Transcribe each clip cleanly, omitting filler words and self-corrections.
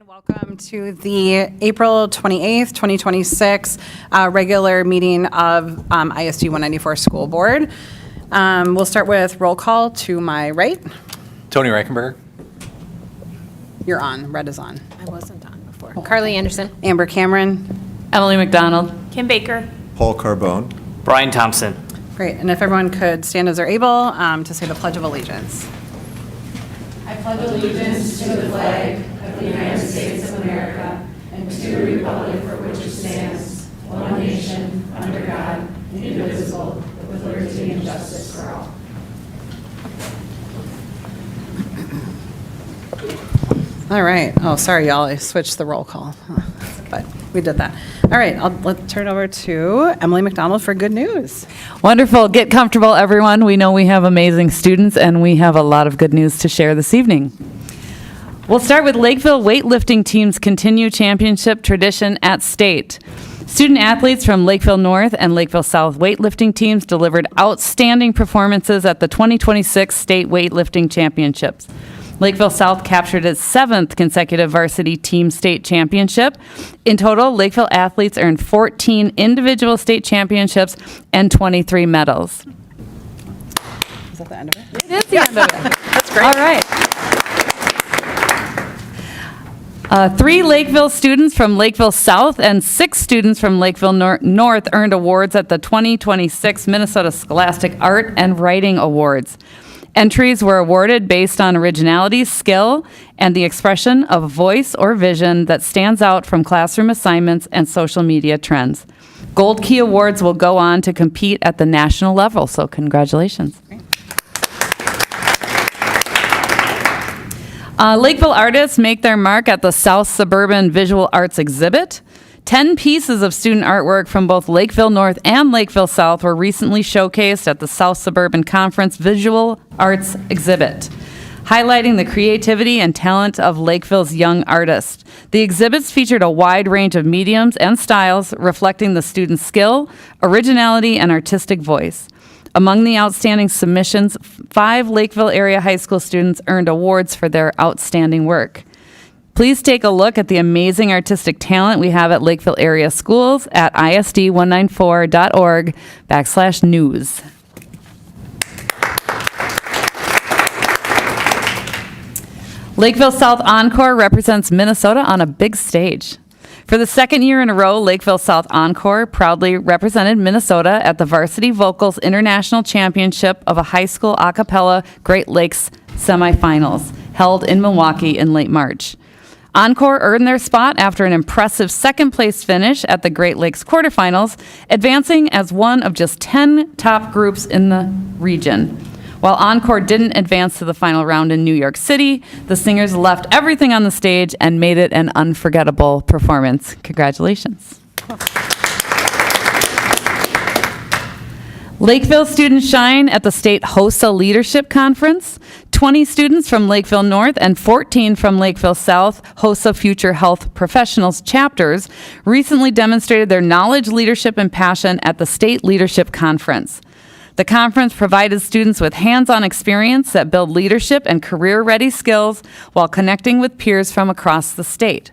Welcome to the April 28th, 2026 regular meeting of ISD 194 School Board. We'll start with roll call to my right. Tony Reichenberger. You're on. Red is on. I wasn't on before. Carly Anderson. Amber Cameron. Emily McDonald. Kim Baker. Paul Carbone. Brian Thompson. Great. And if everyone could stand as they're able to say the Pledge of Allegiance. I pledge allegiance to the flag of the United States of America and to the republic for which it stands, one nation, under God, indivisible, with liberty and justice for all. All right. Oh, sorry, y'all. I switched the roll call, but we did that. All right. Let's turn it over to Emily McDonald for good news. Wonderful. Get comfortable, everyone. We know we have amazing students, and we have a lot of good news to share this evening. We'll start with Lakeville weightlifting team's continue championship tradition at state. Student athletes from Lakeville North and Lakeville South weightlifting teams delivered outstanding performances at the 2026 State Weightlifting Championships. Lakeville South captured its 7th consecutive varsity team state championship. In total, Lakeville athletes earned 14 individual state championships and 23 medals. Is that the end of it? It is the end of it. That's great. All right. 3 Lakeville students from Lakeville South and 6 students from Lakeville North earned awards at the 2026 Minnesota Scholastic Art and Writing Awards. Entries were awarded based on originality, skill, and the expression of a voice or vision that stands out from classroom assignments and social media trends. Gold Key Awards will go on to compete at the national level, so congratulations. Lakeville artists make their mark at the South Suburban Visual Arts Exhibit. 10 pieces of student artwork from both Lakeville North and Lakeville South were recently showcased at the South Suburban Conference Visual Arts Exhibit, highlighting the creativity and talent of Lakeville's young artists. The exhibits featured a wide range of mediums and styles, reflecting the students' skill, originality, and artistic voice. Among the outstanding submissions, 5 Lakeville area high school students earned awards for their outstanding work. Please take a look at the amazing artistic talent we have at Lakeville area schools at isd194.org/news. Lakeville South Encore represents Minnesota on a big stage. For the second year in a row, Lakeville South Encore proudly represented Minnesota at the Varsity Vocals International Championship of a High School A Cappella Great Lakes semifinals, held in Milwaukee in late March. Encore earned their spot after an impressive second-place finish at the Great Lakes quarterfinals, advancing as one of just 10 top groups in the region. While Encore didn't advance to the final round in New York City, the singers left everything on the stage and made it an unforgettable performance. Congratulations. Lakeville students shine at the State HOSA Leadership Conference. 20 students from Lakeville North and 14 from Lakeville South HOSA Future Health Professionals chapters recently demonstrated their knowledge, leadership, and passion at the State Leadership Conference. The conference provided students with hands-on experience that build leadership and career-ready skills while connecting with peers from across the state.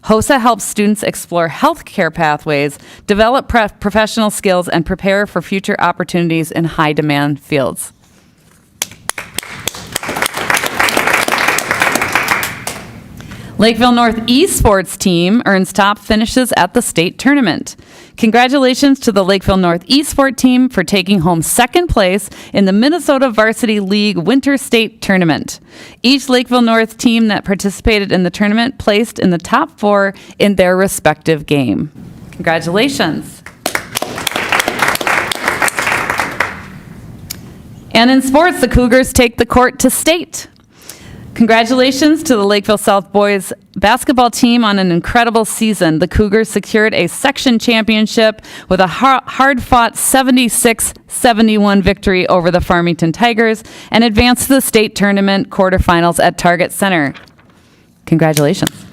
HOSA helps students explore healthcare pathways, develop professional skills, and prepare for future opportunities in high-demand fields. Lakeville North esports team earns top finishes at the state tournament. Congratulations to the Lakeville North esports team for taking home second place in the Minnesota Varsity League Winter State Tournament. Each Lakeville North team that participated in the tournament placed in the top 4 in their respective game. Congratulations. And in sports, the Cougars take the court to state. Congratulations to the Lakeville South boys basketball team on an incredible season. The Cougars secured a section championship with a hard-fought 76-71 victory over the Farmington Tigers and advanced to the state tournament quarterfinals at Target Center. Congratulations.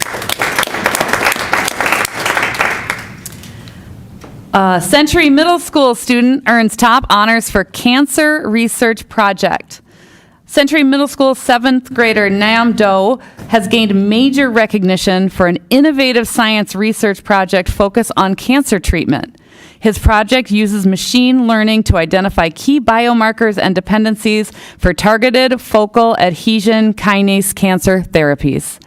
Century Middle School student earns top honors for Cancer Research Project. Century Middle School 7th grader Nam Do has gained major recognition for an innovative science research project focused on cancer treatment. His project uses machine learning to identify key biomarkers and dependencies for targeted focal adhesion kinase cancer therapies.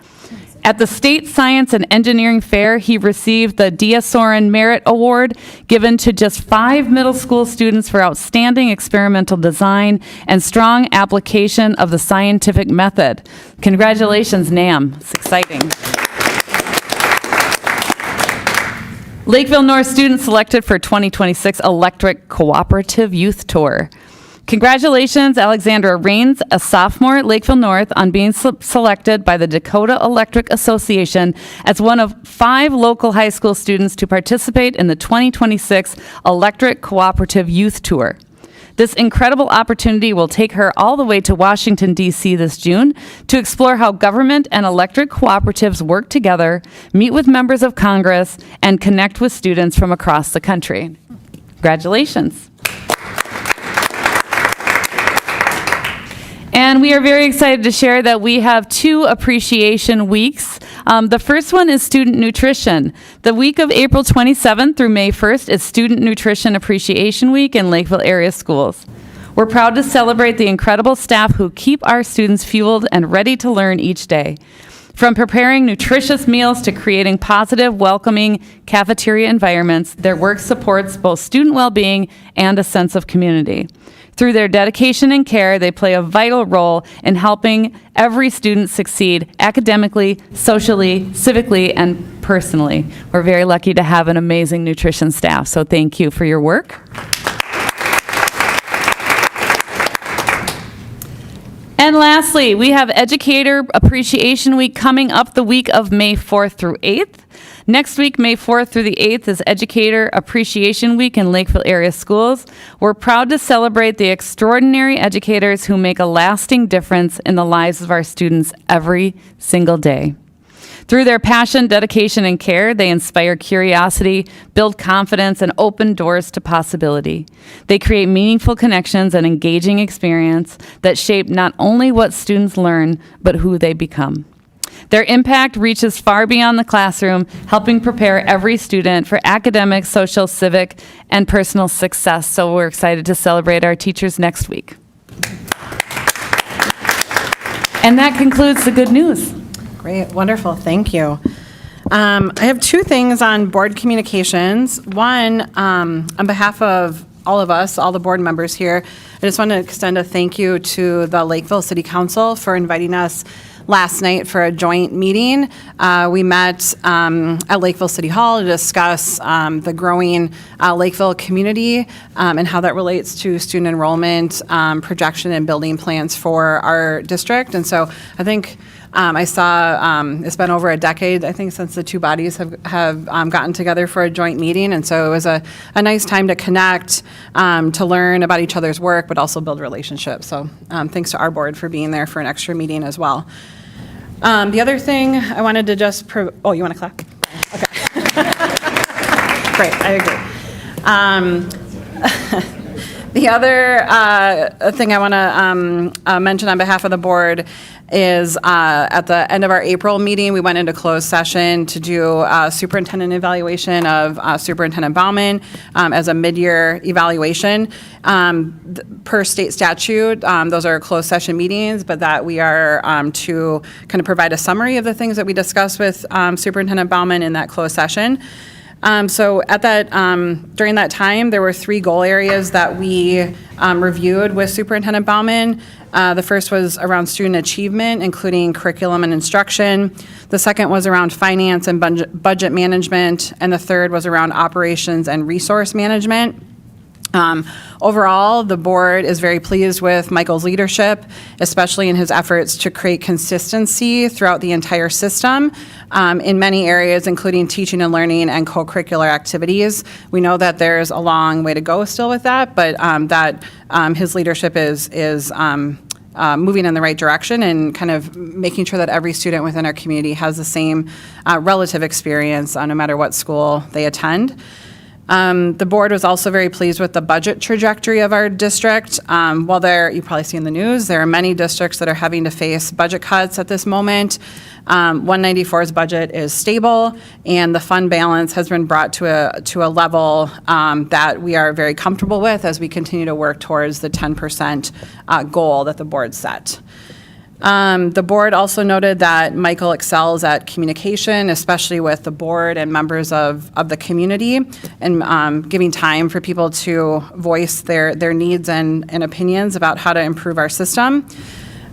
At the State Science and Engineering Fair, he received the Diasorin Merit Award, given to just 5 middle school students for outstanding experimental design and strong application of the scientific method. Congratulations, Nam. It's exciting. Lakeville North students selected for 2026 Electric Cooperative Youth Tour. Congratulations, Alexandra Rains, a sophomore at Lakeville North, on being selected by the Dakota Electric Association as one of 5 local high school students to participate in the 2026 Electric Cooperative Youth Tour. This incredible opportunity will take her all the way to Washington, D.C. this June to explore how government and electric cooperatives work together, meet with members of Congress, and connect with students from across the country. Congratulations. And we are very excited to share that we have 2 appreciation weeks. The first one is student nutrition. The week of April 27th through May 1st is Student Nutrition Appreciation Week in Lakeville area schools. We're proud to celebrate the incredible staff who keep our students fueled and ready to learn each day. From preparing nutritious meals to creating positive, welcoming cafeteria environments, their work supports both student well-being and a sense of community. Through their dedication and care, they play a vital role in helping every student succeed academically, socially, civically, and personally. We're very lucky to have an amazing nutrition staff, so thank you for your work. And lastly, we have Educator Appreciation Week coming up the week of May 4th through 8th. Next week, May 4th through the 8th, is Educator Appreciation Week in Lakeville area schools. We're proud to celebrate the extraordinary educators who make a lasting difference in the lives of our students every single day. Through their passion, dedication, and care, they inspire curiosity, build confidence, and open doors to possibility. They create meaningful connections and engaging experience that shape not only what students learn, but who they become. Their impact reaches far beyond the classroom, helping prepare every student for academic, social, civic, and personal success. So we're excited to celebrate our teachers next week. And that concludes the good news. Great, wonderful, thank you. I have 2 things on board communications. One, on behalf of all of us, all the board members here, I just want to extend a thank you to the Lakeville City Council for inviting us last night for a joint meeting. We met at Lakeville City Hall to discuss the growing Lakeville community and how that relates to student enrollment, projection, and building plans for our district. And so I think I saw it's been over a decade, I think, since the 2 bodies have gotten together for a joint meeting. And so it was a nice time to connect, to learn about each other's work, but also build relationships. So thanks to our board for being there for an extra meeting as well. The other thing I wanted to just, oh, you want to clap? Okay. Great, I agree. The other thing I want to mention on behalf of the board is at the end of our April meeting, we went into closed session to do a superintendent evaluation of Superintendent Bauman as a mid-year evaluation. Per state statute, those are closed session meetings, but that we are to kind of provide a summary of the things that we discussed with Superintendent Bauman in that closed session. So at that, during that time, there were 3 goal areas that we reviewed with Superintendent Bauman. The first was around student achievement, including curriculum and instruction. The second was around finance and budget management. And the third was around operations and resource management. Overall, the board is very pleased with Michael's leadership, especially in his efforts to create consistency throughout the entire system in many areas, including teaching and learning and co-curricular activities. We know that there's a long way to go still with that, but that his leadership is moving in the right direction and kind of making sure that every student within our community has the same relative experience no matter what school they attend. The board was also very pleased with the budget trajectory of our district. While you probably see in the news, there are many districts that are having to face budget cuts at this moment. 194's budget is stable, and the fund balance has been brought to a level that we are very comfortable with as we continue to work towards the 10% goal that the board set. The board also noted that Michael excels at communication, especially with the board and members of the community, and giving time for people to voice their needs and opinions about how to improve our system.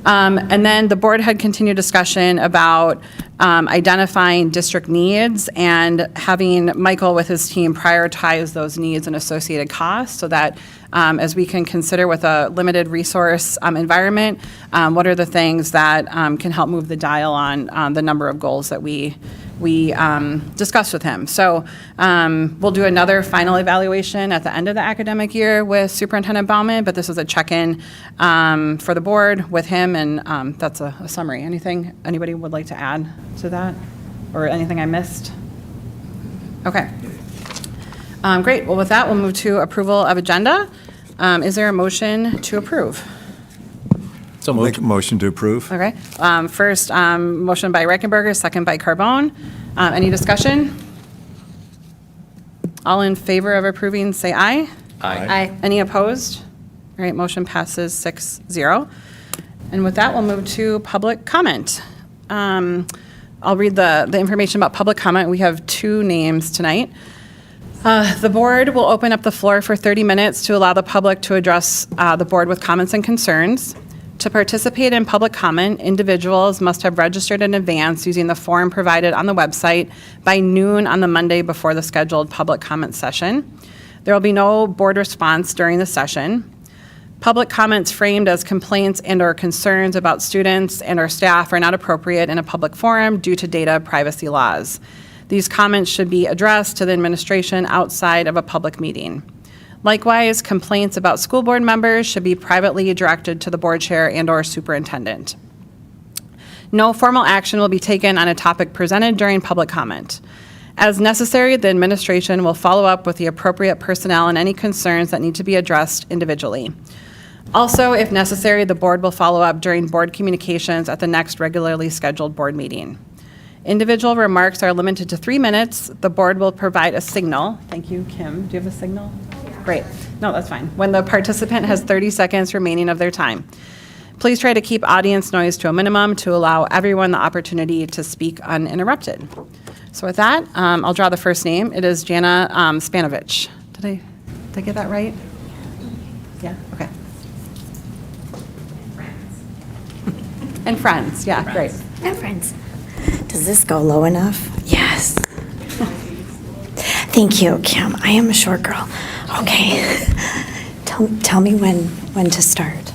And then the board had continued discussion about identifying district needs and having Michael with his team prioritize those needs and associated costs so that as we can consider with a limited resource environment, what are the things that can help move the dial on the number of goals that we discussed with him. So we'll do another final evaluation at the end of the academic year with Superintendent Baumann, but this is a check-in for the board with him, and that's a summary. Anything anybody would like to add to that, or anything I missed? Okay. Great. Well, with that, we'll move to approval of agenda. Is there a motion to approve? So Make moved. a motion to approve. Okay. First, motion by Reichenberger, second by Carbone. Any discussion? All in favor of approving, say aye. Aye. Any opposed? All right, motion passes 6-0. And with that, we'll move to public comment. I'll read the information about public comment. We have 2 names tonight. The board will open up the floor for 30 minutes to allow the public to address the board with comments and concerns. To participate in public comment, individuals must have registered in advance using the form provided on the website by noon on the Monday before the scheduled public comment session. There will be no board response during the session. Public comments framed as complaints and/or concerns about students and/or staff are not appropriate in a public forum due to data privacy laws. These comments should be addressed to the administration outside of a public meeting. Likewise, complaints about school board members should be privately directed to the board chair and/or superintendent. No formal action will be taken on a topic presented during public comment. As necessary, the administration will follow up with the appropriate personnel on any concerns that need to be addressed individually. Also, if necessary, the board will follow up during board communications at the next regularly scheduled board meeting. Individual remarks are limited to 3 minutes. The board will provide a signal. Thank you, Kim. Do you have a signal? Great. No, that's fine. When the participant has 30 seconds remaining of their time. Please try to keep audience noise to a minimum to allow everyone the opportunity to speak uninterrupted. So with that, I'll draw the first name. It is Jana Spanovich. Did I get that right? Yeah, okay. And friends, yeah, great. And friends. Does this go low enough? Yes. Thank you, Kim. I am a short girl. Okay. Tell me when to start.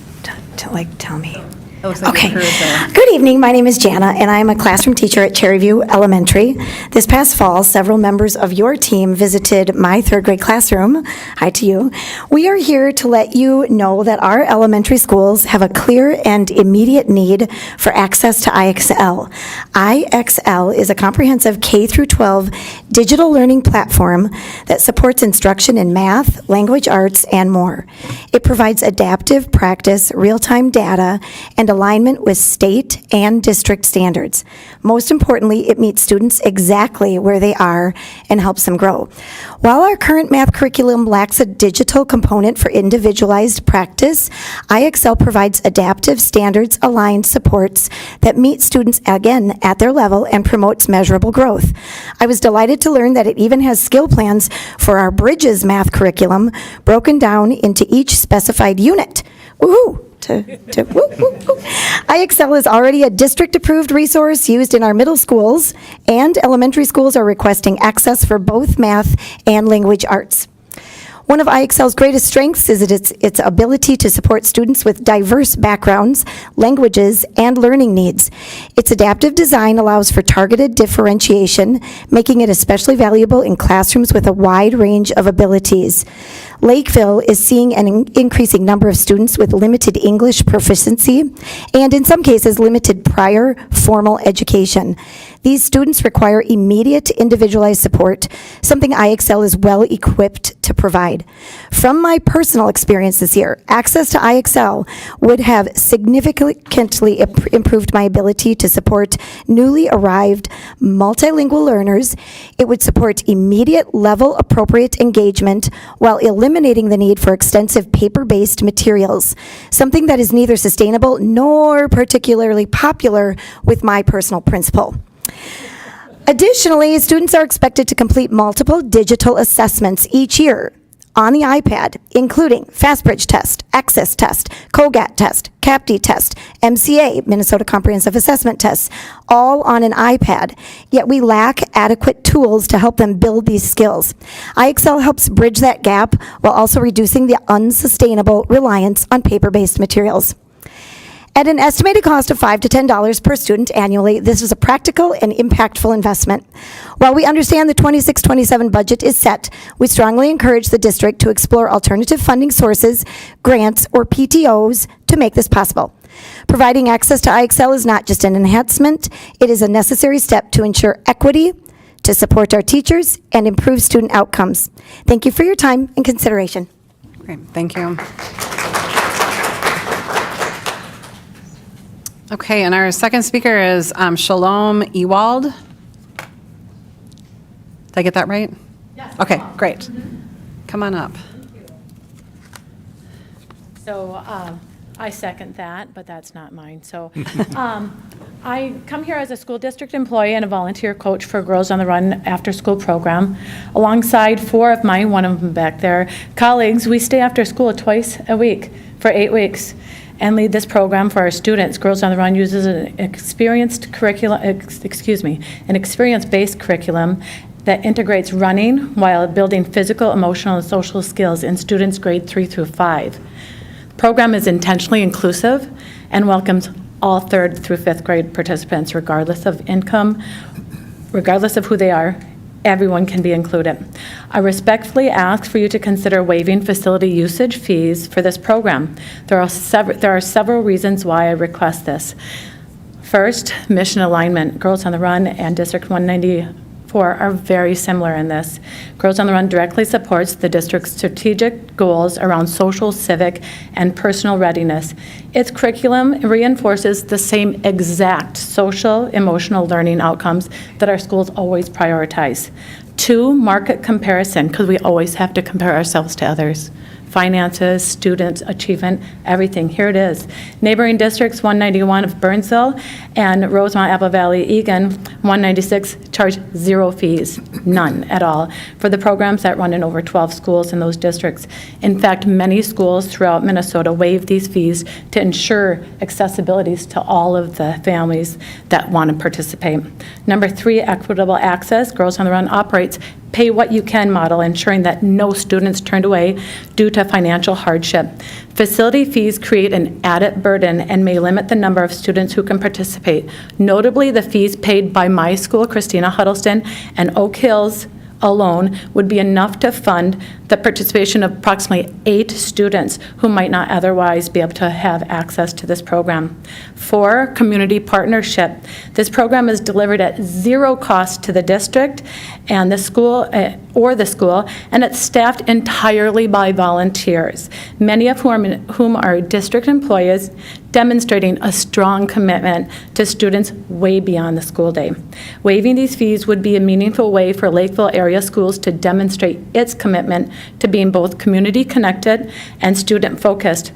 Tell me. It looks like Okay. your crew is there. Good evening. My name is Jana, and I am a classroom teacher at Cherryview Elementary. This past fall, several members of your team visited my third grade classroom. Hi to you. We are here to let you know that our elementary schools have a clear and immediate need for access to IXL. IXL is a comprehensive K through 12 digital learning platform that supports instruction in math, language arts, and more. It provides adaptive practice, real-time data, and alignment with state and district standards. Most importantly, it meets students exactly where they are and helps them grow. While our current math curriculum lacks a digital component for individualized practice, IXL provides adaptive, standards-aligned supports that meet students, again, at their level and promotes measurable growth. I was delighted to learn that it even has skill plans for our Bridges math curriculum broken down into each specified unit. Woohoo! Woo, woo, woo. IXL is already a district-approved resource used in our middle schools, and elementary schools are requesting access for both math and language arts. One of IXL's greatest strengths is its ability to support students with diverse backgrounds, languages, and learning needs. Its adaptive design allows for targeted differentiation, making it especially valuable in classrooms with a wide range of abilities. Lakeville is seeing an increasing number of students with limited English proficiency and, in some cases, limited prior formal education. These students require immediate individualized support, something IXL is well equipped to provide. From my personal experience this year, access to IXL would have significantly improved my ability to support newly arrived multilingual learners. It would support immediate level appropriate engagement while eliminating the need for extensive paper-based materials, something that is neither sustainable nor particularly popular with my personal principal. Additionally, students are expected to complete multiple digital assessments each year on the iPad, including FastBridge test, Access test, COGAT test, CAPTE test, MCA, Minnesota Comprehensive Assessment tests, all on an iPad, yet we lack adequate tools to help them build these skills. IXL helps bridge that gap while also reducing the unsustainable reliance on paper-based materials. At an estimated cost of $5 to $10 per student annually, this is a practical and impactful investment. While we understand the 26-27 budget is set, we strongly encourage the district to explore alternative funding sources, grants, or PTOs to make this possible. Providing access to IXL is not just an enhancement, it is a necessary step to ensure equity, to support our teachers, and improve student outcomes. Thank you for your time and consideration. Great, thank you. Okay, and our second speaker is Shalom Ewald. Did I get that right? Yes. Okay, great. Come on up. So I second that, but that's not mine. So I come here as a school district employee and a volunteer coach for Girls on the Run after-school program. Alongside four of my, one of them back there, colleagues, we stay after school twice a week for 8 weeks and lead this program for our students. Girls on the Run uses an experience-based curriculum that integrates running while building physical, emotional, and social skills in students grade 3 through 5. The program is intentionally inclusive and welcomes all 3rd through 5th grade participants, regardless of income, regardless of who they are. Everyone can be included. I respectfully ask for you to consider waiving facility usage fees for this program. There are several reasons why I request this. First, mission alignment. Girls on the Run and District 194 are very similar in this. Girls on the Run directly supports the district's strategic goals around social, civic, and personal readiness. Its curriculum reinforces the same exact social, emotional learning outcomes that our schools always prioritize. 2, market comparison, because we always have to compare ourselves to others. Finances, students, achievement, everything. Here it is. Neighboring districts, 191 of Burnsville and Rosemont, Apple Valley, Egan, 196, charge 0 fees, none at all, for the programs that run in over 12 schools in those districts. In fact, many schools throughout Minnesota waive these fees to ensure accessibility to all of the families that want to participate. Number 3, equitable access. Girls on the Run operates pay what you can model, ensuring that no students turned away due to financial hardship. Facility fees create an added burden and may limit the number of students who can participate. Notably, the fees paid by my school, Christina Huddleston, and Oak Hills alone would be enough to fund the participation of approximately 8 students who might not otherwise be able to have access to this program. 4, community partnership. This program is delivered at 0 cost to the district and the school, and it's staffed entirely by volunteers, many of whom are district employees, demonstrating a strong commitment to students way beyond the school day. Waiving these fees would be a meaningful way for Lakeville area schools to demonstrate its commitment to being both community connected and student focused.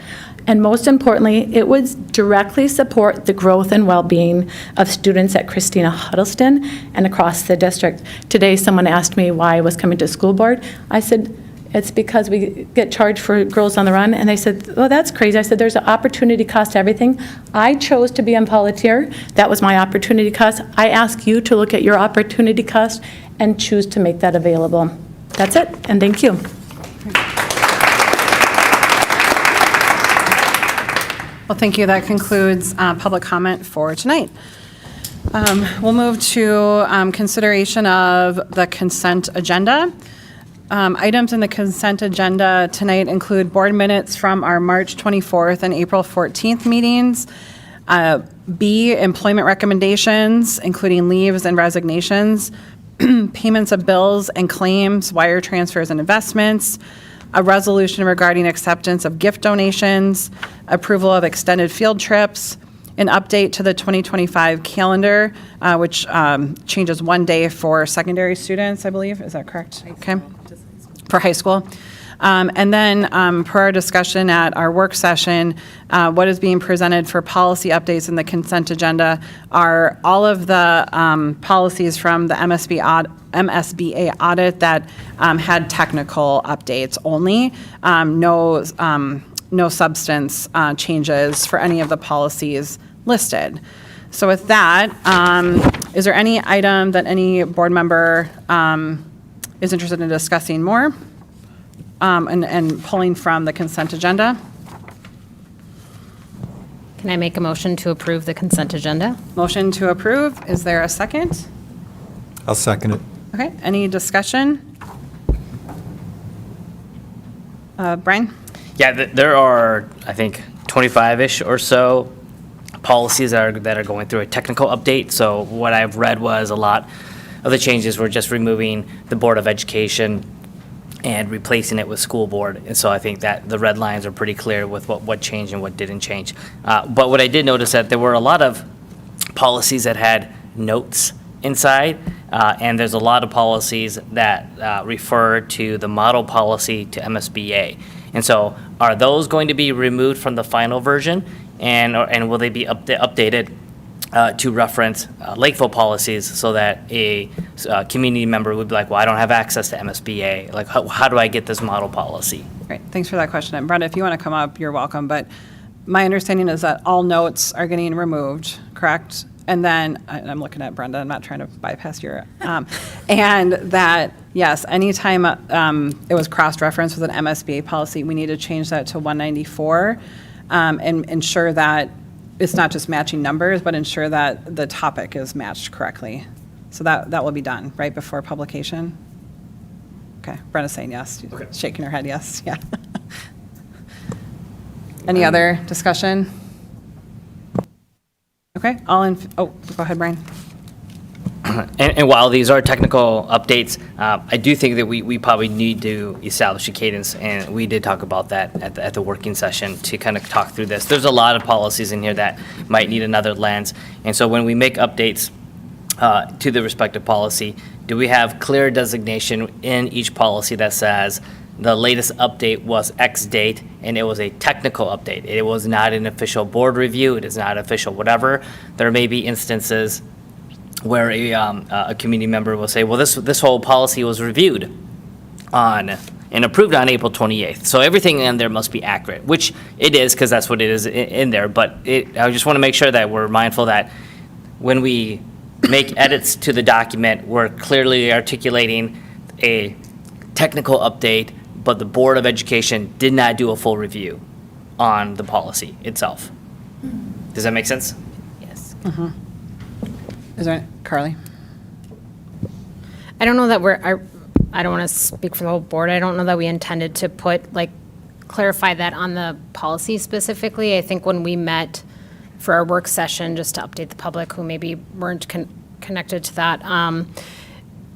And most importantly, it would directly support the growth and well-being of students at Christina Huddleston and across the district. Today, someone asked me why I was coming to school board. I said, it's because we get charged for Girls on the Run. And they said, oh, that's crazy. I said, there's an opportunity cost to everything. I chose to be a volunteer. That was my opportunity cost. I ask you to look at your opportunity cost and choose to make that available. That's it, and thank you. Well, thank you. That concludes public comment for tonight. We'll move to consideration of the consent agenda. Items in the consent agenda tonight include board minutes from our March 24th and April 14th meetings. B, employment recommendations, including leaves and resignations, payments of bills and claims, wire transfers and investments, a resolution regarding acceptance of gift donations, approval of extended field trips, an update to the 2025 calendar, which changes one day for secondary students, I believe. Is that correct? Okay. For high school. And then per our discussion at our work session, what is being presented for policy updates in the consent agenda are all of the policies from the MSBA audit that had technical updates only, no substance changes for any of the policies listed. So with that, is there any item that any board member is interested in discussing more? And pulling from the consent agenda? Can I make a motion to approve the consent agenda? Motion to approve. Is there a second? I'll second it. Okay, any discussion? Brian? Yeah, there are, I think, 25-ish or so policies that are going through a technical update. So what I've read was a lot of the changes were just removing the Board of Education and replacing it with school board. And so I think that the red lines are pretty clear with what changed and what didn't change. But what I did notice that there were a lot of policies that had notes inside, and there's a lot of policies that refer to the model policy to MSBA. And so are those going to be removed from the final version, and will they be updated to reference Lakeville policies so that a community member would be like, well, I don't have access to MSBA. Like, how do I get this model policy? Great, thanks for that question. And Brenda, if you want to come up, you're welcome. But my understanding is that all notes are getting removed, correct? And then, I'm looking at Brenda, I'm not trying to bypass your, and that, yes, anytime it was cross-referenced with an MSBA policy, we need to change that to 194 and ensure that it's not just matching numbers, but ensure that the topic is matched correctly. So that will be done right before publication? Okay, Brenda's saying yes. Okay. Shaking her head, yes, yeah. Any other discussion? Okay, go ahead, Brian. And while these are technical updates, I do think that we probably need to establish a cadence, and we did talk about that at the working session to kind of talk through this. There's a lot of policies in here that might need another lens, and so when we make updates to the respective policy, do we have clear designation in each policy that says the latest update was X date, and it was a technical update. It was not an official board review. It is not official whatever. There may be instances where a community member will say, well, this whole policy was reviewed on and approved on April 28th. So everything in there must be accurate, which it is, because that's what it is in there. But I just want to make sure that we're mindful that when we make edits to the document, we're clearly articulating a technical update, but the Board of Education did not do a full review on the policy itself. Does that make sense? Yes. Is there, Carly? I don't know that I don't want to speak for the whole board. I don't know that we intended to clarify that on the policy specifically. I think when we met for our work session, just to update the public who maybe weren't connected to that,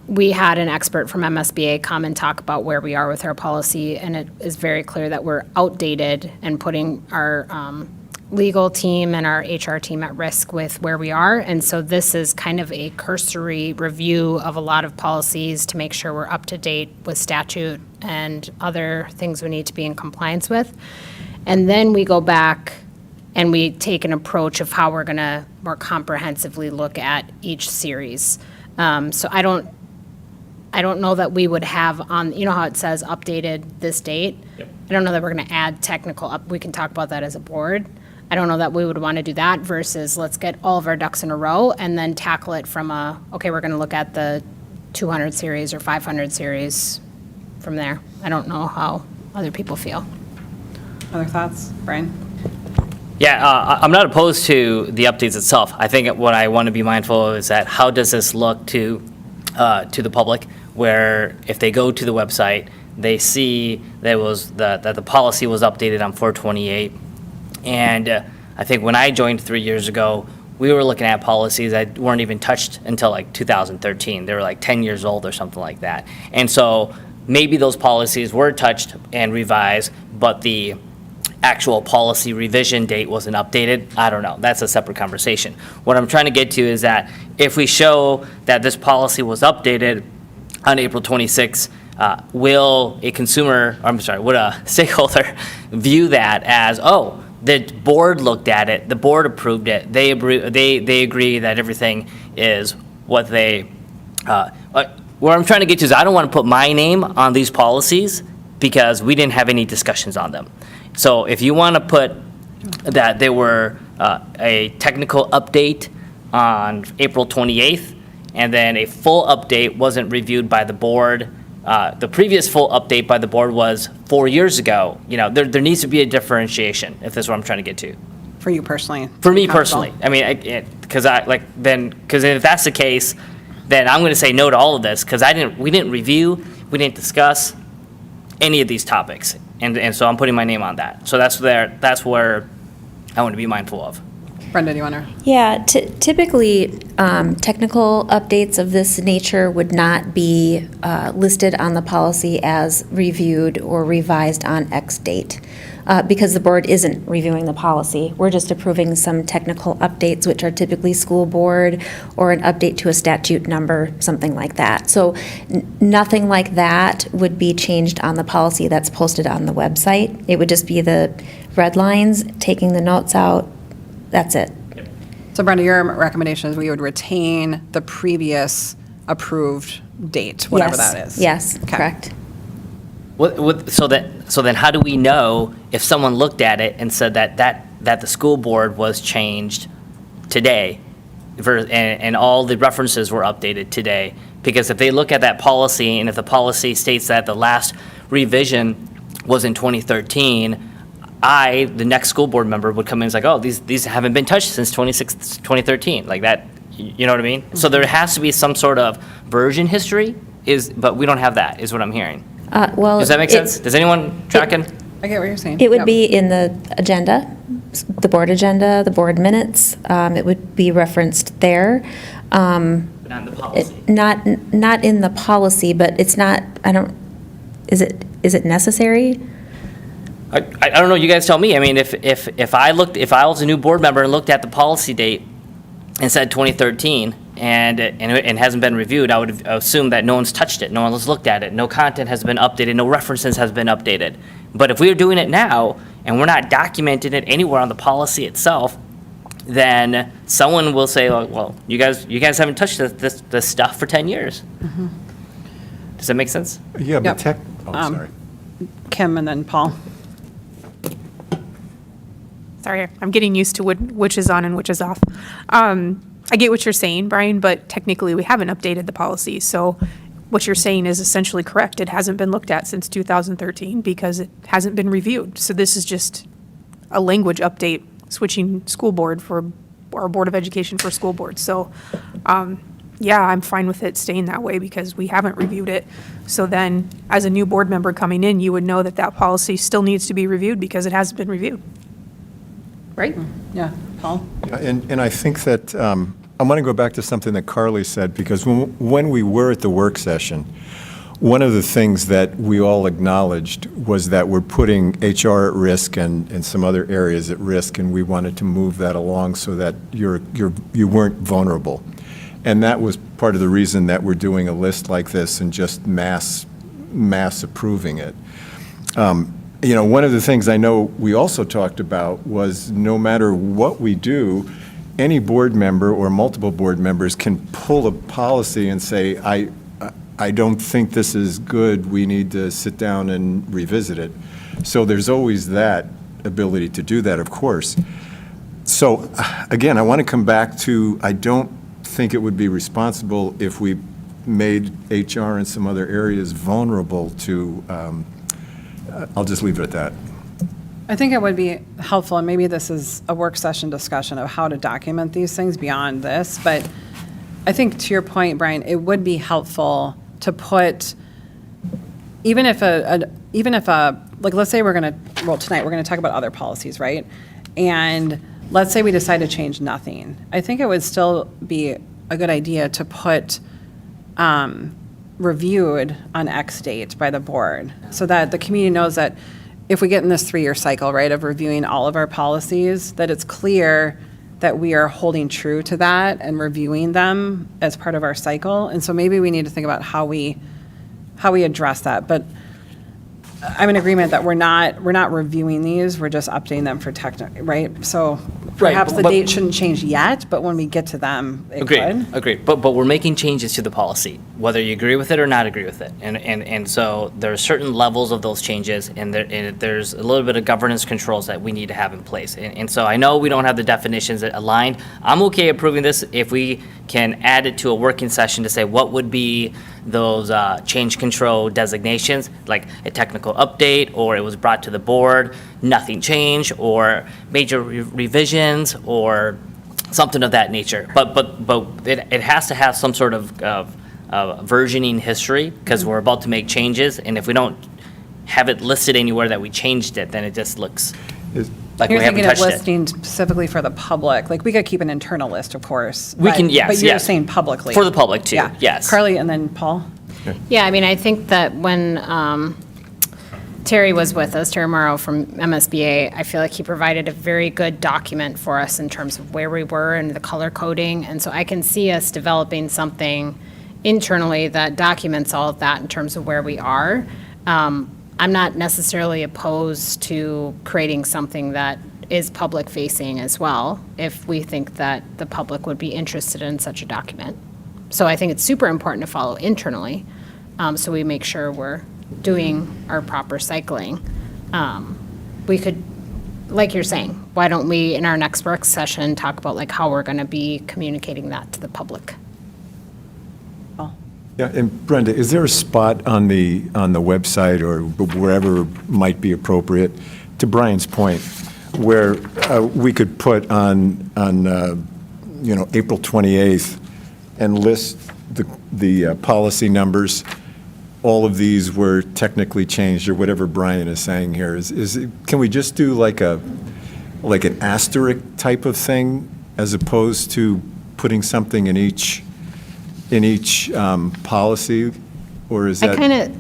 we had an expert from MSBA come and talk about where we are with our policy, and it is very clear that we're outdated and putting our legal team and our HR team at risk with where we are. And so this is kind of a cursory review of a lot of policies to make sure we're up to date with statute and other things we need to be in compliance with. And then we go back and we take an approach of how we're going to more comprehensively look at each series. So I don't know that we would have on, you know how it says updated this date? Yep. I don't know that we're going to add technical we can talk about that as a board. I don't know that we would want to do that versus let's get all of our ducks in a row and then tackle it from okay, we're going to look at the 200 series or 500 series from there. I don't know how other people feel. Other thoughts, Brian? Yeah, I'm not opposed to the updates itself. I think what I want to be mindful of is that how does this look to to the public, where if they go to the website, they see that that the policy was updated on 4/28. And I think when I joined 3 years ago, we were looking at policies that weren't even touched until like 2013. They were like 10 years old or something like that. And so maybe those policies were touched and revised, but the actual policy revision date wasn't updated. I don't know. That's a separate conversation. What I'm trying to get to is that if we show that this policy was updated on April 26th, will would a stakeholder view that as, oh, the board looked at it, the board approved it, they agree that everything is what they, where I'm trying to get to is I don't want to put my name on these policies because we didn't have any discussions on them. So if you want to put that there were a technical update on April 28th, and then a full update wasn't reviewed by the board, the previous full update by the board was 4 years ago, there needs to be a differentiation, if that's what I'm trying to get to. For you personally? For me Comfortable. personally. I mean, because if that's the case, then I'm going to say no to all of this, because we didn't review, we didn't discuss any of these topics. And so I'm putting my name on that. So that's where I want to be mindful of. Brenda, do you want to? Yeah, typically, technical updates of this nature would not be listed on the policy as reviewed or revised on X date, because the board isn't reviewing the policy. We're just approving some technical updates, which are typically school board or an update to a statute number, something like that. So nothing like that would be changed on the policy that's posted on the website. It would just be the red lines, taking the notes out. That's it. So Brenda, your recommendation is we would retain the previous approved date, whatever Yes. that is? Yes, Okay. correct. So then how do we know if someone looked at it and said that the school board was changed today and all the references were updated today? Because if they look at that policy and if the policy states that the last revision was in 2013, the next school board member would come in and say, oh, these haven't been touched since 2013, like that, you know what I mean? So there has to be some sort of version history, but we don't have that, is what I'm hearing. Well, Does that make sense? Does anyone tracking? I get what you're saying. It would Yep. be in the agenda, the board minutes. It would be referenced there. Not in the policy. Not in the policy, but it's not, is it necessary? I don't know, you guys tell me. I mean, if I was a new board member and looked at the policy date and said 2013 and it hasn't been reviewed, I would assume that no one's touched it, no one's looked at it, no content has been updated, no references has been updated. But if we're doing it now and we're not documenting it anywhere on the policy itself, then someone will say, well, you guys haven't touched this stuff for 10 years. Does that make sense? Yeah, but Yep. sorry. Kim and then Paul. Sorry, I'm getting used to which is on and which is off. I get what you're saying, Brian, but technically we haven't updated the policy. So what you're saying is essentially correct. It hasn't been looked at since 2013 because it hasn't been reviewed. So this is just a language update, switching school board or Board of Education for school board. So yeah, I'm fine with it staying that way because we haven't reviewed it. So then as a new board member coming in, you would know that policy still needs to be reviewed because it hasn't been reviewed. Right? Yeah, Paul? Yeah, and I think that I want to go back to something that Carly said, because when we were at the work session, one of the things that we all acknowledged was that we're putting HR at risk and some other areas at risk, and we wanted to move that along so that you weren't vulnerable. And that was part of the reason that we're doing a list like this and just mass approving it. One of the things I know we also talked about was no matter what we do, any board member or multiple board members can pull a policy and say, I don't think this is good, we need to sit down and revisit it. So there's always that ability to do that, of course. So again, I want to come back to, I don't think it would be responsible if we made HR and some other areas vulnerable to, I'll just leave it at that. I think it would be helpful, and maybe this is a work session discussion of how to document these things beyond this, but I think to your point, Brian, it would be helpful to put, even if like, let's say tonight, we're going to talk about other policies, right? And let's say we decide to change nothing. I think it would still be a good idea to put reviewed on X date by the board, so that the community knows that if we get in this 3-year cycle, right, of reviewing all of our policies, that it's clear that we are holding true to that and reviewing them as part of our cycle. And so maybe we need to think about how we address that. But I'm in agreement that we're not reviewing these, we're just updating them for technical, right? So perhaps the but- date shouldn't change yet, but when we get to them, it could. Agreed. But we're making changes to the policy, whether you agree with it or not agree with it. And so there are certain levels of those changes, and there's a little bit of governance controls that we need to have in place. And so I know we don't have the definitions that aligned. I'm okay approving this if we can add it to a working session to say what would be those change control designations, like a technical update, or it was brought to the board, nothing changed, or major revisions, or something of that nature. But it has to have some sort of versioning history, because we're about to make changes, and if we don't have it listed anywhere that we changed it, then it just looks like we You're haven't thinking of touched it. listing specifically for the public, like we could keep an internal list, of course. We can, but- yes, But you're yes. saying publicly. For the public too, Yeah. yes. Carly and then Paul? Yeah, I mean, I think that when Terry was with us, Terry Morrow from MSBA, I feel like he provided a very good document for us in terms of where we were and the color coding. And so I can see us developing something internally that documents all of that in terms of where we are. I'm not necessarily opposed to creating something that is public-facing as well, if we think that the public would be interested in such a document. So I think it's super important to follow internally, so we make sure we're doing our proper cycling. We could, like you're saying, why don't we, in our next work session, talk about like how we're going to be communicating that to the public? Yeah, and Brenda, is there a spot on the website or wherever might be appropriate, to Brian's point, where we could put on April 28th and list the policy numbers? All of these were technically changed, or whatever Brian is saying here. Can we just do like an asterisk type of thing, as opposed to putting something in each policy, or is that?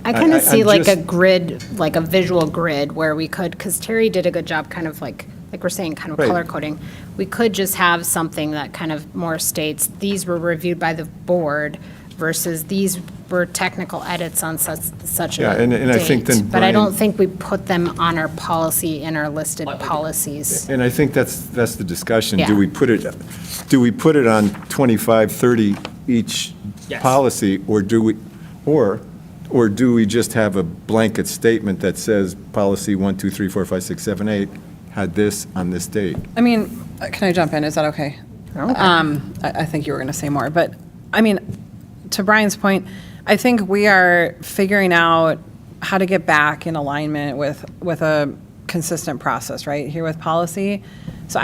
I kind of see I'm like a just- grid, like a visual grid where we could, because Terry did a good job kind of like we're saying, kind of Right. color coding. We could just have something that kind of more states, these were reviewed by the board versus these were technical edits on such a Yeah, and I think date. then But I Brian- don't think we put them on our policy, in our listed policies. And I think that's the discussion. Yeah. Do we put it on 25, 30 each Yes. policy, or do we just have a blanket statement that says policy 1, 2, 3, 4, 5, 6, 7, 8 had this on this date? I mean, can I jump in? Is that okay? I think you were going to say more, but I mean, to Brian's point, I think we are figuring out how to get back in alignment with a consistent process, right, here with policy. So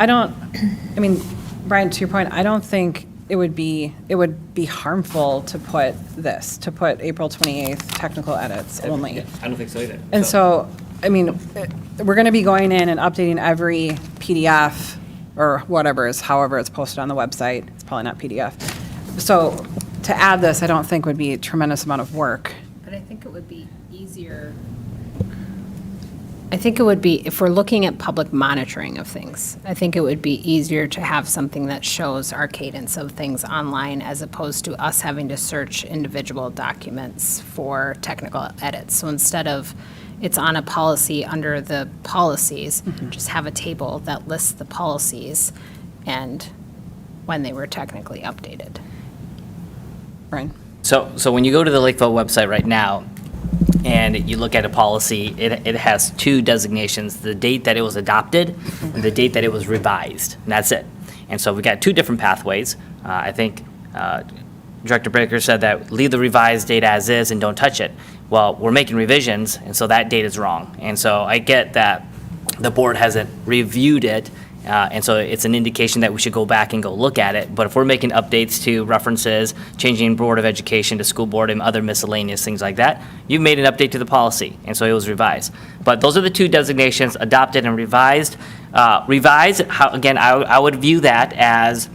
Brian, to your point, I don't think it would be harmful to put April 28th technical edits only. I don't think so either. And so, I mean, we're going to be going in and updating every PDF or however it's posted on the website. It's probably not PDF. So to add this, I don't think would be a tremendous amount of work. But I think it would be easier. I think it would be, if we're looking at public monitoring of things, I think it would be easier to have something that shows our cadence of things online, as opposed to us having to search individual documents for technical edits. So instead of it's on a policy under the policies, just have a table that lists the policies and when they were technically updated. Brian? So when you go to the Lakeville website right now, and you look at a policy, it has two designations: the date that it was adopted and the date that it was revised, and that's it. And so we got two different pathways. I think Director Baker said that leave the revised date as is and don't touch it. Well, we're making revisions, and so that date is wrong. And so I get that the board hasn't reviewed it And so it's an indication that we should go back and go look at it. But if we're making updates to references, changing Board of Education to school board and other miscellaneous things like that, you've made an update to the policy, and so it was revised. But those are the two designations, adopted and revised. Revised, again, I would view that as,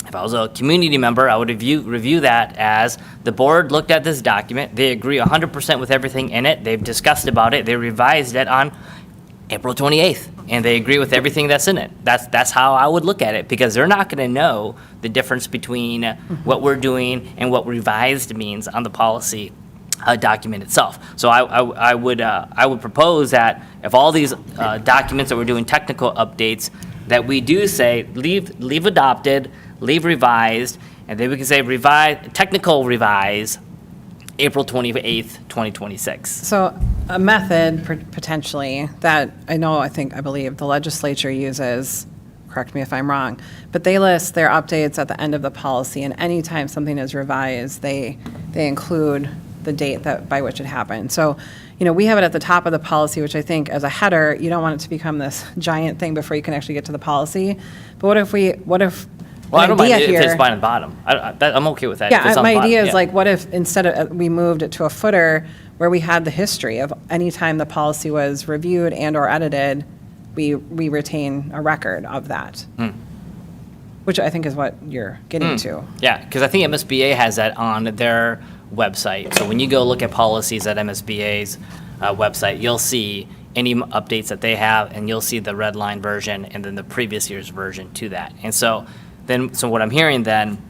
if I was a community member, I would review that as the board looked at this document, they agree 100% with everything in it, they've discussed about it, they revised it on April 28th, and they agree with everything that's in it. That's how I would look at it, because they're not going to know the difference between what we're doing and what revised means on the policy document itself. So I would propose that if all these documents that we're doing technical updates, that we do say leave adopted, leave revised, and then we can say technical revise April 28th, 2026. So a method potentially that I believe the legislature uses, correct me if I'm wrong, but they list their updates at the end of the policy, and anytime something is revised, they include the date by which it happened. So, we have it at the top of the policy, which I think as a header, you don't want it to become this giant thing before you can actually get to the policy. But what if Well, I don't mind if here, it's on the bottom. I'm okay with that. if yeah, it's on my the bottom, idea is yeah. like, what if instead of, we moved it to a footer where we had the history of any time the policy was reviewed and or edited, we retain a record of that. Which I think is what you're getting to. Yeah, because I think MSBA has that on their website. So when you go look at policies at MSBA's website, you'll see any updates that they have, and you'll see the red line version and then the previous year's version to that. And so what I'm hearing then,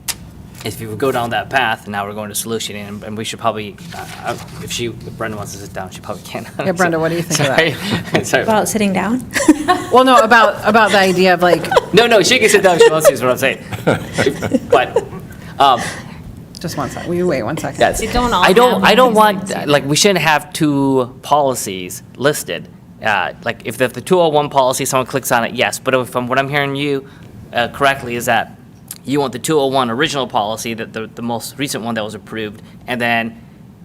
if you go down that path, and now we're going to solutioning, and we should probably, if Brenda wants to sit down, she probably can. Yeah, Brenda, what do you think of that? Sorry. About sitting down? Well, no, about the idea of like, No, she can sit down if she wants to, is what I'm saying. But, just one second, will you wait 1 second? yes. They don't all I don't have want, like, we shouldn't have two policies listed. Like, if the 201 policy, someone clicks on it, yes, but from what I'm hearing you correctly is that you want the 201 original policy, that the most recent one that was approved, and then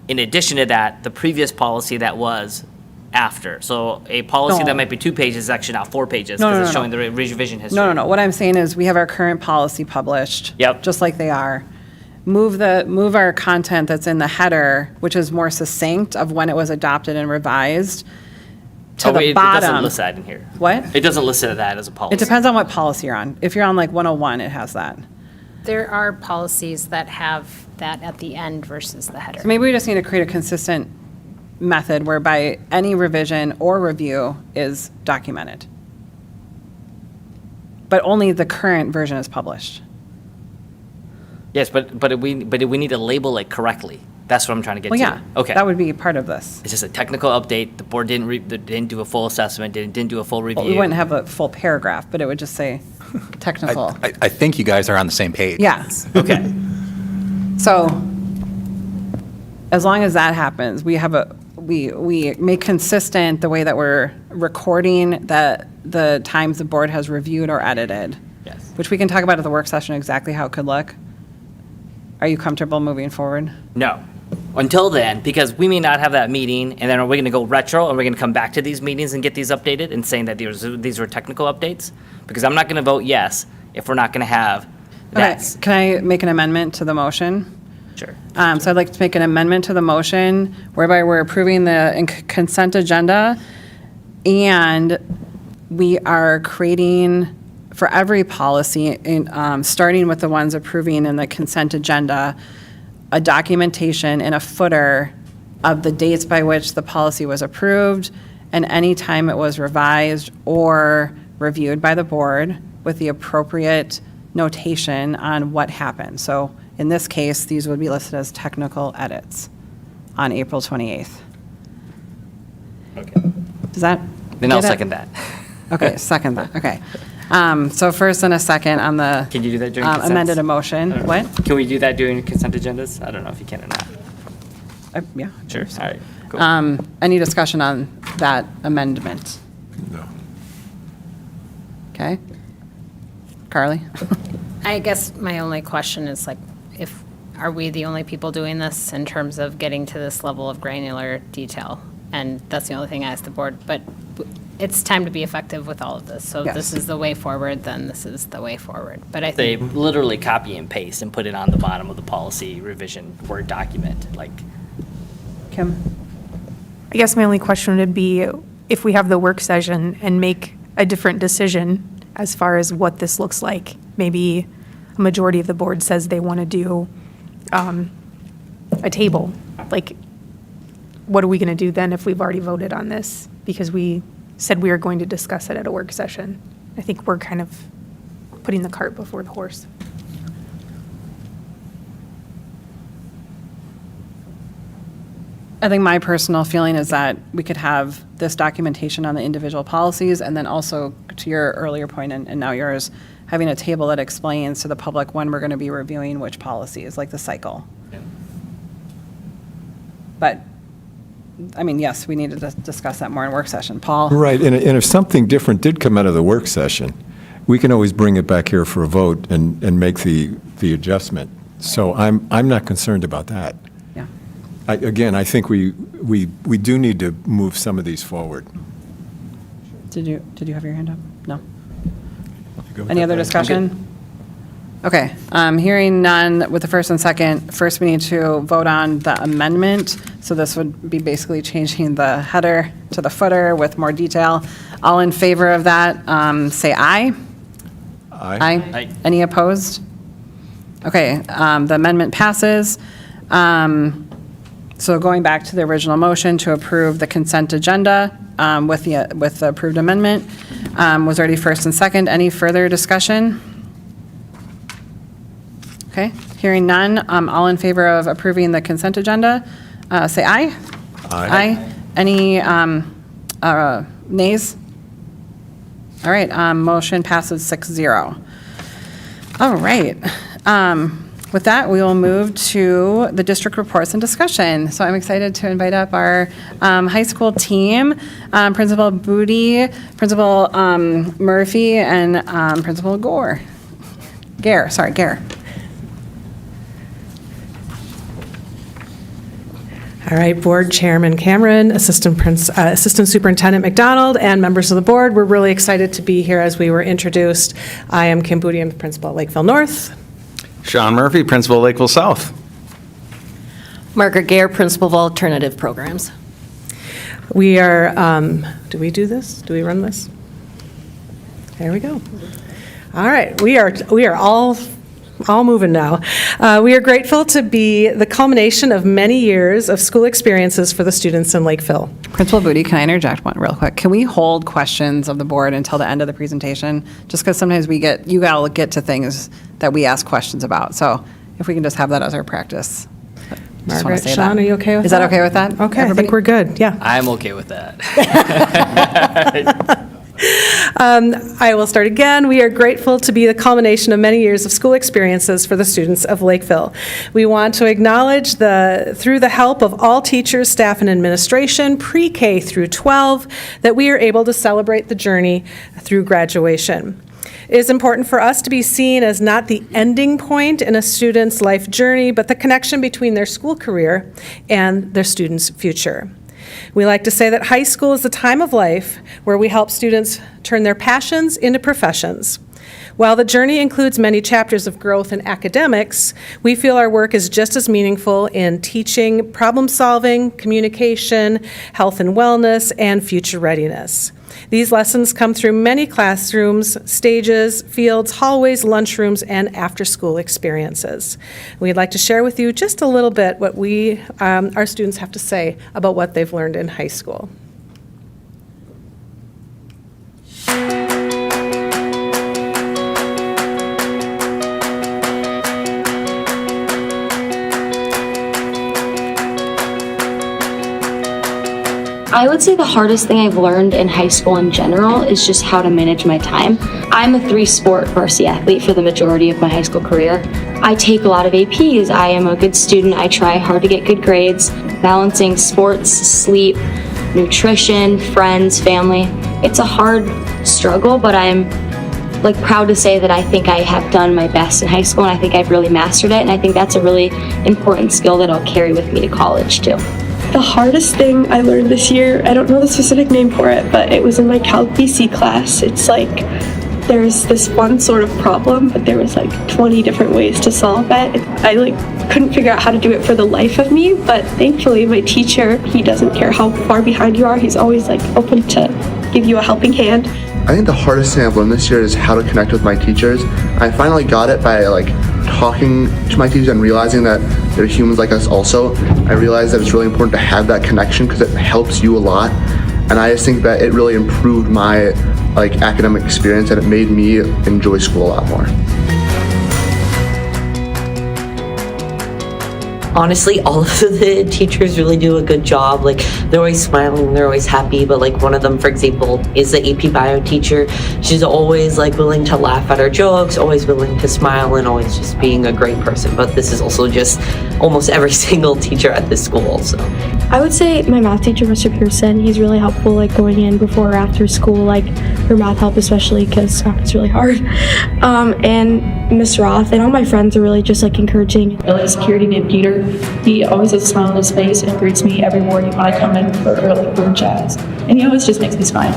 in addition to that, the previous policy that was after. So a policy No. that might be 2 pages is actually now 4 pages, No, because no, it's no, showing the revision history. No. What I'm saying is we have our current policy published. Yep. Just like they are. Move our content that's in the header, which is more succinct of when it was adopted and revised, to the It bottom. doesn't list that in here. What? It doesn't list that as a policy. It depends on what policy you're on. If you're on like 101, it has that. There are policies that have that at the end versus the header. So maybe we just need to create a consistent method whereby any revision or review is documented. But only the current version is published. Yes, but we need to label it correctly. That's what I'm trying to get Well, to. yeah. Okay. That would be part of this. It's just a technical update. The board didn't do a full assessment, didn't do a full review. Well, we wouldn't have a full paragraph, but it would just say technical. I think you guys are on the same page. Yes. Okay. So as long as that happens, we make consistent the way that we're recording the times the board has reviewed or edited. Yes. Which we can talk about at the work session, exactly how it could look. Are you comfortable moving forward? No. Until then, because we may not have that meeting, and then are we going to go retro, and we're going to come back to these meetings and get these updated and saying that these were technical updates? Because I'm not going to vote yes if we're not going to have Okay, that. can I make an amendment to the motion? Sure. So I'd like to make an amendment to the motion whereby we're approving the consent agenda, and we are creating, for every policy, starting with the ones approving in the consent agenda, a documentation and a footer of the dates by which the policy was approved and any time it was revised or reviewed by the board with the appropriate notation on what happened. So in this case, these would be listed as technical edits on April 28th. Okay. Does that? Then I'll get it? second that. Okay, second that, okay. So first and a second on the Can you do that during consent? amended motion. What? Can we do that during consent agendas? I don't know if you can or not. Yeah. Sure. All right. Cool. Any discussion on that amendment? No. Okay. Carly? I guess my only question is like, are we the only people doing this in terms of getting to this level of granular detail? And that's the only thing I asked the board, but it's time to be effective with all of this. So if Yes. this is the way forward, then this is the way forward. But I They think, literally copy and paste and put it on the bottom of the policy revision Word document, like. Kim? I guess my only question would be if we have the work session and make a different decision as far as what this looks like. Maybe a majority of the board says they want to do a table. Like, what are we going to do then if we've already voted on this? Because we said we were going to discuss it at a work session. I think we're kind of putting the cart before the horse. I think my personal feeling is that we could have this documentation on the individual policies, and then also, to your earlier point, and now yours, having a table that explains to the public when we're going to be reviewing which policies, like the cycle. But, I mean, yes, we need to discuss that more in work session. Paul? Right, and if something different did come out of the work session, we can always bring it back here for a vote and make the adjustment. So I'm not concerned about that. Yeah. Again, I think we do need to move some of these forward. Did you have your hand up? No? Go with Any that, other Brian? discussion? Okay, hearing none with the first and second. First, we need to vote on the amendment. So this would be basically changing the header to the footer with more detail. All in favor of that, say aye. Aye. Aye. Any opposed? Okay, the amendment passes. So going back to the original motion to approve the consent agenda with the approved amendment, was already first and second. Any further discussion? Okay, hearing none. All in favor of approving the consent agenda, say aye. Aye. Any nays? All right, motion passes 6-0. All right. With that, we will move to the district reports and discussion. So I'm excited to invite up our high school team, Principal Booty, Principal Murphy, and Principal Gare. All right, Board Chairman Cameron, Assistant Superintendent McDonald, and members of the board, we're really excited to be here as we were introduced. I am Kim Booty, I'm the principal at Lakeville North. Sean Murphy, Principal, Lakeville South. Margaret Gare, Principal of Alternative Programs. We are, do we do this? Do we run this? There we go. All right, we are all moving now. We are grateful to be the culmination of many years of school experiences for the students in Lakeville. Principal Booty, can I interject one real quick? Can we hold questions of the board until the end of the presentation? Just because sometimes you all get to things that we ask questions about. So if we can just have that as our practice. Just wanna Margaret, say Sean, that. are you okay with that? Is that okay with that? Okay, I Everybody? think we're good, yeah. I'm okay with that. I will start again. We are grateful to be the culmination of many years of school experiences for the students of Lakeville. We want to acknowledge through the help of all teachers, staff, and administration, pre-K through 12, that we are able to celebrate the journey through graduation. It is important for us to be seen as not the ending point in a student's life journey, but the connection between their school career and their student's future. We like to say that high school is the time of life where we help students turn their passions into professions. While the journey includes many chapters of growth in academics, we feel our work is just as meaningful in teaching, problem solving, communication, health and wellness, and future readiness. These lessons come through many classrooms, stages, fields, hallways, lunchrooms, and after-school experiences. We'd like to share with you just a little bit what our students have to say about what they've learned in high school. I would say the hardest thing I've learned in high school in general is just how to manage my time. I'm a 3-sport varsity athlete for the majority of my high school career. I take a lot of APs. I am a good student. I try hard to get good grades. Balancing sports, sleep, nutrition, friends, family. It's a hard struggle, but I'm proud to say that I think I have done my best in high school, and I think I've really mastered it, and I think that's a really important skill that I'll carry with me to college too. The hardest thing I learned this year, I don't know the specific name for it, but it was in my Calc BC class. It's like there's this one sort of problem, but there was like 20 different ways to solve it. I couldn't figure out how to do it for the life of me, but thankfully my teacher, he doesn't care how far behind you are. He's always open to give you a helping hand. I think the hardest thing I've learned this year is how to connect with my teachers. I finally got it by talking to my teachers and realizing that they're humans like us also. I realized that it's really important to have that connection because it helps you a lot. And I just think that it really improved my academic experience, and it made me enjoy school a lot more. Honestly, all of the teachers really do a good job. They're always smiling, they're always happy, but one of them, for example, is the AP Bio teacher. She's always willing to laugh at our jokes, always willing to smile, and always just being a great person. But this is also just almost every single teacher at this school, so. I would say my math teacher, Mr. Pearson, he's really helpful going in before or after school, for math help especially because it's really hard. And Miss Roth and all my friends are really just encouraging. Building security named Peter. He always has a smile on his face and greets me every morning when I come in for early bird jazz. And he always just makes me smile.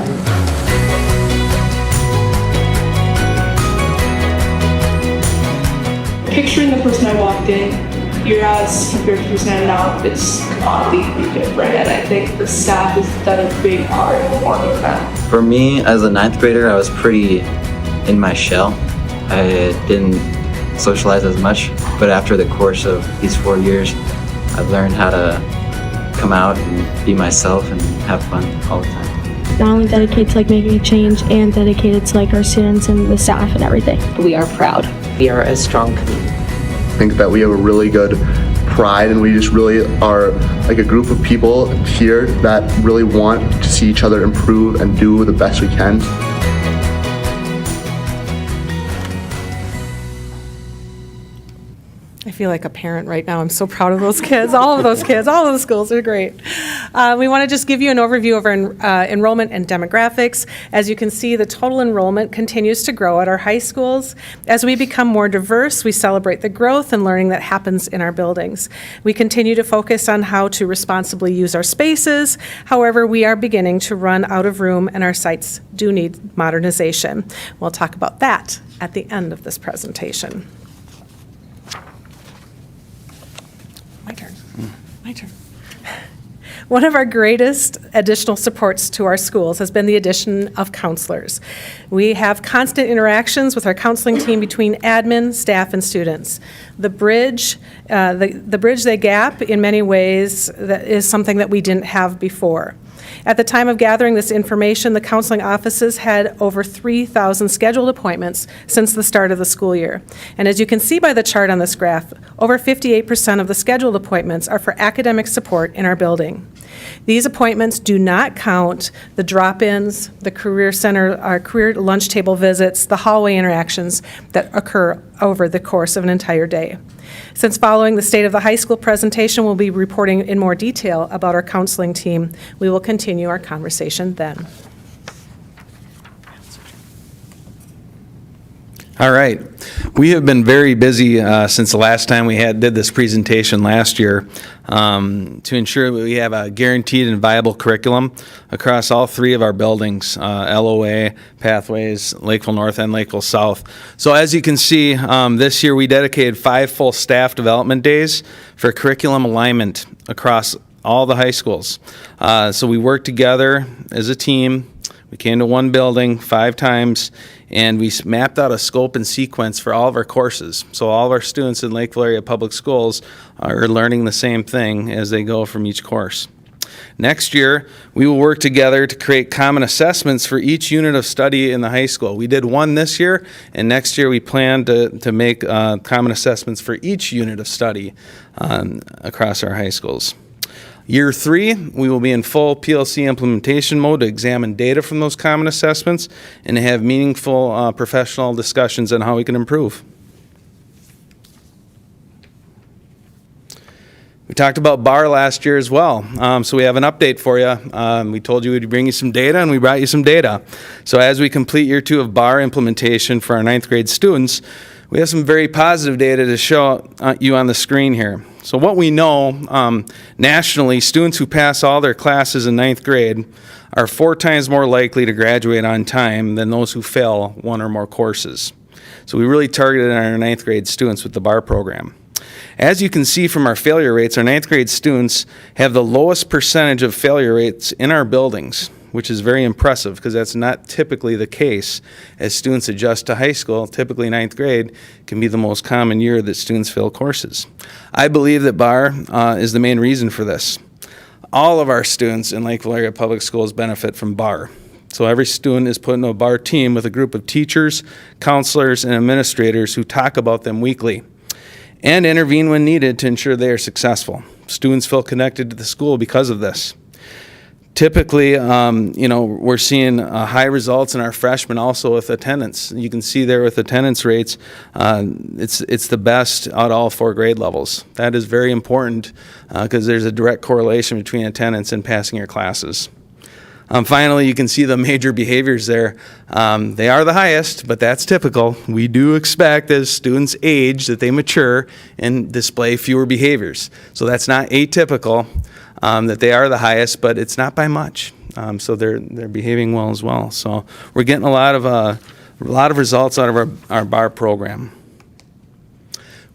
Picturing the person I walked in here as compared to the person I am now, it's completely different. And I think the staff has done a big part in forming that. For me, as a 9th grader, I was pretty in my shell. I didn't socialize as much, but after the course of these 4 years, I've learned how to come out and be myself and have fun all the time. Not only dedicated to making a change and dedicated to our students and the staff and everything. We are proud. We are a strong community. I think that we have a really good pride, and we just really are a group of people here that really want to see each other improve and do the best we can. I feel like a parent right now. I'm so proud of those kids, all of those kids, all of the schools are great. We want to just give you an overview of our enrollment and demographics. As you can see, the total enrollment continues to grow at our high schools. As we become more diverse, we celebrate the growth and learning that happens in our buildings. We continue to focus on how to responsibly use our spaces. However, we are beginning to run out of room, and our sites do need modernization. We'll talk about that at the end of this presentation. My turn. One of our greatest additional supports to our schools has been the addition of counselors. We have constant interactions with our counseling team between admin, staff, and students. The bridge the gap in many ways that is something that we didn't have before. At the time of gathering this information, the counseling offices had over 3,000 scheduled appointments since the start of the school year. And as you can see by the chart on this graph, over 58% of the scheduled appointments are for academic support in our building. These appointments do not count the drop-ins, the career center, our career lunch table visits, the hallway interactions that occur over the course of an entire day. Since following the State of the High School presentation, we'll be reporting in more detail about our counseling team. We will continue our conversation then. All right. We have been very busy since the last time we did this presentation last year to ensure that we have a guaranteed and viable curriculum across all 3 of our buildings, LOA, Pathways, Lakeville North, and Lakeville South. So as you can see, this year we dedicated 5 full staff development days for curriculum alignment across all the high schools. So we worked together as a team. We came to one building 5 times, and we mapped out a scope and sequence for all of our courses. So all of our students in Lakeville area public schools are learning the same thing as they go from each course. Next year, we will work together to create common assessments for each unit of study in the high school. We did one this year, and next year we plan to make common assessments for each unit of study across our high schools. Year 3, we will be in full PLC implementation mode to examine data from those common assessments and to have meaningful professional discussions on how we can improve. We talked about BAR last year as well, so we have an update for you. We told you we'd bring you some data, and we brought you some data. So as we complete year 2 of BAR implementation for our 9th grade students, we have some very positive data to show you on the screen here. So what we know nationally, students who pass all their classes in ninth grade are 4 times more likely to graduate on time than those who fail one or more courses. So we really targeted our ninth grade students with the BAR program. As you can see from our failure rates, our ninth grade students have the lowest percentage of failure rates in our buildings, which is very impressive because that's not typically the case. As students adjust to high school, typically ninth grade can be the most common year that students fail courses. I believe that BAR is the main reason for this. All of our students in Lakeville Area Public Schools benefit from BAR. So every student is put into a BAR team with a group of teachers, counselors, and administrators who talk about them weekly and intervene when needed to ensure they are successful. Students feel connected to the school because of this. Typically, we're seeing high results in our freshmen also with attendance. You can see there with attendance rates, it's the best out of all 4 grade levels. That is very important because there's a direct correlation between attendance and passing your classes. Finally, you can see the major behaviors there. They are the highest, but that's typical. We do expect as students age that they mature and display fewer behaviors. So that's not atypical. That they are the highest, but it's not by much. So they're behaving well as well. So we're getting a lot of results out of our BAR program.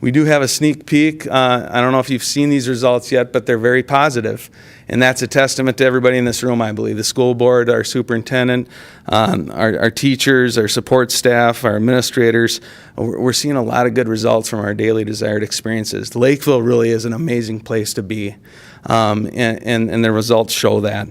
We do have a sneak peek. I don't know if you've seen these results yet, but they're very positive. And that's a testament to everybody in this room, I believe. The school board, our superintendent, our teachers, our support staff, our administrators. We're seeing a lot of good results from our daily desired experiences. Lakeville really is an amazing place to be. And the results show that.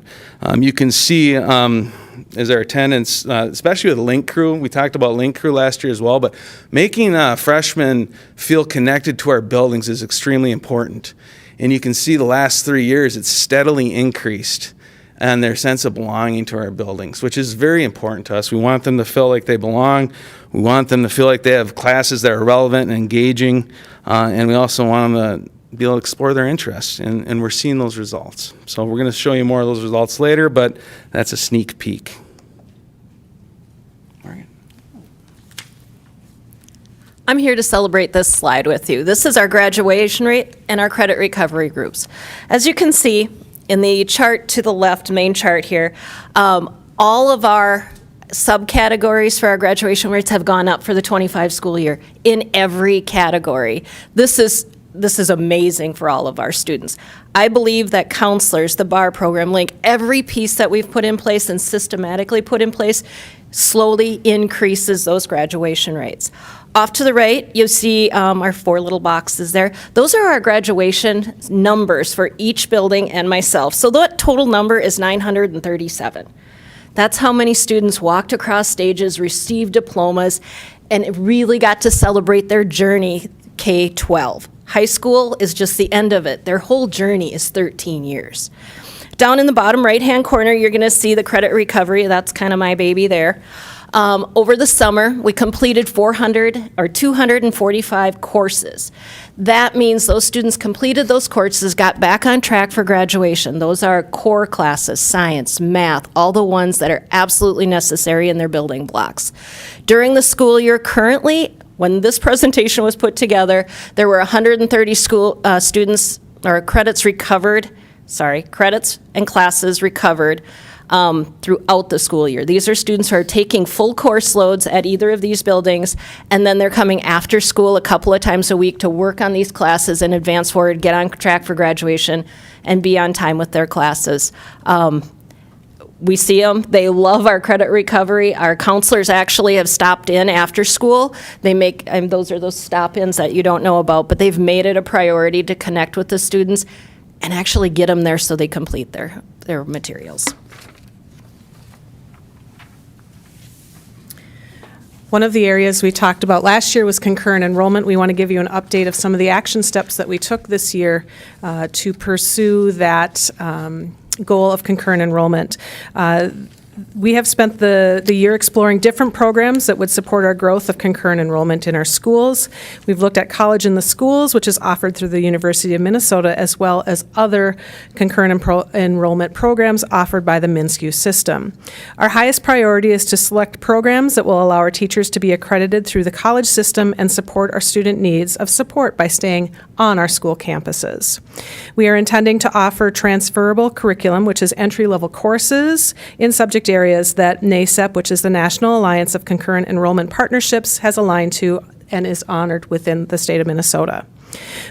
You can see as our attendance, especially with Link Crew, we talked about Link Crew last year as well, but making freshmen feel connected to our buildings is extremely important. And you can see the last 3 years, it's steadily increased and their sense of belonging to our buildings, which is very important to us. We want them to feel like they belong. We want them to feel like they have classes that are relevant and engaging. And we also want them to be able to explore their interests, and we're seeing those results. So we're going to show you more of those results later, but that's a sneak peek. All right. I'm here to celebrate this slide with you. This is our graduation rate and our credit recovery groups. As you can see in the chart to the left, main chart here, all of our subcategories for our graduation rates have gone up for the 25 school year in every category. This is amazing for all of our students. I believe that counselors, the BAR program, Link, every piece that we've put in place and systematically put in place slowly increases those graduation rates. Off to the right, you'll see our 4 little boxes there. Those are our graduation numbers for each building and myself. So that total number is 937. That's how many students walked across stages, received diplomas, and really got to celebrate their journey K-12. High school is just the end of it. Their whole journey is 13 years. Down in the bottom right-hand corner, you're going to see the credit recovery. That's kind of my baby there. Over the summer, we completed 245 courses. That means those students completed those courses, got back on track for graduation. Those are core classes, science, math, all the ones that are absolutely necessary in their building blocks. During the school year currently, when this presentation was put together, there were 130 students or credits and classes recovered throughout the school year. These are students who are taking full course loads at either of these buildings, and then they're coming after school a couple of times a week to work on these classes and advance forward, get on track for graduation, and be on time with their classes. We see them. They love our credit recovery. Our counselors actually have stopped in after school. They make, and those are those stop-ins that you don't know about, but they've made it a priority to connect with the students and actually get them there so they complete their materials. One of the areas we talked about last year was concurrent enrollment. We want to give you an update of some of the action steps that we took this year to pursue that goal of concurrent enrollment. We have spent the year exploring different programs that would support our growth of concurrent enrollment in our schools. We've looked at College in the Schools, which is offered through the University of Minnesota, as well as other concurrent enrollment programs offered by the MnSCU system. Our highest priority is to select programs that will allow our teachers to be accredited through the college system and support our student needs of support by staying on our school campuses. We are intending to offer transferable curriculum, which is entry-level courses in subject areas that NACEP, which is the National Alliance of Concurrent Enrollment Partnerships, has aligned to and is honored within the state of Minnesota.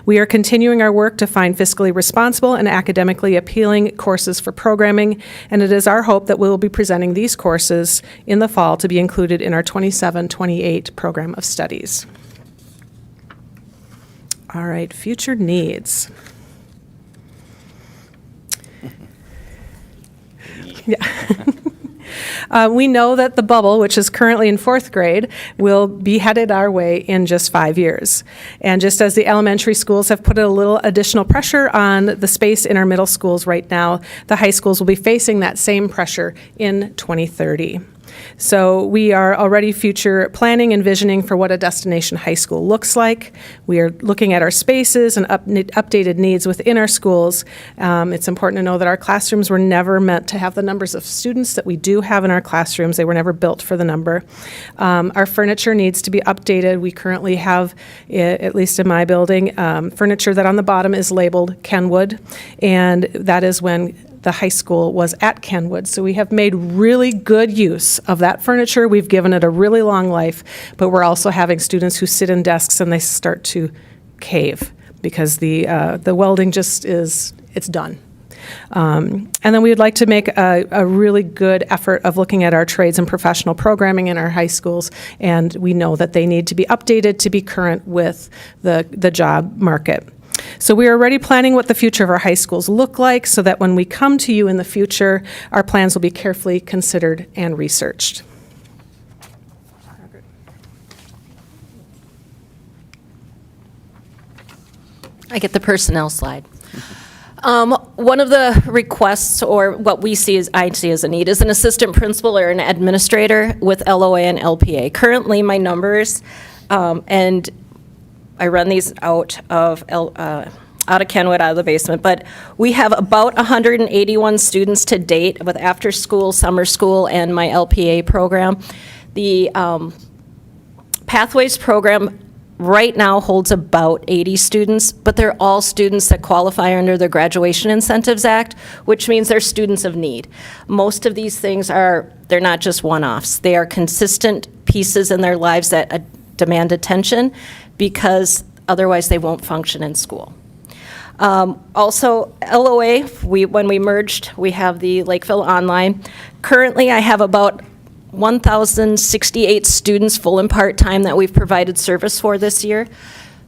We are continuing our work to find fiscally responsible and academically appealing courses for programming, and it is our hope that we will be presenting these courses in the fall to be included in our 27-28 program of studies. All right, future needs. Yeah. We know that the bubble, which is currently in 4th grade, will be headed our way in just 5 years. And just as the elementary schools have put a little additional pressure on the space in our middle schools right now, the high schools will be facing that same pressure in 2030. So we are already future planning and visioning for what a destination high school looks like. We are looking at our spaces and updated needs within our schools. It's important to know that our classrooms were never meant to have the numbers of students that we do have in our classrooms. They were never built for the number. Our furniture needs to be updated. We currently have, at least in my building, furniture that on the bottom is labeled Kenwood, and that is when the high school was at Kenwood. So we have made really good use of that furniture. We've given it a really long life, but we're also having students who sit in desks and they start to cave because the welding just it's done. And then we would like to make a really good effort of looking at our trades and professional programming in our high schools, and we know that they need to be updated to be current with the job market. So we are already planning what the future of our high schools look like so that when we come to you in the future, our plans will be carefully considered and researched. I get the personnel slide. One of the requests, or what I see as a need, is an assistant principal or an administrator with LOA and LPA. Currently, my numbers, and I run these out of Kenwood, out of the basement, but we have about 181 students to date with after school, summer school, and my LPA program. The Pathways program right now holds about 80 students, but they're all students that qualify under the Graduation Incentives Act, which means they're students of need. Most of these things they're not just one-offs. They are consistent pieces in their lives that demand attention, because otherwise they won't function in school. Also, LOA, when we merged, we have the Lakeville Online. Currently, I have about 1,068 students, full and part-time, that we've provided service for this year.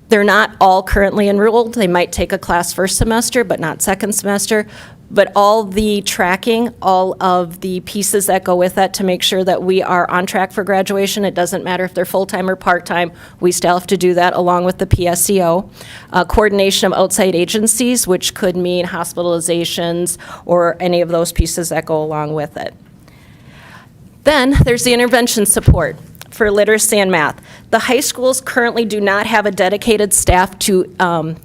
They're not all currently enrolled. They might take a class first semester, but not second semester. But all the tracking, all of the pieces that go with that to make sure that we are on track for graduation, it doesn't matter if they're full-time or part-time, we still have to do that along with the PSEO. Coordination of outside agencies, which could mean hospitalizations or any of those pieces that go along with it. Then there's the intervention support for literacy and math. The high schools currently do not have a dedicated staff to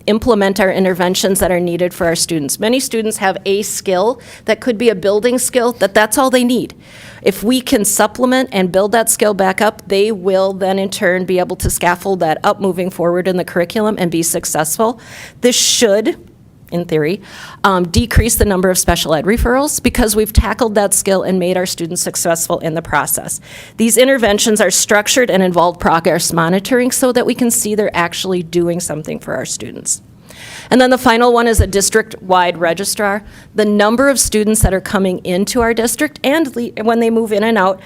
implement our interventions that are needed for our students. Many students have a skill that could be a building skill, that's all they need. If we can supplement and build that skill back up, they will then in turn be able to scaffold that up moving forward in the curriculum and be successful. This should, in theory, decrease the number of special ed referrals because we've tackled that skill and made our students successful in the process. These interventions are structured and involve progress monitoring so that we can see they're actually doing something for our students. And then the final one is a district-wide registrar. The number of students that are coming into our district and when they move in and out,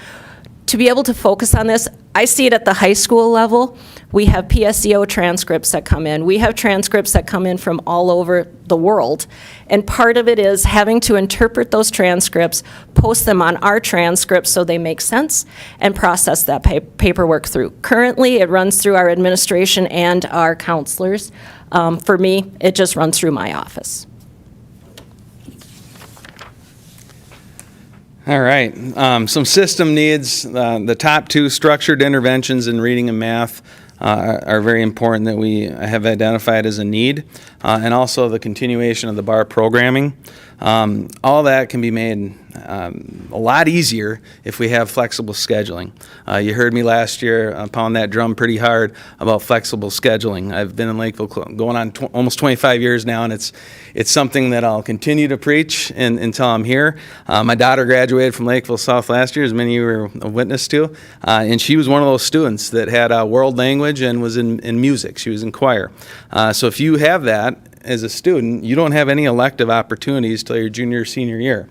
to be able to focus on this, I see it at the high school level. We have PSEO transcripts that come in. We have transcripts that come in from all over the world. And part of it is having to interpret those transcripts, post them on our transcripts so they make sense, and process that paperwork through. Currently, it runs through our administration and our counselors. For me, it just runs through my office. All right. Some system needs. The top two, structured interventions in reading and math, are very important that we have identified as a need, and also the continuation of the bar programming. All that can be made a lot easier if we have flexible scheduling. You heard me last year pound that drum pretty hard about flexible scheduling. I've been in Lakeville going on almost 25 years now, and it's something that I'll continue to preach until I'm here. My daughter graduated from Lakeville South last year, as many of you were a witness to, and she was one of those students that had world language and was in music. She was in choir. So if you have that as a student, you don't have any elective opportunities till your junior or senior year.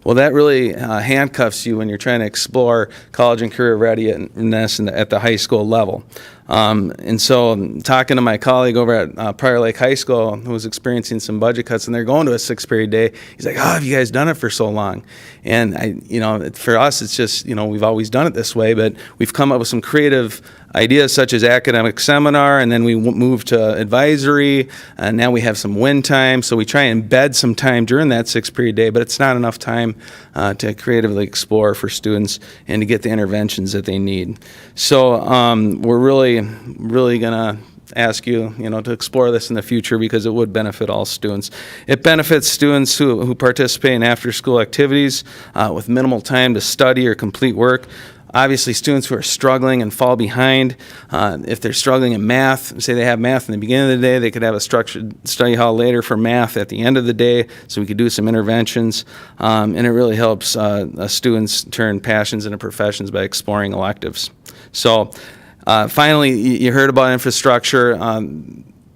Well, that really handcuffs you when you're trying to explore college and career readiness at the high school level. And so talking to my colleague over at Prior Lake High School who was experiencing some budget cuts, and they're going to a 6th period day, he's like, have you guys done it for so long? And for us, it's just, we've always done it this way, but we've come up with some creative ideas such as academic seminar, and then we move to advisory, and now we have some win time, so we try and embed some time during that 6th period day, but it's not enough time to creatively explore for students and to get the interventions that they need. So we're really going to ask you, to explore this in the future because it would benefit all students. It benefits students who participate in after-school activities with minimal time to study or complete work. Obviously, students who are struggling and fall behind, if they're struggling in math, say they have math in the beginning of the day, they could have a structured study hall later for math at the end of the day, so we could do some interventions. And it really helps students turn passions into professions by exploring electives. So finally, you heard about infrastructure.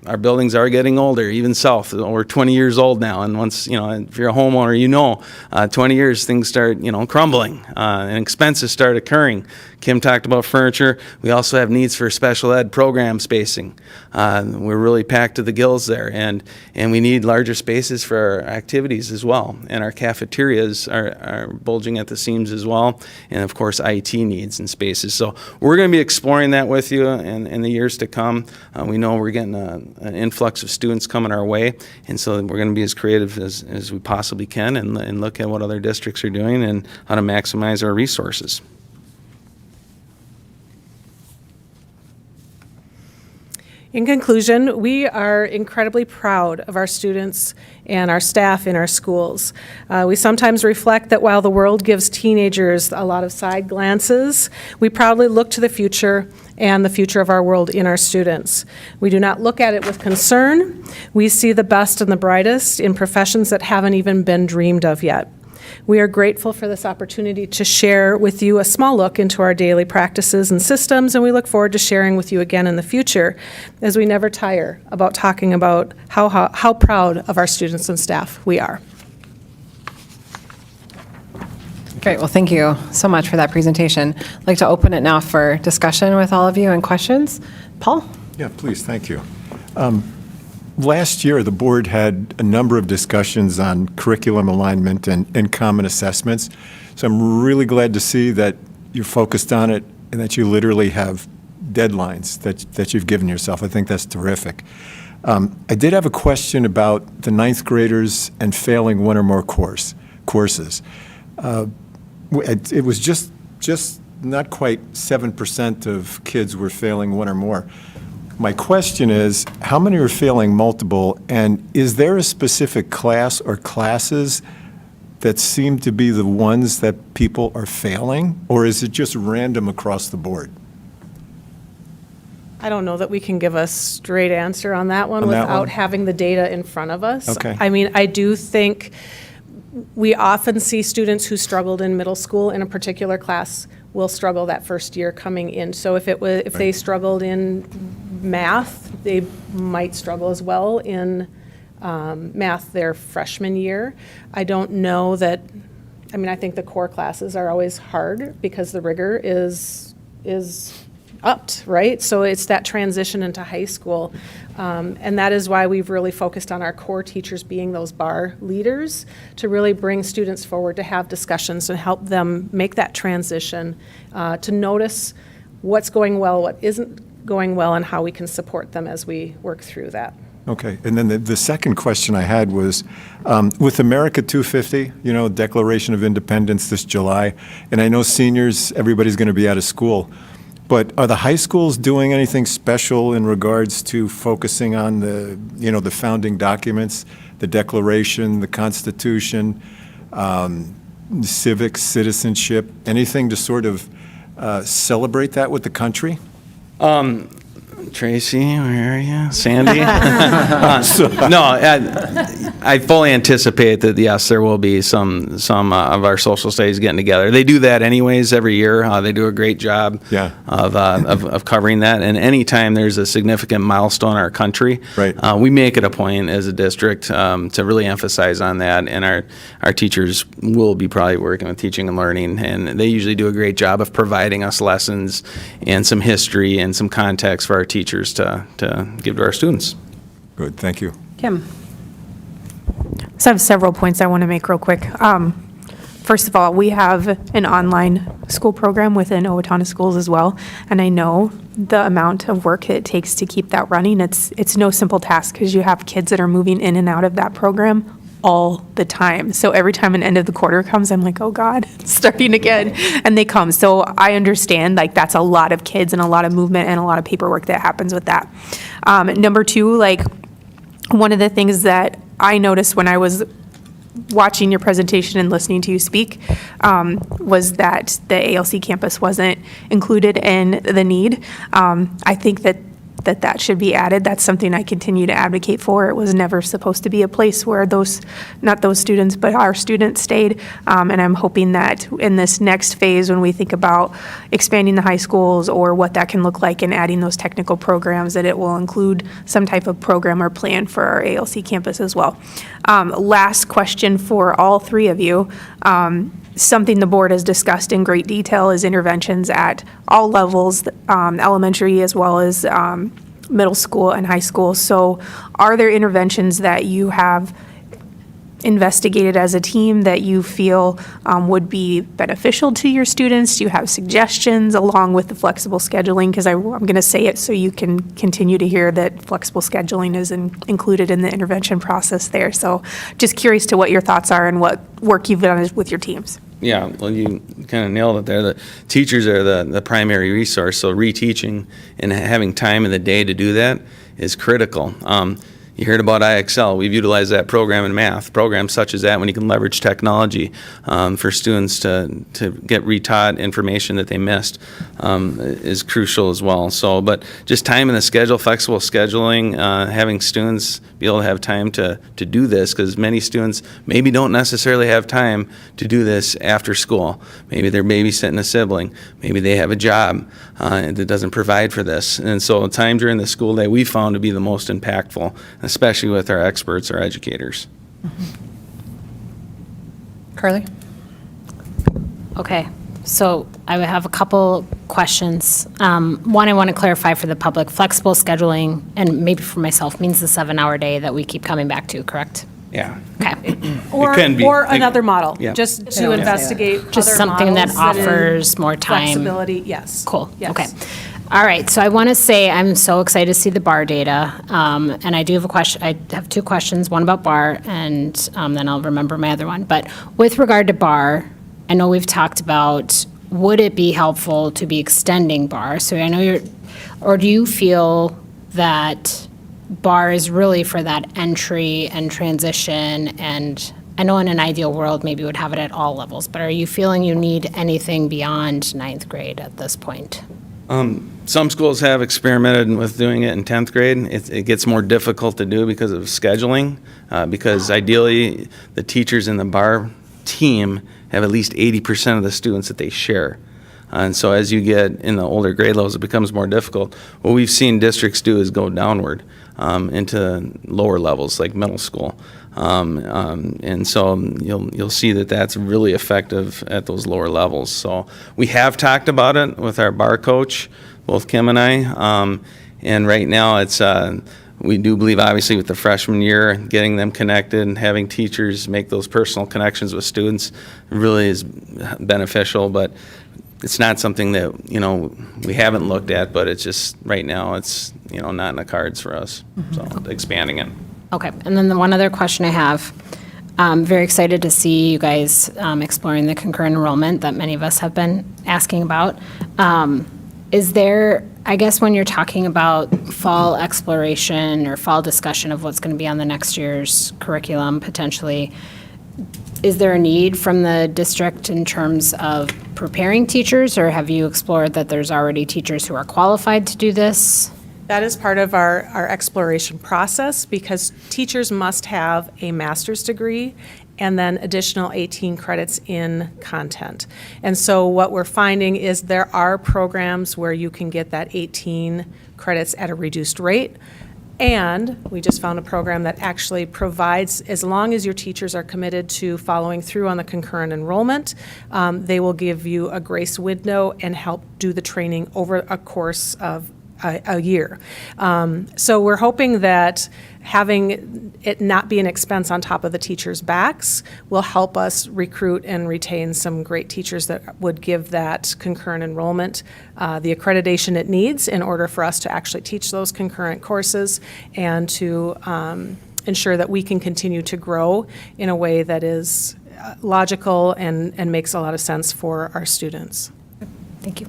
Our buildings are getting older, even south. We're 20 years old now, and once, if you're a homeowner, 20 years, things start, crumbling, and expenses start occurring. Kim talked about furniture. We also have needs for special ed program spacing. We're really packed to the gills there, and we need larger spaces for our activities as well. And our cafeterias are bulging at the seams as well, and of course IT needs and spaces. So we're going to be exploring that with you in the years to come. We know we're getting an influx of students coming our way, and so we're going to be as creative as we possibly can and look at what other districts are doing and how to maximize our resources. In conclusion, we are incredibly proud of our students and our staff in our schools. We sometimes reflect that while the world gives teenagers a lot of side glances, we proudly look to the future and the future of our world in our students. We do not look at it with concern. We see the best and the brightest in professions that haven't even been dreamed of yet. We are grateful for this opportunity to share with you a small look into our daily practices and systems, and we look forward to sharing with you again in the future as we never tire about talking about how proud of our students and staff we are. Great. Well, thank you so much for that presentation. I'd like to open it now for discussion with all of you and questions. Paul? Yeah, please, thank you. Last year, the board had a number of discussions on curriculum alignment and common assessments. So I'm really glad to see that you're focused on it and that you literally have deadlines that you've given yourself. I think that's terrific. I did have a question about the 9th graders and failing one or more courses. It was just not quite 7% of kids were failing one or more. My question is, how many are failing multiple, and is there a specific class or classes that seem to be the ones that people are failing, or is it just random across the board? I don't know that we can give a straight answer on that one without having the data in front of us. Okay. I mean, I do think we often see students who struggled in middle school in a particular class will struggle that first year coming in. So if they struggled in math, they might struggle as well in math their freshman year. I don't know that, I think the core classes are always hard because the rigor is upped, right? So it's that transition into high school. And that is why we've really focused on our core teachers being those bar leaders to really bring students forward to have discussions and help them make that transition, to notice what's going well, what isn't going well, and how we can support them as we work through that. Okay, and then the second question I had was, with America 250, Declaration of Independence this July, and I know seniors, everybody's going to be out of school, but are the high schools doing anything special in regards to focusing on the founding documents, the Declaration, the Constitution, civics, citizenship, anything to sort of celebrate that with the country? Tracy, where are you? Sandy? No, I fully anticipate that, yes, there will be some of our social studies getting together. They do that anyways every year. They do a great job of covering that. And anytime there's a significant milestone in our country, we make it a point as a district to really emphasize on that. And our teachers will be probably working with teaching and learning. And they usually do a great job of providing us lessons and some history and some context for our teachers to give to our students. Good, thank you. Kim? So I have several points I want to make real quick. First of all, we have an online school program within Owatonna Schools as well, and I know the amount of work it takes to keep that running. It's no simple task because you have kids that are moving in and out of that program all the time. So every time an end of the quarter comes, I'm like, oh God, it's starting again. And they come. So I understand like that's a lot of kids and a lot of movement and a lot of paperwork that happens with that. Number two, like one of the things that I noticed when I was watching your presentation and listening to you speak was that the ALC campus wasn't included in the need. I think that should be added. That's something I continue to advocate for. It was never supposed to be a place where not those students, but our students stayed. And I'm hoping that in this next phase, when we think about expanding the high schools or what that can look like and adding those technical programs, that it will include some type of program or plan for our ALC campus as well. Last question for all three of you. Something the board has discussed in great detail is interventions at all levels, elementary as well as middle school and high school. So are there interventions that you have investigated as a team that you feel would be beneficial to your students? Do you have suggestions along with the flexible scheduling? Because I'm going to say it so you can continue to hear that flexible scheduling is included in the intervention process there. So just curious to what your thoughts are and what work you've done with your teams. Yeah, well, you kind of nailed it there. The teachers are the primary resource, so reteaching and having time in the day to do that is critical. You heard about IXL. We've utilized that program in math. Programs such as that, when you can leverage technology for students to get retaught information that they missed, is crucial as well. So, but just time in the schedule, flexible scheduling, having students be able to have time to do this, because many students maybe don't necessarily have time to do this after school. Maybe they're babysitting a sibling. Maybe they have a job that doesn't provide for this. And so time during the school day we found to be the most impactful, especially with our experts or educators. Carly? Okay, so I have a couple questions. One, I want to clarify for the public, flexible scheduling, and maybe for myself, means the 7-hour day that we keep coming back to, correct? Yeah. Okay. Or another model, Yeah. just to investigate Just other something that models offers more time. Flexibility, yes. Cool, Yes. okay. All right, so I want to say I'm so excited to see the bar data, and I do have a question. I have two questions, one about bar, and then I'll remember my other one. But with regard to bar, I know we've talked about, would it be helpful to be extending bar? So I know or do you feel that bar is really for that entry and transition? And I know in an ideal world, maybe would have it at all levels, but are you feeling you need anything beyond 9th grade at this point? Some schools have experimented with doing it in 10th grade. It gets more difficult to do because of scheduling, because ideally the teachers in the bar team have at least 80% of the students that they share. And so as you get in the older grade levels, it becomes more difficult. What we've seen districts do is go downward into lower levels, like middle school. And so you'll see that that's really effective at those lower levels. So we have talked about it with our bar coach, both Kim and I. And right now it's we do believe, obviously, with the freshman year, getting them connected and having teachers make those personal connections with students really is beneficial. But it's not something that, we haven't looked at, but it's just, right now, it's, not in the cards for us, so expanding it. Okay, and then the one other question I have, very excited to see you guys exploring the concurrent enrollment that many of us have been asking about. Is there, I guess when you're talking about fall exploration or fall discussion of what's going to be on the next year's curriculum potentially, is there a need from the district in terms of preparing teachers, or have you explored that there's already teachers who are qualified to do this? That is part of our exploration process, because teachers must have a master's degree and then additional 18 credits in content. And so what we're finding is there are programs where you can get that 18 credits at a reduced rate. And we just found a program that actually provides, as long as your teachers are committed to following through on the concurrent enrollment, they will give you a grace window and help do the training over a course of a year. So we're hoping that having it not be an expense on top of the teachers' backs will help us recruit and retain some great teachers that would give that concurrent enrollment the accreditation it needs in order for us to actually teach those concurrent courses and to ensure that we can continue to grow in a way that is logical and makes a lot of sense for our students. Thank you.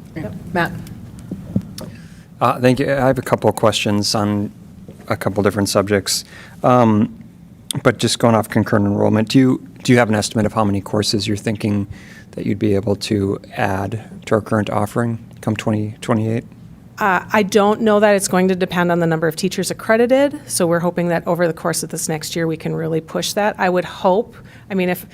Matt? Thank you. I have a couple of questions on a couple different subjects. But just going off concurrent enrollment, do you have an estimate of how many courses you're thinking that you'd be able to add to our current offering come 2028? I don't know that. It's going to depend on the number of teachers accredited. So we're hoping that over the course of this next year, we can really push that. I would hope, if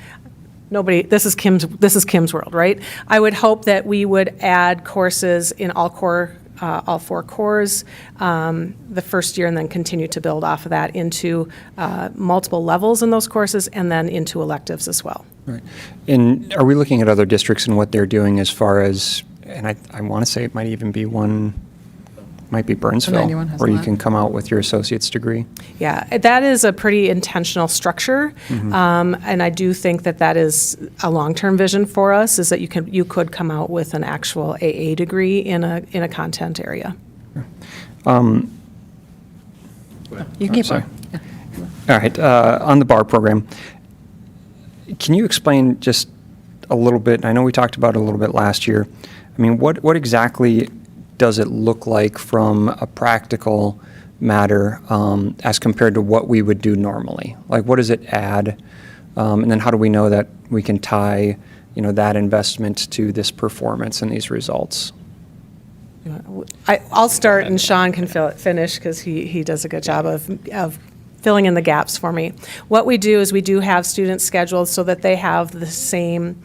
nobody, this is Kim's world, right? I would hope that we would add courses in all four cores the first year, and then continue to build off of that into multiple levels in those courses, and then into electives as well. Right. And are we looking at other districts and what they're doing as far as, and I want to say it might even be might be Burnsville, where you can come out with your associate's degree? Yeah, that is a pretty intentional structure, and I do think that is a long-term vision for us, is that you could come out with an actual AA degree in a content area. You can keep going. All right, on the bar program, can you explain just a little bit, I know we talked about it a little bit last year, what exactly does it look like from a practical matter as compared to what we would do normally? Like, what does it add? And then how do we know that we can tie, that investment to this performance and these results? I'll start, and Sean can finish, because he does a good job of filling in the gaps for me. What we do is we do have students scheduled so that they have the same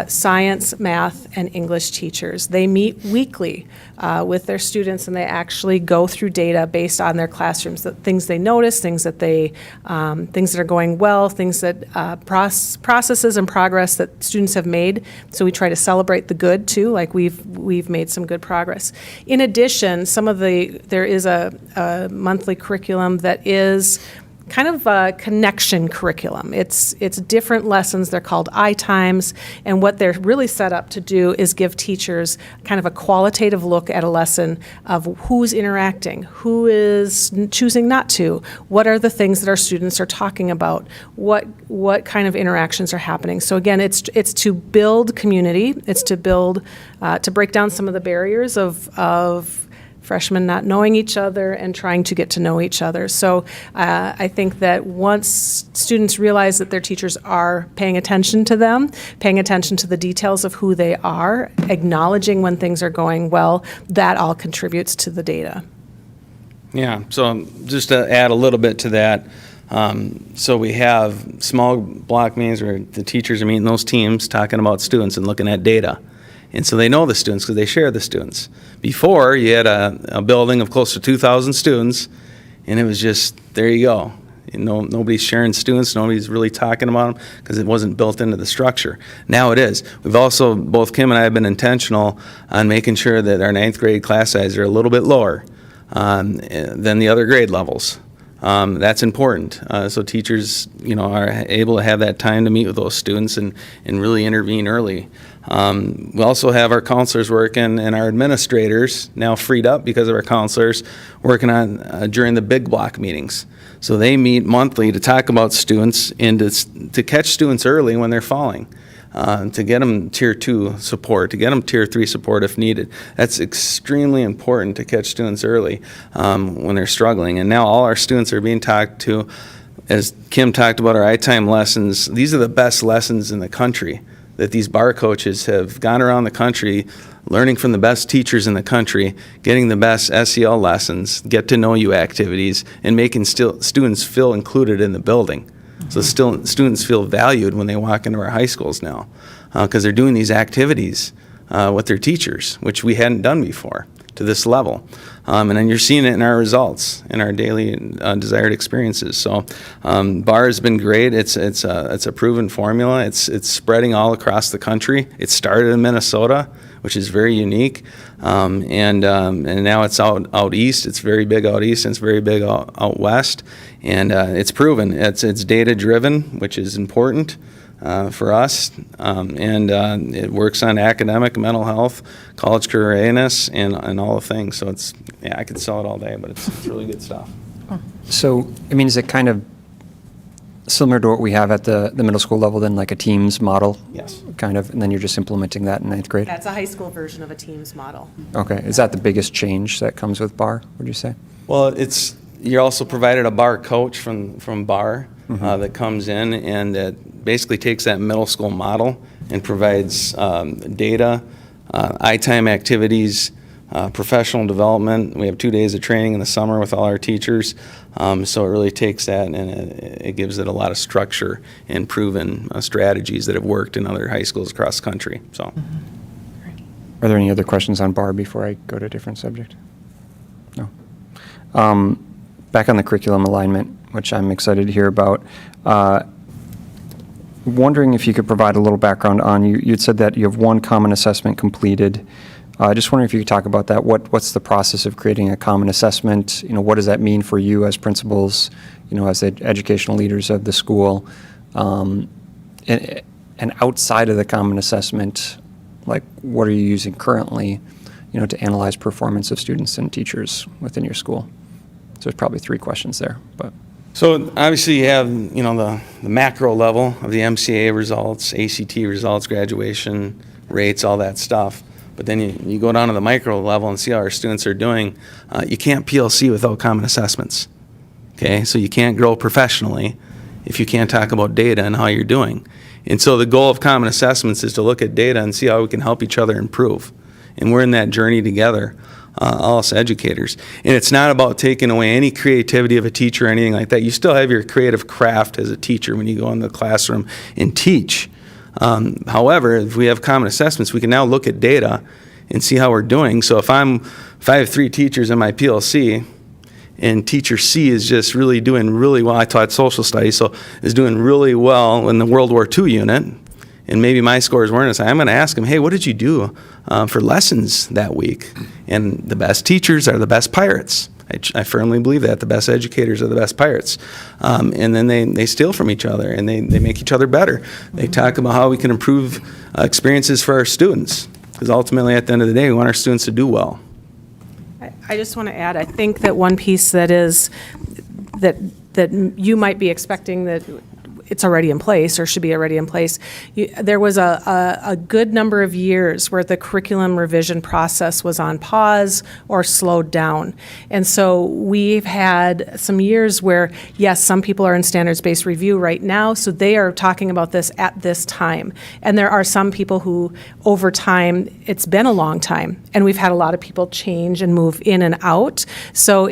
science, math, and English teachers. They meet weekly with their students, and they actually go through data based on their classrooms, the things they notice, things that are going well, things that processes and progress that students have made. So we try to celebrate the good too, like we've made some good progress. In addition, there is a monthly curriculum that is kind of a connection curriculum. It's different lessons. They're called I-times, and what they're really set up to do is give teachers kind of a qualitative look at a lesson of who's interacting, who is choosing not to, what are the things that our students are talking about, what kind of interactions are happening. So again, it's to build community. It's to build, to break down some of the barriers of freshmen not knowing each other and trying to get to know each other. So I think that once students realize that their teachers are paying attention to them, paying attention to the details of who they are, acknowledging when things are going well, that all contributes to the data. Yeah, so just to add a little bit to that, so we have small block meetings where the teachers are meeting those teams, talking about students and looking at data. And so they know the students because they share the students. Before, you had a building of close to 2,000 students, and it was just, there you go. Nobody's sharing students, nobody's really talking about them because it wasn't built into the structure. Now it is. We've also, both Kim and I have been intentional on making sure that our 9th grade class sizes are a little bit lower than the other grade levels. That's important. So teachers, are able to have that time to meet with those students and really intervene early. We also have our counselors working and our administrators, now freed up because of our counselors, working on during the big block meetings. So they meet monthly to talk about students and to catch students early when they're falling. To get them Tier 2 support, to get them Tier 3 support if needed. That's extremely important to catch students early when they're struggling. And now all our students are being talked to, as Kim talked about our I-time lessons, these are the best lessons in the country, that these bar coaches have gone around the country learning from the best teachers in the country, getting the best SEL lessons, get to know you activities, and making students feel included in the building. So students feel valued when they walk into our high schools now because they're doing these activities with their teachers, which we hadn't done before to this level. And then you're seeing it in our results, in our daily desired experiences. So BAR has been great. It's a proven formula. It's spreading all across the country. It started in Minnesota, which is very unique. And now it's out east. It's very big out east, and it's very big out west. And it's proven. It's data driven, which is important for us. And it works on academic, mental health, college career readiness, and all the things. So I could sell it all day, but it's really good stuff. So, is it kind of similar to what we have at the middle school level, then, like a Teams model? Yes. Kind of, and then you're just implementing that in ninth grade? That's a high school version of a Teams model. Okay. Is that the biggest change that comes with BAR, would you say? Well, you're also provided a BAR coach from BAR that comes in and that basically takes that middle school model and provides data, I-time activities, professional development. We have 2 days of training in the summer with all our teachers. So it really takes that and it gives it a lot of structure and proven strategies that have worked in other high schools across the country. So, Are there any other questions on BAR before I go to a different subject? No. Back on the curriculum alignment, which I'm excited to hear about. Wondering if you could provide a little background on, you'd said that you have one common assessment completed. Just wondering if you could talk about that. What's the process of creating a common assessment? What does that mean for you as principals, as the educational leaders of the school? And outside of the common assessment, like what are you using currently, to analyze performance of students and teachers within your school? So there's probably 3 questions there, but. So obviously you have, the macro level of the MCA results, ACT results, graduation rates, all that stuff. But then you go down to the micro level and see how our students are doing. You can't PLC without common assessments. Okay, so you can't grow professionally if you can't talk about data and how you're doing. And so the goal of common assessments is to look at data and see how we can help each other improve. And we're in that journey together, all us educators. And it's not about taking away any creativity of a teacher or anything like that. You still have your creative craft as a teacher when you go in the classroom and teach. However, if we have common assessments, we can now look at data and see how we're doing. So if I have 3 teachers in my PLC and teacher C is just really doing really well, I taught social studies, so is doing really well in the World War II unit, and maybe my scores weren't as high, I'm going to ask them, hey, what did you do for lessons that week? And the best teachers are the best pirates. I firmly believe that. The best educators are the best pirates. And then they steal from each other, and they make each other better. They talk about how we can improve experiences for our students, because ultimately, at the end of the day, we want our students to do well. I just want to add, I think that one piece that you might be expecting that it's already in place or should be already in place. There was a good number of years where the curriculum revision process was on pause or slowed down. And so we've had some years where, yes, some people are in standards-based review right now, so they are talking about this at this time. And there are some people who, over time, it's been a long time, and we've had a lot of people change and move in and out. So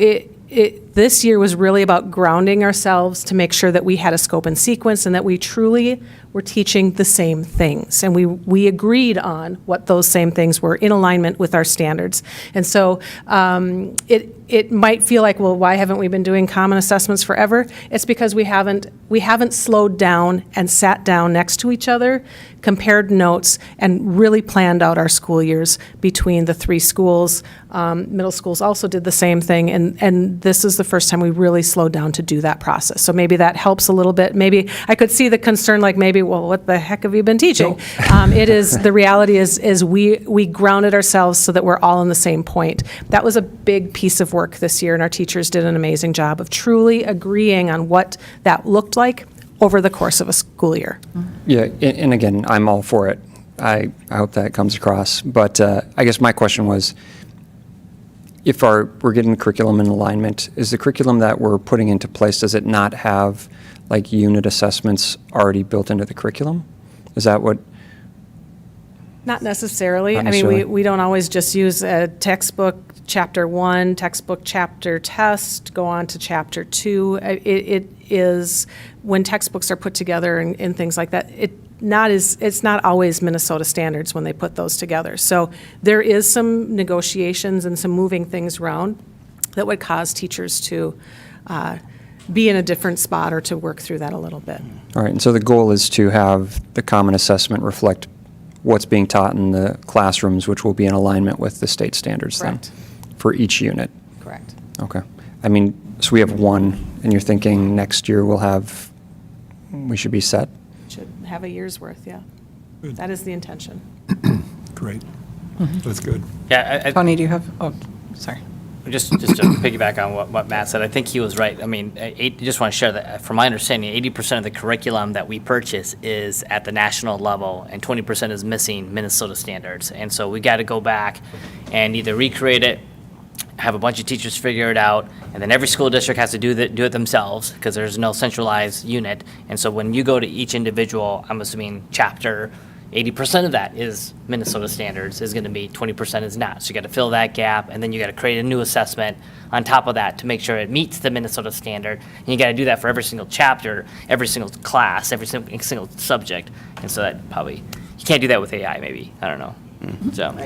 this year was really about grounding ourselves to make sure that we had a scope and sequence and that we truly were teaching the same things. And we agreed on what those same things were in alignment with our standards. And so it might feel like, well, why haven't we been doing common assessments forever? It's because we haven't slowed down and sat down next to each other, compared notes, and really planned out our school years between the 3 schools. Middle schools also did the same thing, and this is the first time we really slowed down to do that process. So maybe that helps a little bit. Maybe I could see the concern, like maybe, well, what the heck have you been teaching? The reality is we grounded ourselves so that we're all on the same point. That was a big piece of work this year, and our teachers did an amazing job of truly agreeing on what that looked like over the course of a school year. Yeah, and again, I'm all for it. I hope that comes across. But I guess my question was, if we're getting curriculum in alignment, is the curriculum that we're putting into place, does it not have like unit assessments already built into the curriculum? Is that what? Not necessarily. Not I mean, necessarily. we don't always just use a textbook chapter 1, textbook chapter test, go on to chapter 2. It is, when textbooks are put together and things like that, it's not always Minnesota standards when they put those together. So there is some negotiations and some moving things around that would cause teachers to be in a different spot or to work through that a little bit. All right, and so the goal is to have the common assessment reflect what's being taught in the classrooms, which will be in alignment with the state standards then, Correct. for each unit. Correct. Okay. I mean, so we have one, and you're thinking next year we should be set? Should have a year's worth, yeah. That is the intention. Great. That's good. Yeah, Tony, do you have, oh, sorry. Just to piggyback on what Matt said, I think he was right. I mean, just want to share that, from my understanding, 80% of the curriculum that we purchase is at the national level, and 20% is missing Minnesota standards. And so we got to go back and either recreate it, have a bunch of teachers figure it out, and then every school district has to do it themselves because there's no centralized unit. And so when you go to each individual, I'm assuming chapter, 80% of that is Minnesota standards, is going to be 20% is not. So you got to fill that gap, and then you got to create a new assessment on top of that to make sure it meets the Minnesota standard. And you got to do that for every single chapter, every single class, every single subject. And so that probably, you can't do that with AI maybe, I don't know. So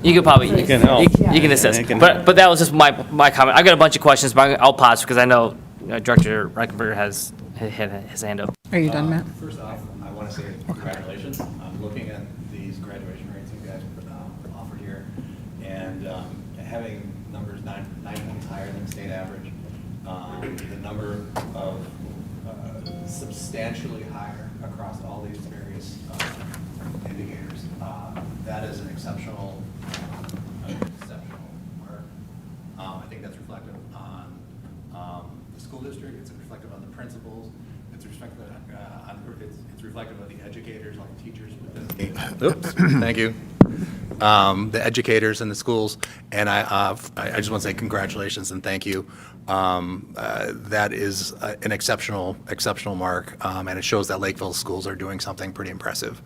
you could probably you can assist. But that was just my comment. I got a bunch of questions, but I'll pause because I know Director Reichenberger has his hand up. Are you done, Matt? First off, I want to say congratulations. I'm looking at these graduation rates you guys offered here, and having numbers 9 points higher than the state average, the number of substantially higher across all these various indicators. That is an exceptional mark. I think that's reflective on the school district. It's reflective on the principals. It's reflective it's reflective of the educators, like teachers within the. Oops. Thank you. The educators in the schools, and I just want to say congratulations and thank you. That is an exceptional mark, and it shows that Lakeville schools are doing something pretty impressive.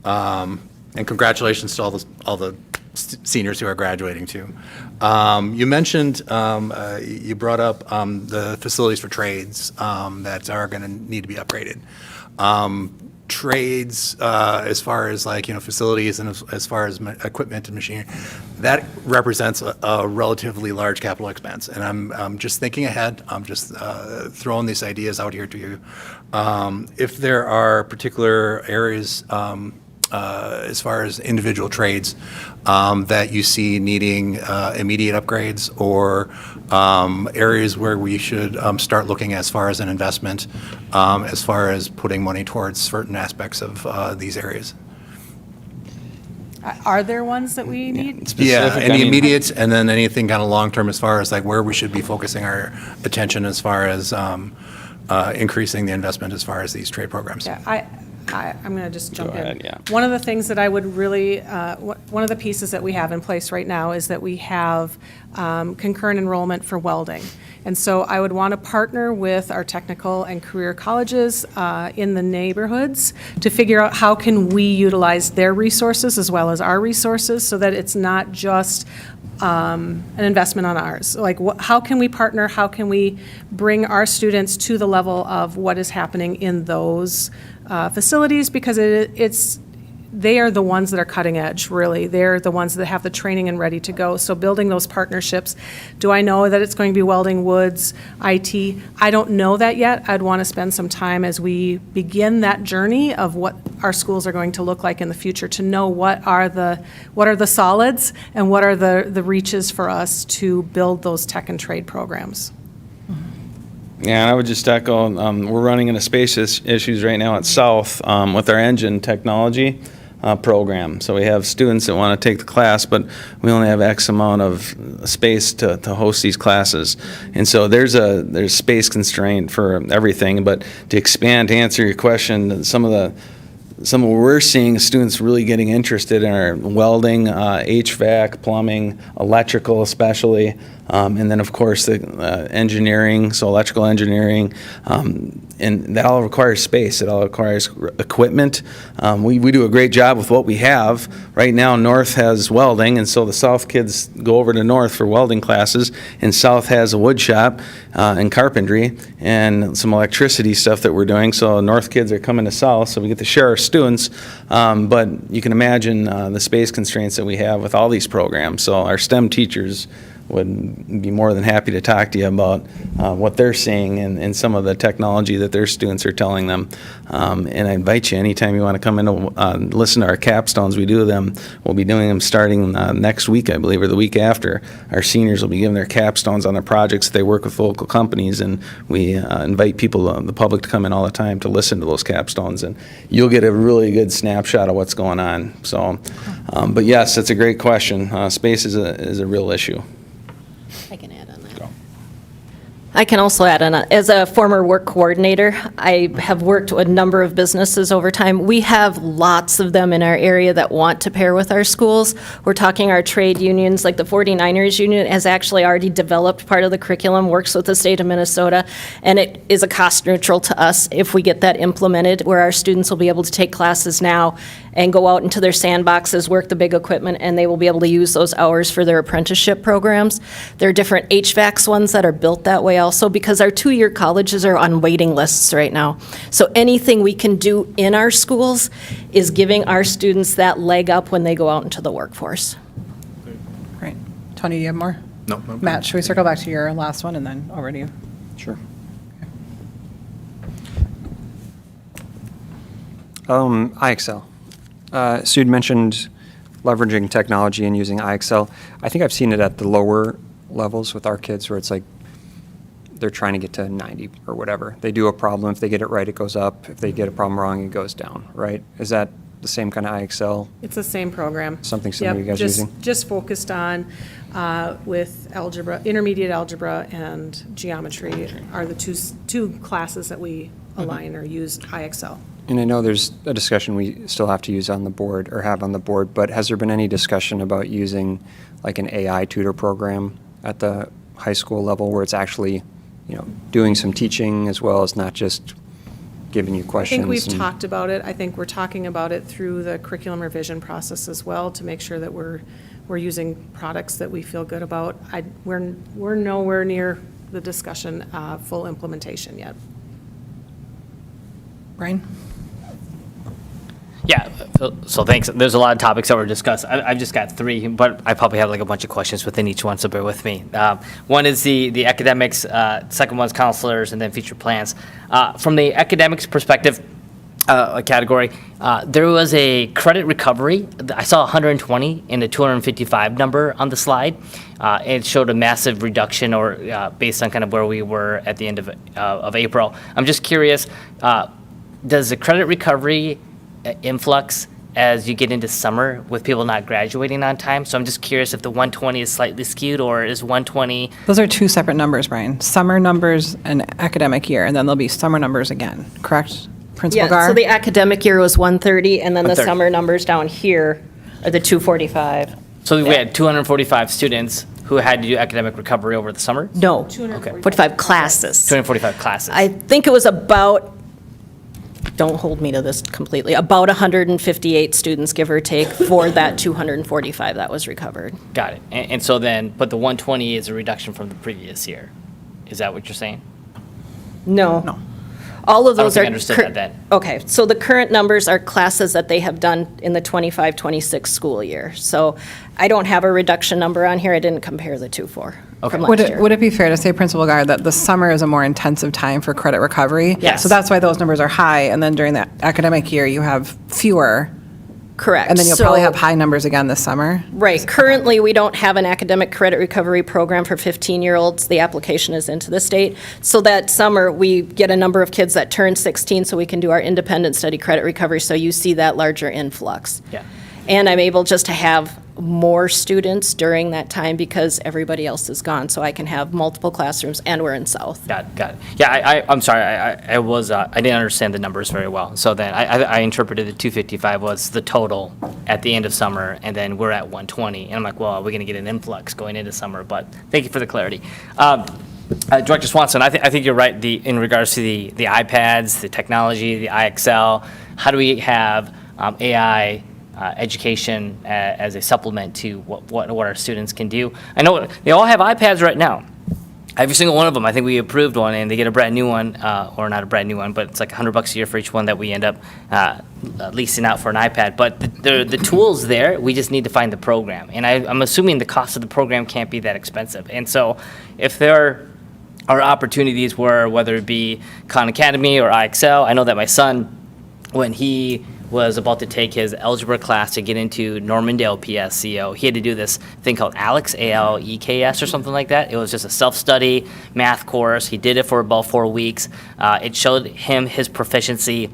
And congratulations to all the seniors who are graduating too. You mentioned, you brought up the facilities for trades that are going to need to be upgraded. Trades, as far as facilities and as far as equipment and machinery, that represents a relatively large capital expense. And I'm just thinking ahead. I'm just throwing these ideas out here to you. If there are particular areas as far as individual trades that you see needing immediate upgrades, or areas where we should start looking as far as an investment, as far as putting money towards certain aspects of these areas. Are there ones that we need? Yeah, any immediate, and then anything kind of long-term as far as where we should be focusing our attention as far as increasing the investment as far as these trade programs. Yeah, I'm going to just jump in. ahead, yeah. One of the things that I would really, one of the pieces that we have in place right now is that we have concurrent enrollment for welding. And so I would want to partner with our technical and career colleges in the neighborhoods to figure out how can we utilize their resources as well as our resources so that it's not just an investment on ours. How can we partner? How can we bring our students to the level of what is happening in those facilities? Because they are the ones that are cutting edge, really. They're the ones that have the training and ready to go. So building those partnerships. Do I know that it's going to be welding, woods, IT? I don't know that yet. I'd want to spend some time as we begin that journey of what our schools are going to look like in the future to know what are the solids and what are the reaches for us to build those tech and trade programs. Yeah, and I would just echo, we're running into space issues right now at South with our engine technology program. So we have students that want to take the class, but we only have X amount of space to host these classes. And so there's space constraint for everything. But to expand, to answer your question, some of what we're seeing is students really getting interested in our welding, HVAC, plumbing, electrical especially, and then of course the engineering, so electrical engineering, and that all requires space. It all requires equipment. We do a great job with what we have. Right now North has welding, and so the South kids go over to North for welding classes, and South has a wood shop and carpentry and some electricity stuff that we're doing. So North kids are coming to South, so we get to share our students, but you can imagine the space constraints that we have with all these programs. So our STEM teachers would be more than happy to talk to you about what they're seeing and some of the technology that their students are telling them. And I invite you anytime you want to come in and listen to our capstones. We do them. We'll be doing them starting next week, I believe, or the week after. Our seniors will be giving their capstones on their projects. They work with local companies, and we invite people, the public, to come in all the time to listen to those capstones, and you'll get a really good snapshot of what's going on. So, but yes, that's a great question. Space is a real issue. I can add on that. I can also add on, as a former work coordinator, I have worked with a number of businesses over time. We have lots of them in our area that want to pair with our schools. We're talking our trade unions, like the 49ers union has actually already developed part of the curriculum, works with the state of Minnesota, and it is a cost neutral to us if we get that implemented, where our students will be able to take classes now and go out into their sandboxes, work the big equipment, and they will be able to use those hours for their apprenticeship programs. There are different HVACs ones that are built that way also, because our two-year colleges are on waiting lists right now. So anything we can do in our schools is giving our students that leg up when they go out into the workforce. Great. Tony, do you have more? No. Matt, should we circle back to your last one and then over to you? Sure. iExcel. So you'd mentioned leveraging technology and using iExcel. I think I've seen it at the lower levels with our kids where it's like they're trying to get to 90 or whatever. They do a problem. If they get it right, it goes up. If they get a problem wrong, it goes down, right? Is that the same kind of iExcel? It's the same program. Something similar you guys using? Just focused on with algebra, intermediate algebra and geometry are the two classes that we align or use iExcel. And I know there's a discussion we still have to use on the board or have on the board, but has there been any discussion about using like an AI tutor program at the high school level where it's actually, doing some teaching as well as not just giving you questions? I think we've talked about it. I think we're talking about it through the curriculum revision process as well to make sure that we're using products that we feel good about. We're nowhere near the discussion full implementation yet. Brian? Yeah, so thanks. There's a lot of topics that were discussed. I've just got three, but I probably have like a bunch of questions within each one, so bear with me. One is the academics, second one's counselors, and then future plans. From the academics perspective category, there was a credit recovery. I saw 120 and a 255 number on the slide. It showed a massive reduction or based on kind of where we were at the end of April. I'm just curious, does the credit recovery influx as you get into summer with people not graduating on time? So I'm just curious if the 120 is slightly skewed, or is 120... Those are two separate numbers, Brian. Summer numbers and academic year, and then there'll be summer numbers again, correct? Principal Gar? So the academic year was 130, and then the 130. summer numbers down here are the 245. So we had 245 students who had to do academic recovery over the summer? No, 245 classes. 245 classes. I think it was about, don't hold me to this completely, about 158 students, give or take, for that 245 that was recovered. Got it. And so then, but the 120 is a reduction from the previous year. Is that what you're saying? No. All of I don't those think are. I understood cur- that then. Okay, so the current numbers are classes that they have done in the 25-26 school year. So I don't have a reduction number on here. I didn't compare the two from Would last year. would it be fair to say, Principal Guard, that the summer is a more intensive time for credit recovery? Yes. So that's why those numbers are high, and then during the academic year, you have fewer. Correct. And then you'll probably So- have high numbers again this summer? Right. Currently, we don't have an academic credit recovery program for 15-year-olds. The application is into the state. So that summer, we get a number of kids that turn 16 so we can do our independent study credit recovery. So you see that larger influx. Yeah. And I'm able just to have more students during that time because everybody else is gone. So I can have multiple classrooms, and we're in South. Got it. Yeah, I'm sorry, I was, I didn't understand the numbers very well. So then I interpreted the 255 was the total at the end of summer, and then we're at 120. And I'm like, well, are we going to get an influx going into summer? But thank you for the clarity. Director Swanson, I think you're right in regards to the iPads, the technology, the IXL. How do we have AI education as a supplement to what our students can do? I know they all have iPads right now. Every single one of them. I think we approved one, and they get a brand new one, or not a brand new one, but it's like $100 a year for each one that we end up leasing out for an iPad. But the tool's there. We just need to find the program. And I'm assuming the cost of the program can't be that expensive. And so if there are opportunities where, whether it be Khan Academy or IXL, I know that my son, when he was about to take his algebra class to get into Normandale PSCO, he had to do this thing called ALEKS, A-L-E-K-S or something like that. It was just a self-study math course. He did it for about 4 weeks. It showed him his proficiency,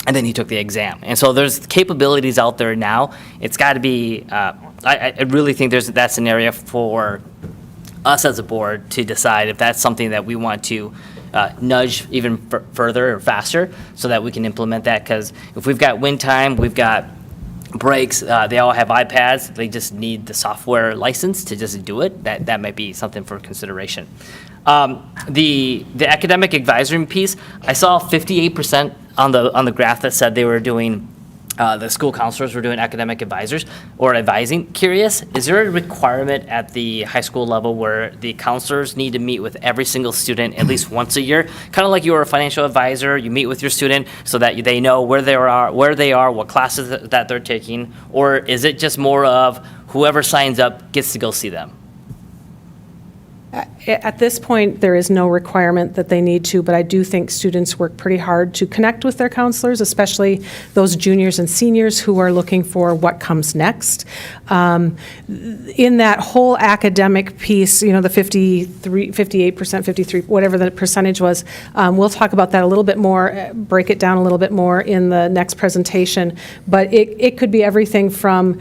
and then he took the exam. And so there's capabilities out there now. It's got to be, I really think that's an area for us as a board to decide if that's something that we want to nudge even further or faster so that we can implement that. Because if we've got win time, we've got breaks, they all have iPads, they just need the software license to just do it. That might be something for consideration. The academic advisory piece, I saw 58% on the graph that said they were doing, the school counselors were doing academic advisors or advising. Curious, is there a requirement at the high school level where the counselors need to meet with every single student at least once a year? Kind of like you're a financial advisor, you meet with your student so that they know where they are, what classes that they're taking, or is it just more of whoever signs up gets to go see them? At this point, there is no requirement that they need to, but I do think students work pretty hard to connect with their counselors, especially those juniors and seniors who are looking for what comes next. In that whole academic piece, the 58%, 53, whatever the percentage was, we'll talk about that a little bit more, break it down a little bit more in the next presentation. But it could be everything from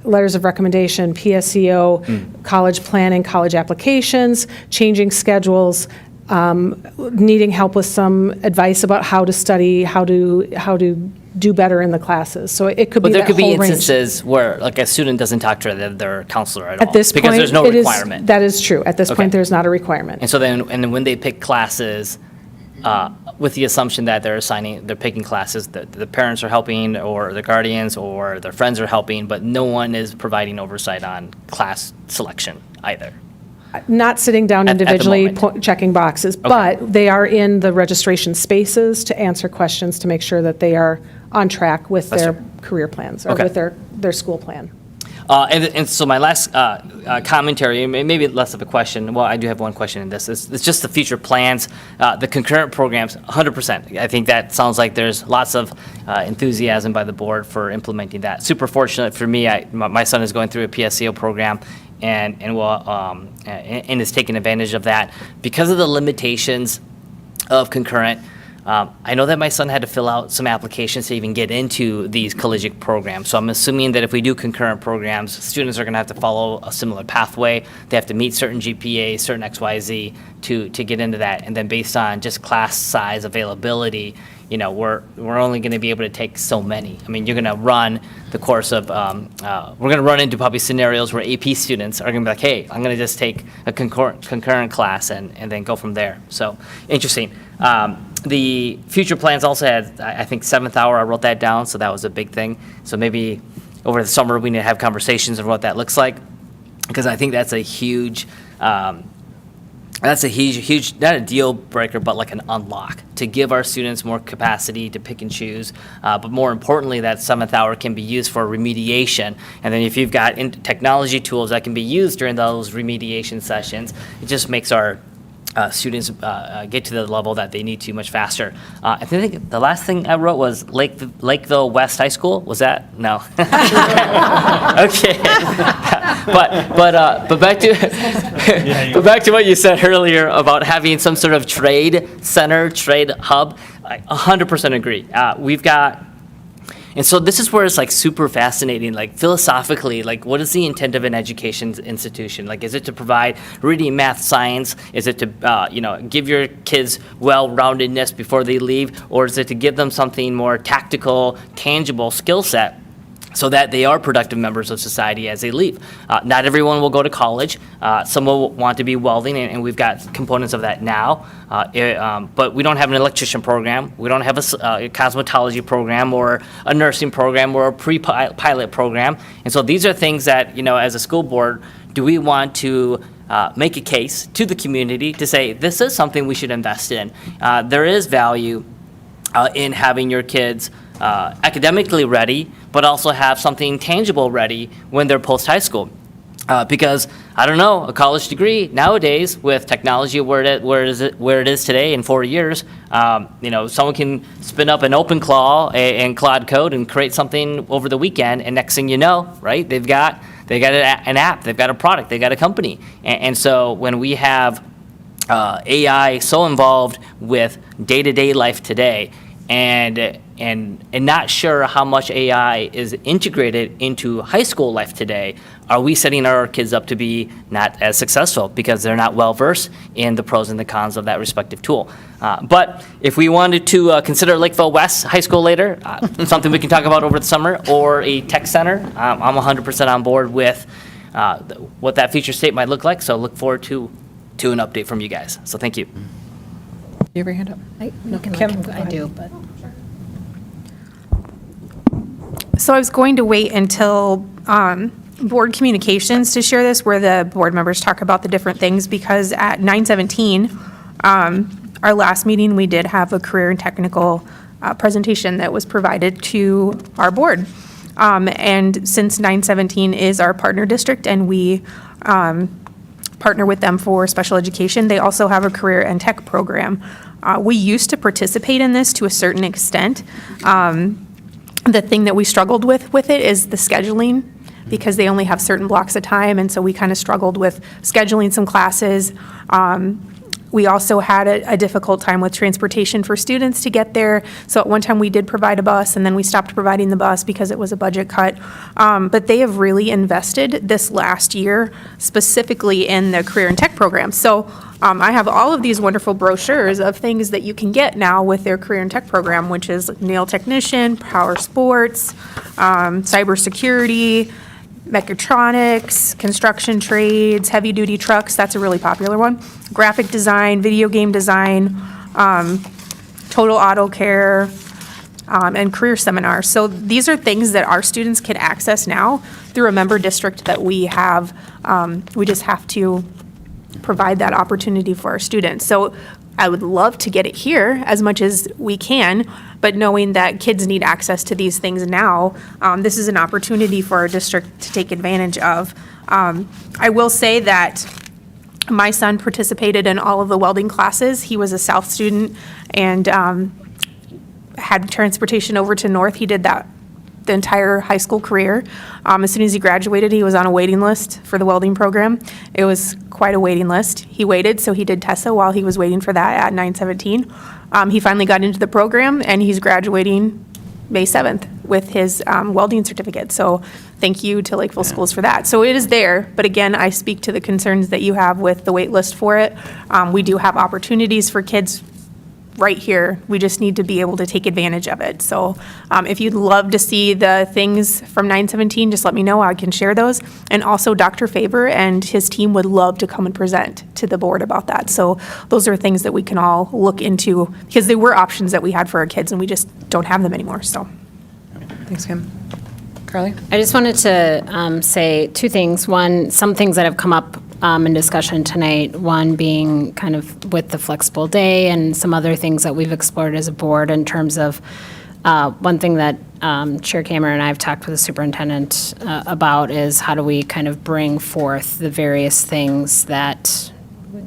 letters of recommendation, PSEO, college planning, college applications, changing schedules, needing help with some advice about how to study, how to do better in the classes. So it could be that whole range. But there could be instances where like a student doesn't talk to their counselor at all. At this point, because there's no requirement. That is true. At this Okay. point, there's not a requirement. And so then when they pick classes, with the assumption that they're picking classes that the parents are helping or the guardians or their friends are helping, but no one is providing oversight on class selection either. Not sitting down At the individually, moment. checking boxes, but they are in the registration spaces to answer questions to make sure that they are on track with That's their fair. career plans or Okay. with their school plan. And so my last commentary, maybe less of a question, well, I do have one question in this. It's just the future plans, the concurrent programs, 100%. I think that sounds like there's lots of enthusiasm by the board for implementing that. Super fortunate for me, my son is going through a PSCO program and is taking advantage of that. Because of the limitations of concurrent, I know that my son had to fill out some applications to even get into these collegiate programs. So I'm assuming that if we do concurrent programs, students are going to have to follow a similar pathway. They have to meet certain GPA, certain XYZ to get into that. And then based on just class size availability, we're only going to be able to take so many. I mean, you're going to run the course of, we're going to run into probably scenarios where AP students are going to be like, hey, I'm going to just take a concurrent class and then go from there. So interesting. The future plans also had, I think, 7th hour, I wrote that down, so that was a big thing. So maybe over the summer, we need to have conversations on what that looks like, because I think that's a huge That's a huge, not a deal breaker, but like an unlock to give our students more capacity to pick and choose. But more importantly, that 7th hour can be used for remediation. And then if you've got technology tools that can be used during those remediation sessions, it just makes our students get to the level that they need to much faster. I think the last thing I wrote was Lakeville West High School. Was that? No. Okay. but back to what you said earlier about having some sort of trade center, trade hub. I 100% agree. We've got. And so this is where it's like super fascinating, like philosophically, like what is the intent of an education institution? Like, is it to provide reading, math, science? Is it to, give your kids well-roundedness before they leave? Or is it to give them something more tactical, tangible skill set so that they are productive members of society as they leave? Not everyone will go to college. Some will want to be welding, and we've got components of that now. But we don't have an electrician program. We don't have a cosmetology program or a nursing program or a pre-pilot program. And so these are things that, as a school board, do we want to make a case to the community to say, this is something we should invest in. There is value in having your kids academically ready, but also have something tangible ready when they're post-high school. Because, I don't know, a college degree nowadays with technology where it is today in 4 years, someone can spin up an OpenClaw and Cloud Code and create something over the weekend, and next thing you know, right, they've got an app, they've got a product, they've got a company. And so when we have AI so involved with day-to-day life today, and not sure how much AI is integrated into high school life today, are we setting our kids up to be not as successful because they're not well-versed in the pros and the cons of that respective tool? But if we wanted to consider Lakeville West High School later, something we can talk about over the summer, or a tech center, I'm 100% on board with what that future state might look like, so look forward to an update from you guys. So thank you. You have your hand up? I do, but. So I was going to wait until board communications to share this, where the board members talk about the different things, because at 9:17, our last meeting, we did have a career and technical presentation that was provided to our board. And since 9:17 is our partner district and we partner with them for special education, they also have a career and tech program. We used to participate in this to a certain extent. The thing that we struggled with it is the scheduling, because they only have certain blocks of time, and so we kind of struggled with scheduling some classes. We also had a difficult time with transportation for students to get there. So at one time we did provide a bus, and then we stopped providing the bus because it was a budget cut. But they have really invested this last year specifically in the career and tech program. So I have all of these wonderful brochures of things that you can get now with their career and tech program, which is nail technician, power sports, cybersecurity, mechatronics, construction trades, heavy-duty trucks, that's a really popular one, graphic design, video game design, total auto care, and career seminars. So these are things that our students can access now through a member district that we have. We just have to provide that opportunity for our students. So I would love to get it here as much as we can, but knowing that kids need access to these things now, this is an opportunity for our district to take advantage of. I will say that my son participated in all of the welding classes. He was a South student and had transportation over to North. He did that the entire high school career. As soon as he graduated, he was on a waiting list for the welding program. It was quite a waiting list. He waited, so he did TESA while he was waiting for that at 9:17. He finally got into the program, and he's graduating May 7th with his welding certificate. So thank you to Lakeville Schools for that. So it is there, but again, I speak to the concerns that you have with the wait list for it. We do have opportunities for kids right here. We just need to be able to take advantage of it. So if you'd love to see the things from 917, just let me know. I can share those. And also Dr. Faber and his team would love to come and present to the board about that. So those are things that we can all look into, because they were options that we had for our kids and we just don't have them anymore. So thanks, Kim. Carly? I just wanted to say two things. One, some things that have come up in discussion tonight, one being kind of with the flexible day and some other things that we've explored as a board in terms of one thing that Chair Cameron and I have talked with the superintendent about is how do we kind of bring forth the various things that,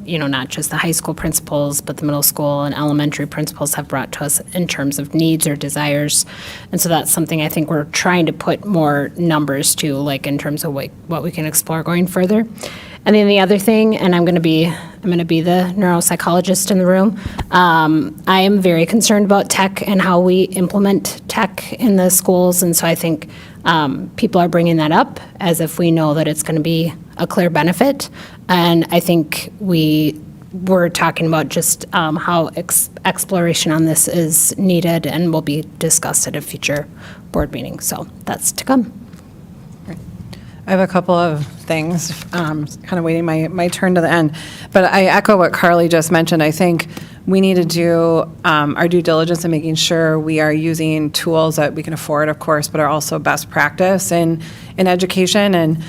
not just the high school principals, but the middle school and elementary principals have brought to us in terms of needs or desires. And so that's something I think we're trying to put more numbers to, like in terms of what we can explore going further. And then the other thing, and I'm going to be the neuropsychologist in the room. I am very concerned about tech and how we implement tech in the schools, and so I think people are bringing that up as if we know that it's going to be a clear benefit. And I think we're talking about just how exploration on this is needed and will be discussed at a future board meeting. So that's to come. I have a couple of things, kind of waiting my turn to the end. But I echo what Carly just mentioned. I think we need to do our due diligence in making sure we are using tools that we can afford, of course, but are also best practice in education. And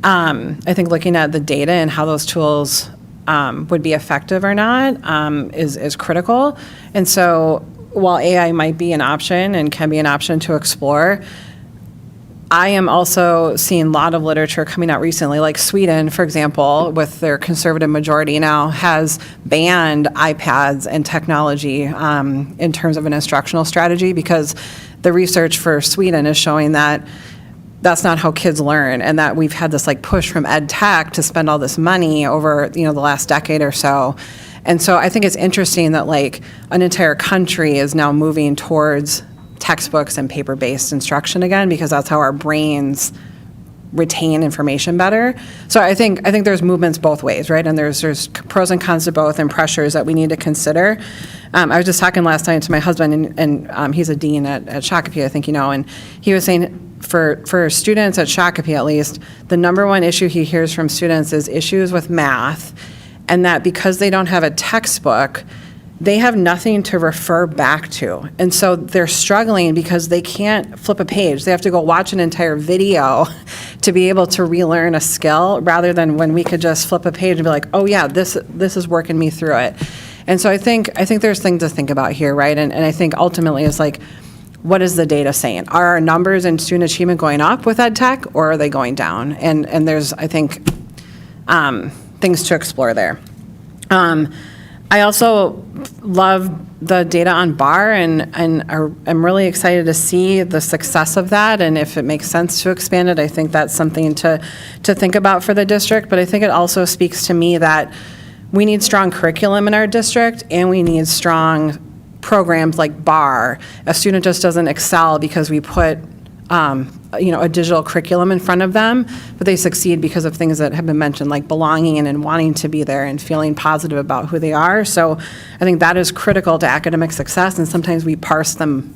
I think looking at the data and how those tools would be effective or not is critical. And so while AI might be an option and can be an option to explore, I am also seeing a lot of literature coming out recently, like Sweden, for example, with their conservative majority now, has banned iPads and technology in terms of an instructional strategy, because the research for Sweden is showing that that's not how kids learn, and that we've had this like push from ed tech to spend all this money over the last decade or so. And so I think it's interesting that like an entire country is now moving towards textbooks and paper-based instruction again, because that's how our brains retain information better. So I think there's movements both ways, right? And there's pros and cons to both, and pressures that we need to consider. I was just talking last night to my husband, and he's a dean at Shakopee, I think and he was saying for students at Shakopee at least, the number one issue he hears from students is issues with math, and that because they don't have a textbook, they have nothing to refer back to. And so they're struggling because they can't flip a page. They have to go watch an entire video to be able to relearn a skill, rather than when we could just flip a page and be like, oh yeah, this is working me through it. And so I think there's things to think about here, right? And I think ultimately it's like, what is the data saying? Are our numbers in student achievement going up with ed tech, or are they going down? And there's, I think, things to explore there. I also love the data on BAR, and I'm really excited to see the success of that, and if it makes sense to expand it, I think that's something to think about for the district. But I think it also speaks to me that we need strong curriculum in our district, and we need strong programs like BAR. A student just doesn't excel because we put a digital curriculum in front of them, but they succeed because of things that have been mentioned, like belonging and wanting to be there and feeling positive about who they are. So I think that is critical to academic success, and sometimes we parse them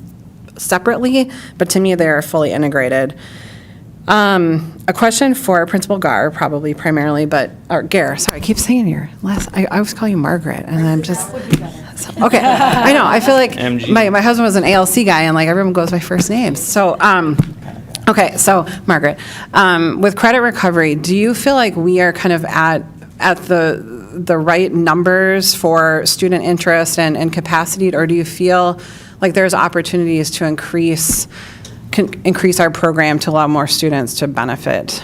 separately, but to me they are fully integrated. A question for Principal Gar, probably primarily, or Gare, sorry, I keep saying your last, I always call you Margaret, and I'm just, okay, I know, I feel like my husband was an ALC guy, and like everyone goes by first names. So, okay, so Margaret, with credit recovery, do you feel like we are kind of at the right numbers for student interest and capacity, or do you feel like there's opportunities to increase our program to allow more students to benefit?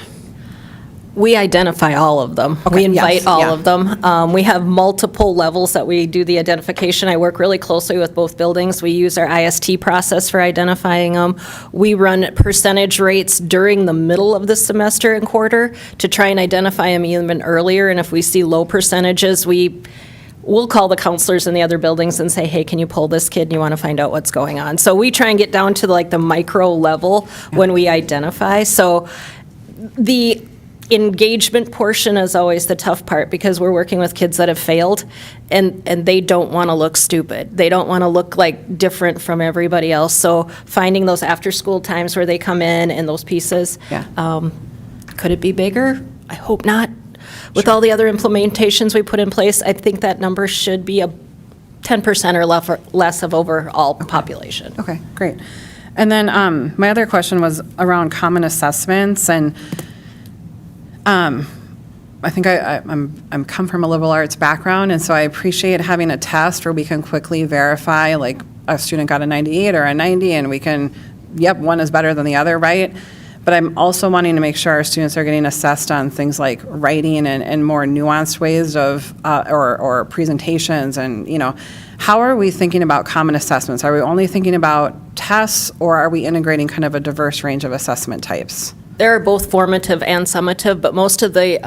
We identify all of them. Okay, We invite yes, all yeah. of them. We have multiple levels that we do the identification. I work really closely with both buildings. We use our IST process for identifying them. We run percentage rates during the middle of the semester and quarter to try and identify them even earlier. And if we see low percentages, we'll call the counselors in the other buildings and say, hey, can you pull this kid, and you want to find out what's going on. So we try and get down to like the micro level when we identify. So the engagement portion is always the tough part, because we're working with kids that have failed, and they don't want to look stupid. They don't want to look like different from everybody else. So finding those after school times where they come in and those pieces, could it be bigger? I hope not. With all the other implementations we put in place, I think that number should be a 10% or less of overall population. Okay, great. And then my other question was around common assessments, and I think I'm come from a liberal arts background, and so I appreciate having a test where we can quickly verify, like, a student got a 98 or a 90, and we can, yep, one is better than the other, right? But I'm also wanting to make sure our students are getting assessed on things like writing and more nuanced ways of, or presentations, and, you know, how are we thinking about common assessments? Are we only thinking about tests, or are we integrating kind of a diverse range of assessment types? There are both formative and summative, but most of the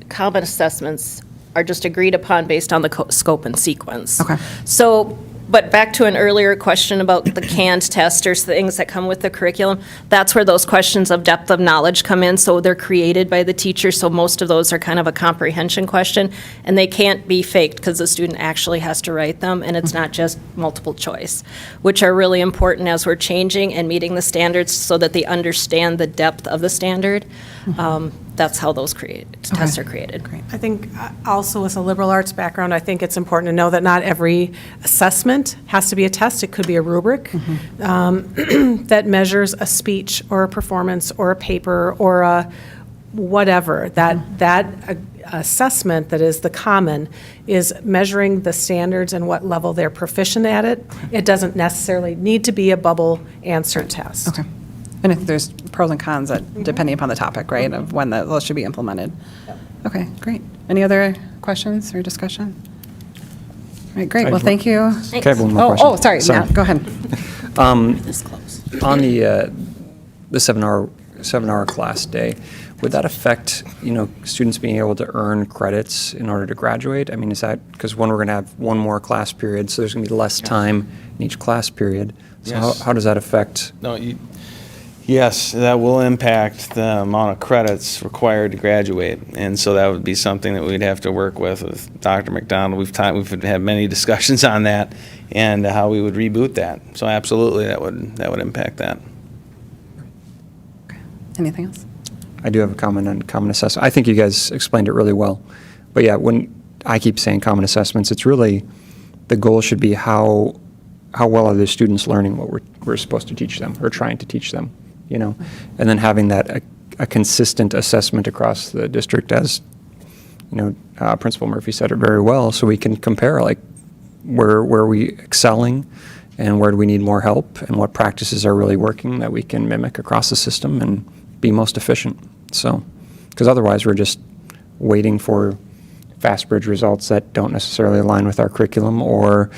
common assessments are just agreed upon based on the scope and sequence. Okay. So, but back to an earlier question about the canned test or things that come with the curriculum, that's where those questions of depth of knowledge come in. So they're created by the teacher, so most of those are kind of a comprehension question, and they can't be faked because the student actually has to write them, and it's not just multiple choice, which are really important as we're changing and meeting the standards so that they understand the depth of the standard. That's how those tests are created. Great. I think also with a liberal arts background, I think it's important to know that not every assessment has to be a test. It could be a rubric that measures a speech or a performance or a paper or a whatever. That assessment that is the common is measuring the standards and what level they're proficient at it. It doesn't necessarily need to be a bubble answer test. Okay. And if there's pros and cons, that depending upon the topic, right, of when those should be implemented. Okay, great. Any other questions or discussion? All right, great. Well, thank you. Okay, I have one more question. Oh, sorry. Sorry. No, go ahead. On the 7-hour class day, would that affect, you know, students being able to earn credits in order to graduate? I mean, is that, because we're going to have one more class period, so there's going to be less time in each class period. So Yes. how does that affect? Yes, that will impact the amount of credits required to graduate, and so that would be something that we'd have to work with Dr. McDonald. We've had many discussions on that and how we would reboot that. So absolutely, that would impact that. Anything else? I do have a comment on common assessment. I think you guys explained it really well. But yeah, when I keep saying common assessments, it's really, the goal should be how well are the students learning what we're supposed to teach them or trying to teach them, you know? And then having that a consistent assessment across the district, as, you know, Principal Murphy said it very well, so we can compare, like, where are we excelling and where do we need more help and what practices are really working that we can mimic across the system and be most efficient. So, because otherwise we're just waiting for FastBridge results that don't necessarily align with our curriculum, or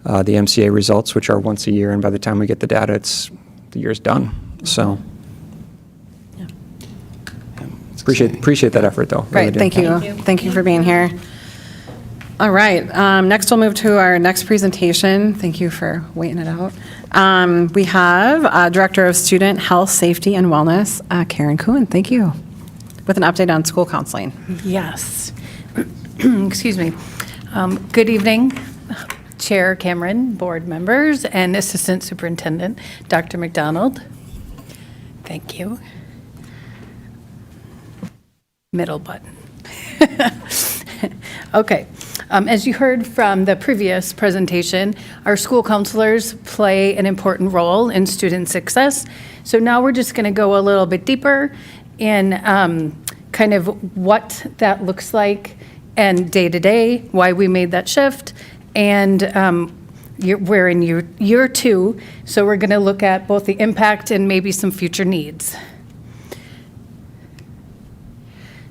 the MCA results, which are once a year, and by the time we get the data, the year's done. So, appreciate that effort, though. Great, thank you. Thank you for being here. All right, next we'll move to our next presentation. Thank you for waiting it out. We have Director of Student Health, Safety, and Wellness, Karen Kuhn. Thank you. With an update on school counseling. Yes. Excuse me. Good evening, Chair Cameron, board members, and Assistant Superintendent Dr. McDonald. Thank you. Middle button. Okay. As you heard from the previous presentation, our school counselors play an important role in student success. So now we're just going to go a little bit deeper in kind of what that looks like and day to day, why we made that shift, and we're in year 2, so we're going to look at both the impact and maybe some future needs.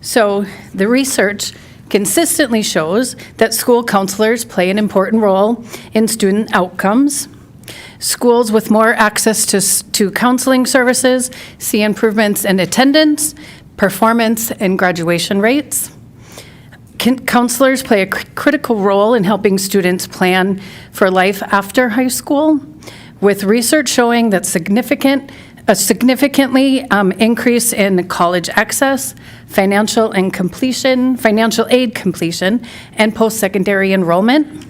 So the research consistently shows that school counselors play an important role in student outcomes. Schools with more access to counseling services see improvements in attendance, performance, and graduation rates. Counselors play a critical role in helping students plan for life after high school, with research showing that a significantly increase in college access, financial aid completion, and post-secondary enrollment.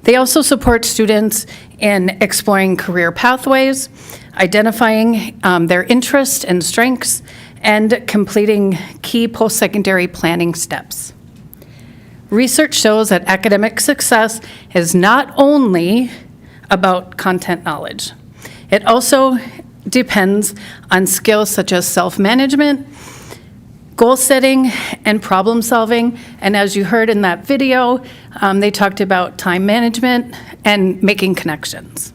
They also support students in exploring career pathways, identifying their interests and strengths, and completing key post-secondary planning steps. Research shows that academic success is not only about content knowledge. It also depends on skills such as self-management, goal setting and problem solving. And as you heard in that video, they talked about time management and making connections.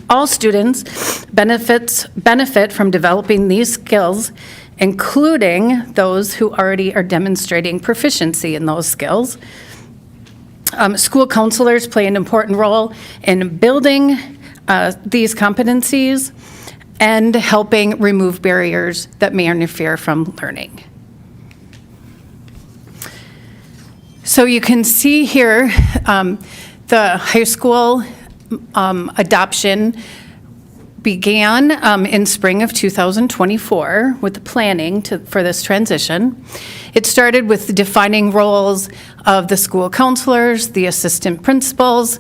All students benefit from developing these skills, including those who already are demonstrating proficiency in those skills. School counselors play an important role in building these competencies and helping remove barriers that may interfere from learning. So you can see here the high school adoption began in spring of 2024 with the planning for this transition. It started with defining roles of the school counselors, the assistant principals,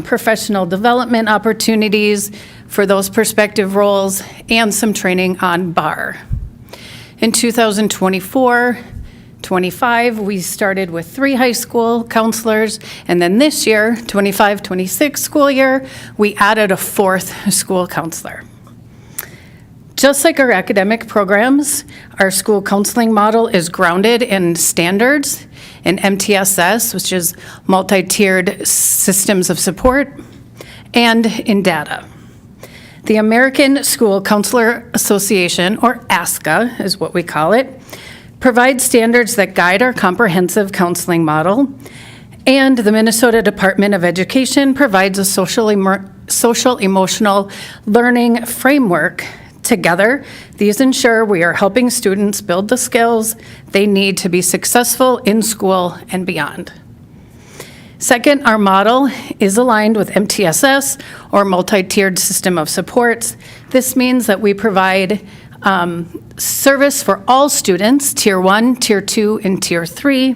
professional development opportunities for those prospective roles, and some training on BAR. In 2024-25, we started with 3 high school counselors, and then this year, 25-26 school year, we added a 4th school counselor. Just like our academic programs, our school counseling model is grounded in standards, in MTSS, which is multi-tiered systems of support, and in data. The American School Counselor Association, or ASCA is what we call it, provides standards that guide our comprehensive counseling model, and the Minnesota Department of Education provides a social emotional learning framework. Together, these ensure we are helping students build the skills they need to be successful in school and beyond. Second, our model is aligned with MTSS, or multi-tiered system of supports. This means that we provide service for all students, Tier 1, Tier 2, and Tier 3,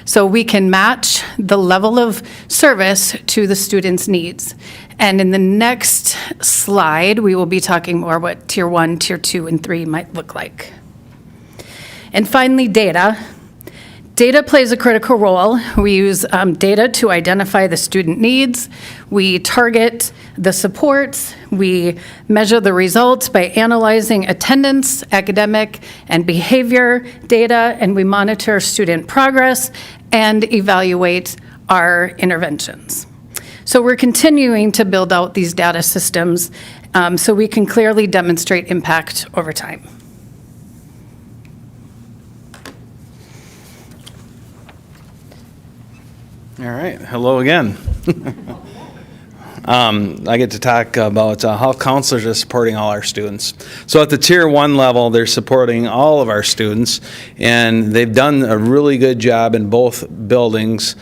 so we can match the level of service to the student's needs. And in the next slide, we will be talking more what Tier 1, Tier 2, and 3 might look like. And finally, data. Data plays a critical role. We use data to identify the student needs. We target the supports. We measure the results by analyzing attendance, academic, and behavior data, and we monitor student progress and evaluate our interventions. So we're continuing to build out these data systems so we can clearly demonstrate impact over time. All right, hello again. I get to talk about how counselors are supporting all our students. So at the Tier 1 level, they're supporting all of our students, and they've done a really good job in both buildings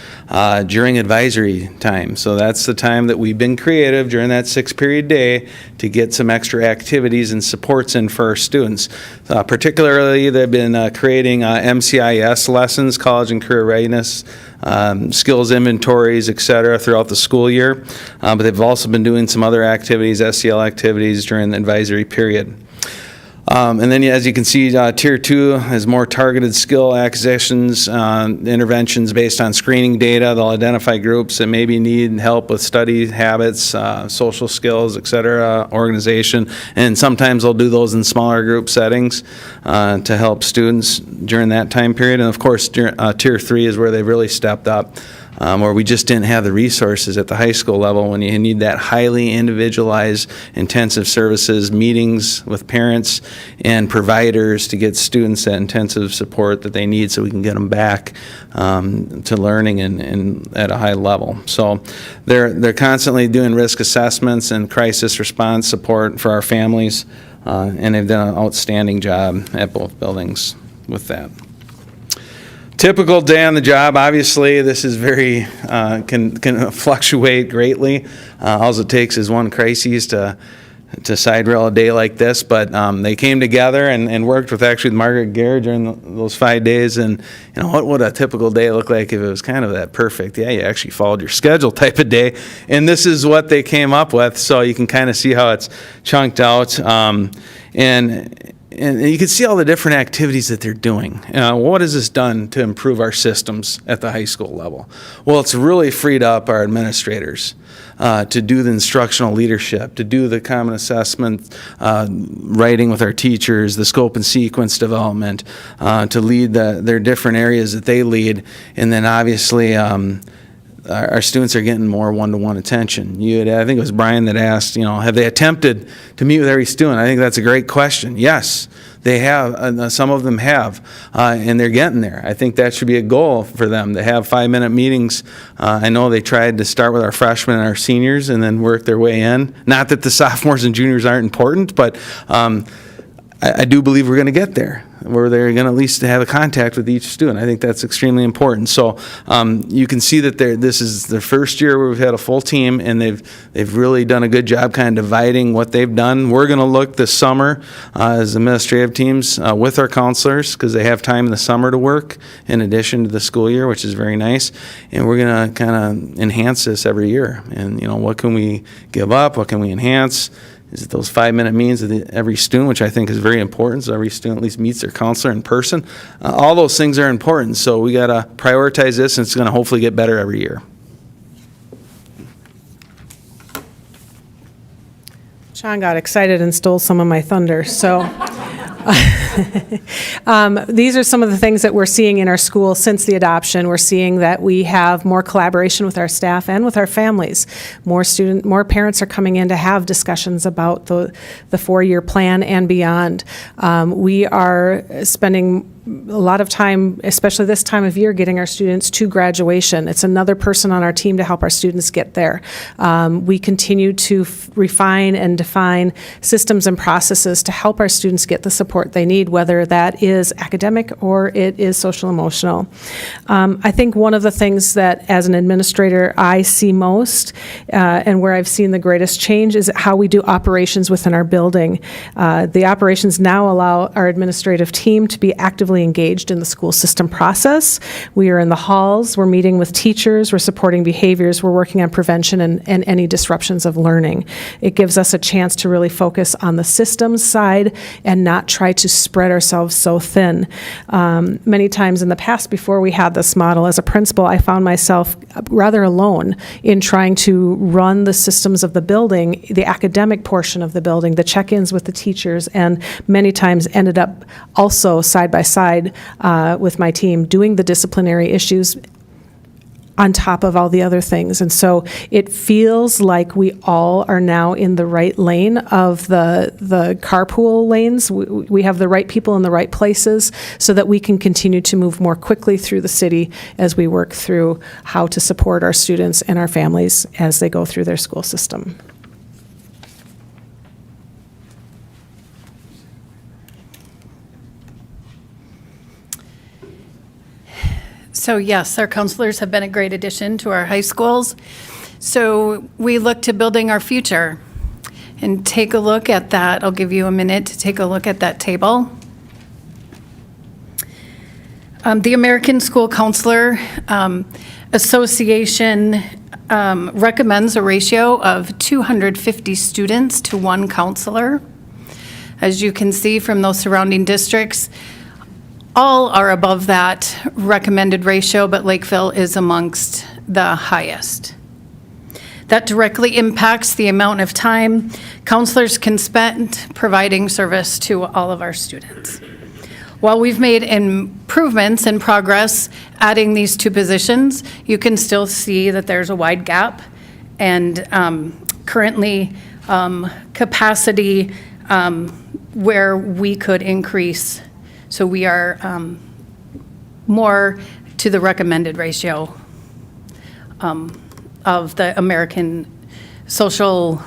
during advisory time. So that's the time that we've been creative during that 6-period day to get some extra activities and supports in for our students. Particularly, they've been creating MCIS lessons, college and career readiness, skills inventories, et cetera, throughout the school year. But they've also been doing some other activities, SEL activities during the advisory period. And then, as you can see, Tier 2 has more targeted skill acquisitions, interventions based on screening data. They'll identify groups that maybe need help with study habits, social skills, et cetera, organization. And sometimes they'll do those in smaller group settings to help students during that time period. And of course, Tier 3 is where they've really stepped up. Where we just didn't have the resources at the high school level when you need that highly individualized intensive services, meetings with parents and providers to get students that intensive support that they need so we can get them back to learning and at a high level. So they're constantly doing risk assessments and crisis response support for our families, and they've done an outstanding job at both buildings with that. Typical day on the job, obviously, this is very, can fluctuate greatly. All it takes is one crisis to side rail a day like this, but they came together and worked with actually Margaret Gare during those 5 days, and you know, what would a typical day look like if it was kind of that perfect? Yeah, you actually followed your schedule type of day, and this is what they came up with, so you can kind of see how it's chunked out. And and you can see all the different activities that they're doing. What has this done to improve our systems at the high school level? Well, it's really freed up our administrators to do the instructional leadership, to do the common assessment, writing with our teachers, the scope and sequence development, to lead their different areas that they lead, and then obviously our students are getting more one-to-one attention. I think it was Brian that asked, have they attempted to meet with every student? I think that's a great question. Yes, they have. Some of them have, and they're getting there. I think that should be a goal for them, to have 5-minute meetings. I know they tried to start with our freshmen and our seniors and then work their way in. Not that the sophomores and juniors aren't important, but I do believe we're going to get there, where they're going to at least have a contact with each student. I think that's extremely important. So you can see that this is the first year where we've had a full team, and they've really done a good job kind of dividing what they've done. We're going to look this summer as administrative teams with our counselors, because they have time in the summer to work in addition to the school year, which is very nice. And we're going to kind of enhance this every year. And what can we give up? What can we enhance? Is it those 5-minute meetings with every student, which I think is very important, so every student at least meets their counselor in person. All those things are important, so we got to prioritize this, and it's going to hopefully get better every year. Sean got excited and stole some of my thunder, so these are some of the things that we're seeing in our school since the adoption. We're seeing that we have more collaboration with our staff and with our families. More parents are coming in to have discussions about the 4-year plan and beyond. We are spending a lot of time, especially this time of year, getting our students to graduation. It's another person on our team to help our students get there. We continue to refine and define systems and processes to help our students get the support they need, whether that is academic or it is social emotional. I think one of the things that, as an administrator, I see most and where I've seen the greatest change is how we do operations within our building. The operations now allow our administrative team to be actively engaged in the school system process. We are in the halls, we're meeting with teachers, we're supporting behaviors, we're working on prevention and any disruptions of learning. It gives us a chance to really focus on the systems side and not try to spread ourselves so thin. Many times in the past, before we had this model, as a principal, I found myself rather alone in trying to run the systems of the building, the academic portion of the building, the check-ins with the teachers, and many times ended up also side by side with my team doing the disciplinary issues on top of all the other things. And so it feels like we all are now in the right lane of the carpool lanes. We have the right people in the right places so that we can continue to move more quickly through the city as we work through how to support our students and our families as they go through their school system. So yes, our counselors have been a great addition to our high schools. So we look to building our future and take a look at that. I'll give you a minute to take a look at that table. The American School Counselor Association recommends a ratio of 250 students to 1 counselor. As you can see from those surrounding districts, all are above that recommended ratio, but Lakeville is amongst the highest. That directly impacts the amount of time counselors can spend providing service to all of our students. While we've made improvements and progress adding these 2 positions, you can still see that there's a wide gap, and currently capacity where we could increase. So we are more to the recommended ratio of the American School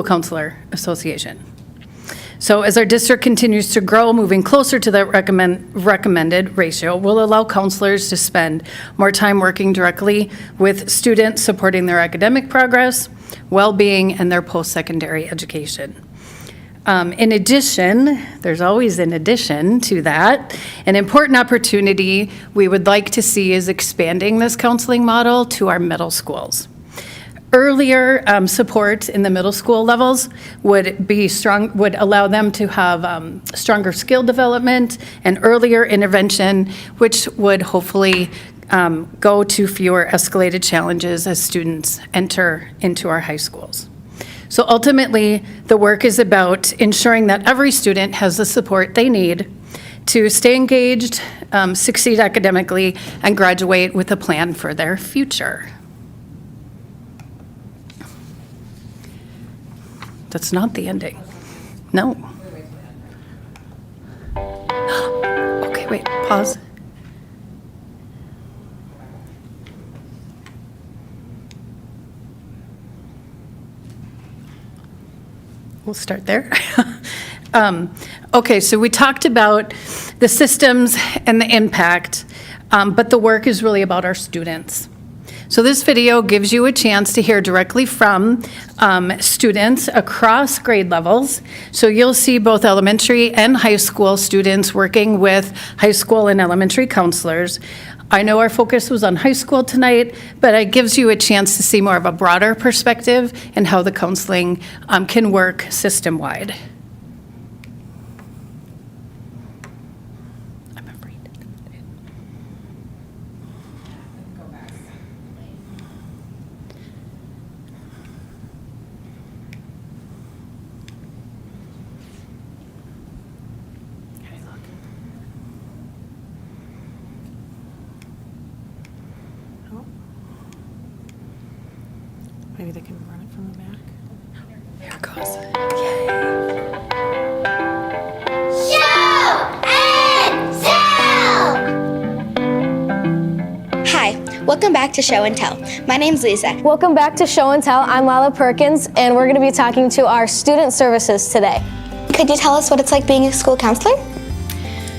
Counselor Association. So as our district continues to grow, moving closer to that recommended ratio will allow counselors to spend more time working directly with students, supporting their academic progress, well-being, and their post-secondary education. In addition, there's always an addition to that, an important opportunity we would like to see is expanding this counseling model to our middle schools. Earlier support in the middle school levels would be strong, would allow them to have stronger skill development and earlier intervention, which would hopefully go to fewer escalated challenges as students enter into our high schools. So ultimately, the work is about ensuring that every student has the support they need to stay engaged, succeed academically, and graduate with a plan for their future. That's not the ending. No. Okay, wait, pause. We'll start there. Okay, so we talked about the systems and the impact, but the work is really about our students. So this video gives you a chance to hear directly from students across grade levels. So you'll see both elementary and high school students working with high school and elementary counselors. I know our focus was on high school tonight, but it gives you a chance to see more of a broader perspective and how the counseling can work system-wide. Maybe they can run it from the back. Here it goes. Hi, welcome back to Show and Tell. My name's Lisa. Welcome back to Show and Tell. I'm Lila Perkins, and we're going to be talking to our student services today. Could you tell us what it's like being a school counselor?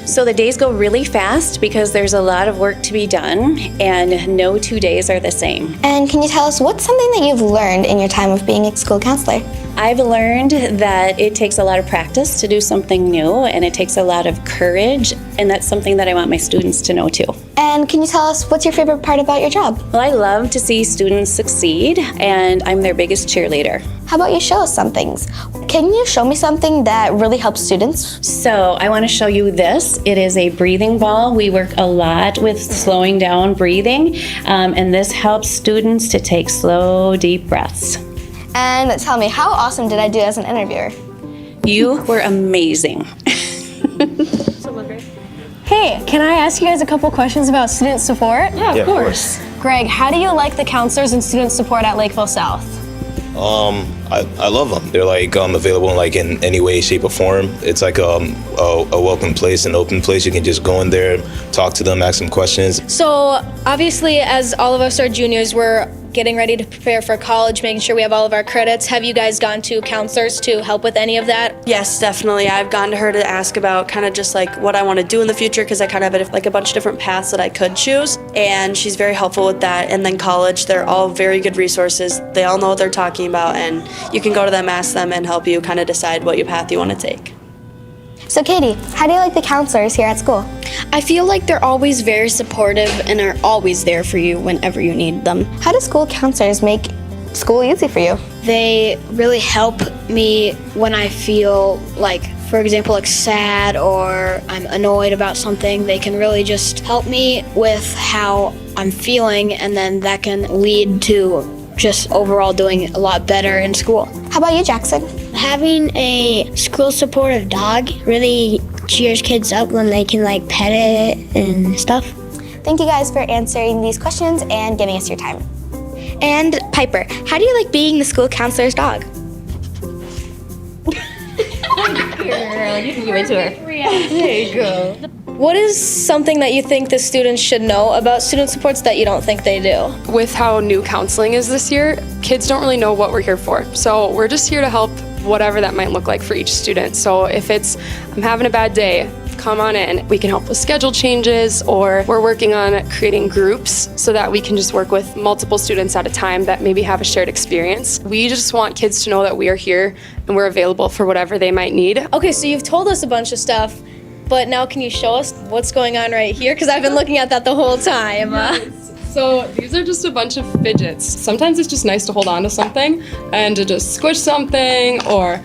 So the days go really fast because there's a lot of work to be done, and no 2 days are the same. And can you tell us what's something that you've learned in your time of being a school counselor? I've learned that it takes a lot of practice to do something new, and it takes a lot of courage, and that's something that I want my students to know too. And can you tell us what's your favorite part about your job? Well, I love to see students succeed, and I'm their biggest cheerleader. How about you show us some things? Can you show me something that really helps students? So I want to show you this. It is a breathing ball. We work a lot with slowing down breathing, and this helps students to take slow, deep breaths. And tell me, how awesome did I do as an interviewer? You were amazing. Hey, can I ask you guys a couple questions about student support? Yeah, of course. Greg, how do you like the counselors and student support at Lakeville South? I love them. They're like available in any way, shape, or form. It's like a welcome place, an open place. You can just go in there, talk to them, ask them questions. So obviously, as all of us are juniors, we're getting ready to prepare for college, making sure we have all of our credits. Have you guys gone to counselors to help with any of that? Yes, definitely. I've gone to her to ask about kind of just like what I want to do in the future, because I kind of have like a bunch of different paths that I could choose, and she's very helpful with that. And then college, they're all very good resources. They all know what they're talking about, and you can go to them, ask them, and help you kind of decide what path you want to take. So Katie, how do you like the counselors here at school? I feel like they're always very supportive and are always there for you whenever you need them. How do school counselors make school easy for you? They really help me when I feel like, for example, like sad or I'm annoyed about something. They can really just help me with how I'm feeling, and then that can lead to just overall doing a lot better in school. How about you, Jackson? Having a school supportive dog really cheers kids up when they can like pet it and stuff. Thank you guys for answering these questions and giving us your time. And Piper, how do you like being the school counselor's dog? Girl, you can give it to her. There you go. What is something that you think the students should know about student supports that you don't think they do? With how new counseling is this year, kids don't really know what we're here for. So we're just here to help whatever that might look like for each student. So if it's, I'm having a bad day, come on in. We can help with schedule changes, or we're working on creating groups so that we can just work with multiple students at a time that maybe have a shared experience. We just want kids to know that we are here and we're available for whatever they might need. Okay, so you've told us a bunch of stuff, but now can you show us what's going on right here? Because I've been looking at that the whole time. So these are just a bunch of fidgets. Sometimes it's just nice to hold on to something and to just squish something or,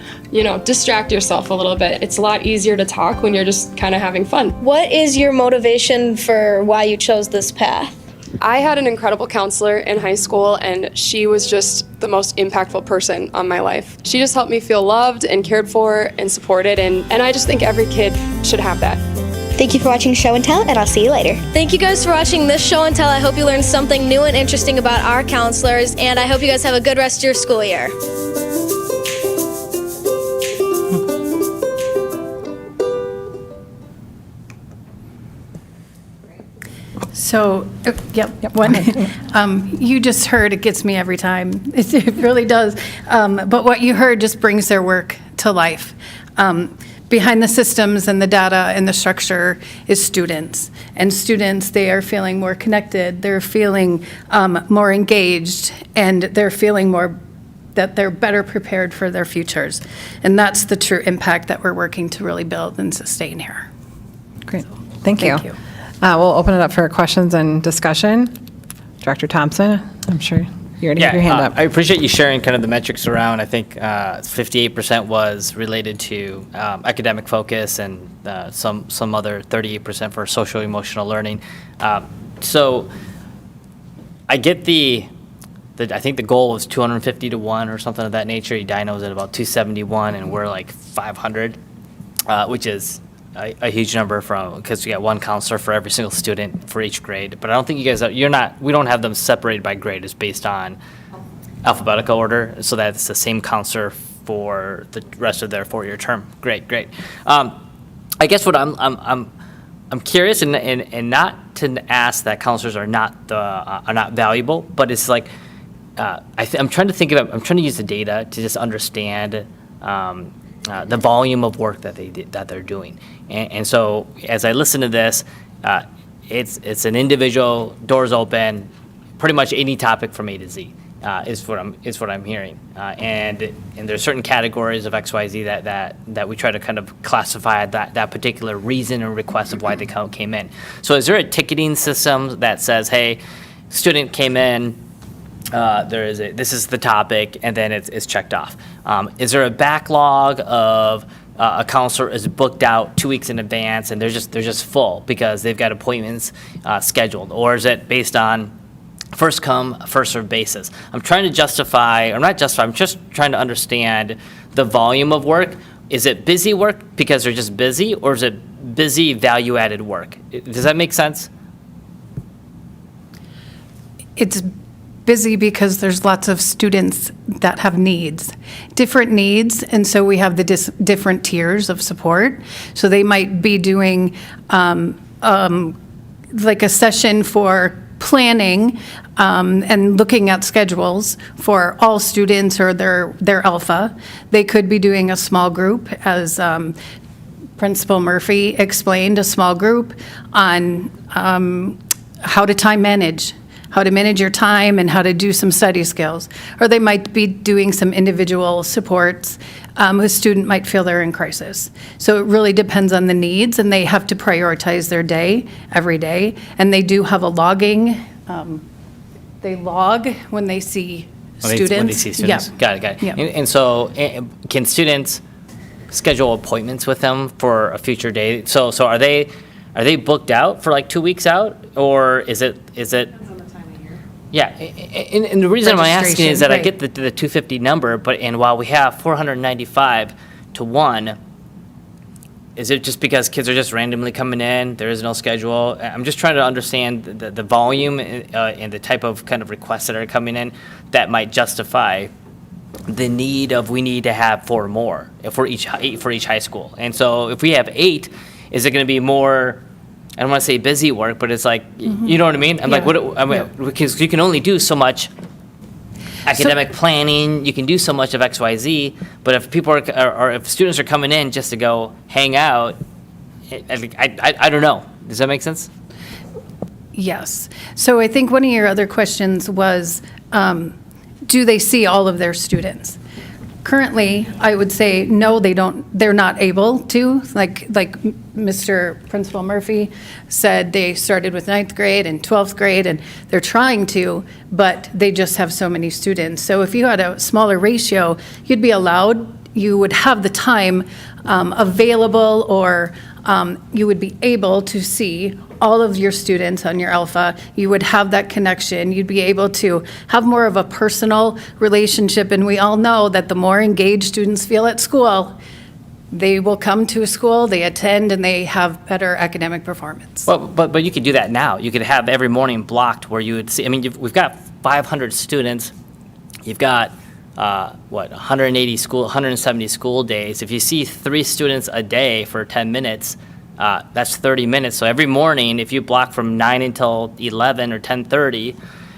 distract yourself a little bit. It's a lot easier to talk when you're just kind of having fun. What is your motivation for why you chose this path? I had an incredible counselor in high school, and she was just the most impactful person on my life. She just helped me feel loved and cared for and supported, and I just think every kid should have that. Thank you for watching Show and Tell, and I'll see you later. Thank you guys for watching this show and tell. I hope you learned something new and interesting about our counselors, and I hope you guys have a good rest of your school year. So, you just heard, it gets me every time. It really does. But what you heard just brings their work to life. Behind the systems and the data and the structure is students. And students, they are feeling more connected, they're feeling more engaged, and they're feeling more that they're better prepared for their futures. And that's the true impact that we're working to really build and sustain here. Great. Thank you. Thank you. We'll open it up for questions and discussion. Director Thompson, I'm sure you already have your hand up. I appreciate you sharing kind of the metrics around. I think 58% was related to academic focus and some other 38% for social emotional learning. So I get I think the goal was 250 to 1 or something of that nature. Edino's at about 271 and we're like 500, which is a huge number because you got one counselor for every single student for each grade. But I don't think you guys we don't have them separated by grade. It's based on alphabetical order, so that it's the same counselor for the rest of their 4-year term. Great. I guess what I'm curious and not to ask that counselors are not valuable, but it's like I'm trying to use the data to just understand the volume of work that they're doing. And so as I listen to this, it's an individual, doors open, pretty much any topic from A to Z is what I'm hearing. And there's certain categories of XYZ that we try to kind of classify that particular reason or request of why they came in. So is there a ticketing system that says, hey, student came in, this is the topic, and then it's checked off? Is there a backlog of a counselor is booked out 2 weeks in advance and they're just full because they've got appointments scheduled? Or is it based on first come, first served basis? I'm just trying to understand the volume of work. Is it busy work because they're just busy, or is it busy value-added work? Does that make sense? It's busy because there's lots of students that have different needs, and so we have the different tiers of support. So they might be doing like a session for planning and looking at schedules for all students or their alpha. They could be doing a small group, as Principal Murphy explained, a small group on how to time manage. How to manage your time and how to do some study skills. Or they might be doing some individual supports. A student might feel they're in crisis. So it really depends on the needs, and they have to prioritize their day every day. And they do have a logging. They log when they see students. When they see students. Yeah. Got it. Yeah. And so can students schedule appointments with them for a future day? So are they booked out for like 2 weeks out, or is it? Yeah, and the reason I'm asking is that I get the 250 number, and while we have 495 to 1, is it just because kids are just randomly coming in, there is no schedule? I'm just trying to understand the volume and the type of kind of requests that are coming in that might justify the need of we need to have 4 more for each high school. And so if we have 8, is it going to be more, I don't want to say busy work, but it's like, you know what I mean? Because you can only do so much academic planning, you can do so much of XYZ, but if people or if students are coming in just to go hang out, I don't know. Does that make sense? Yes. So I think one of your other questions was, do they see all of their students? Currently, I would say, no, they're not able to. Like Mr. Principal Murphy said, they started with 9th grade and 12th grade, and they're trying to, but they just have so many students. So if you had a smaller ratio, you'd be allowed, you would have the time available, or you would be able to see all of your students on your alpha. You would have that connection. You'd be able to have more of a personal relationship. And we all know that the more engaged students feel at school, they will come to a school, they attend, and they have better academic performance. Well, but you could do that now. You could have every morning blocked where you would see, I mean, we've got 500 students. You've got 170 school days. If you see 3 students a day for 10 minutes, that's 30 minutes. So every morning, if you block from 9 until 11 or 10:30,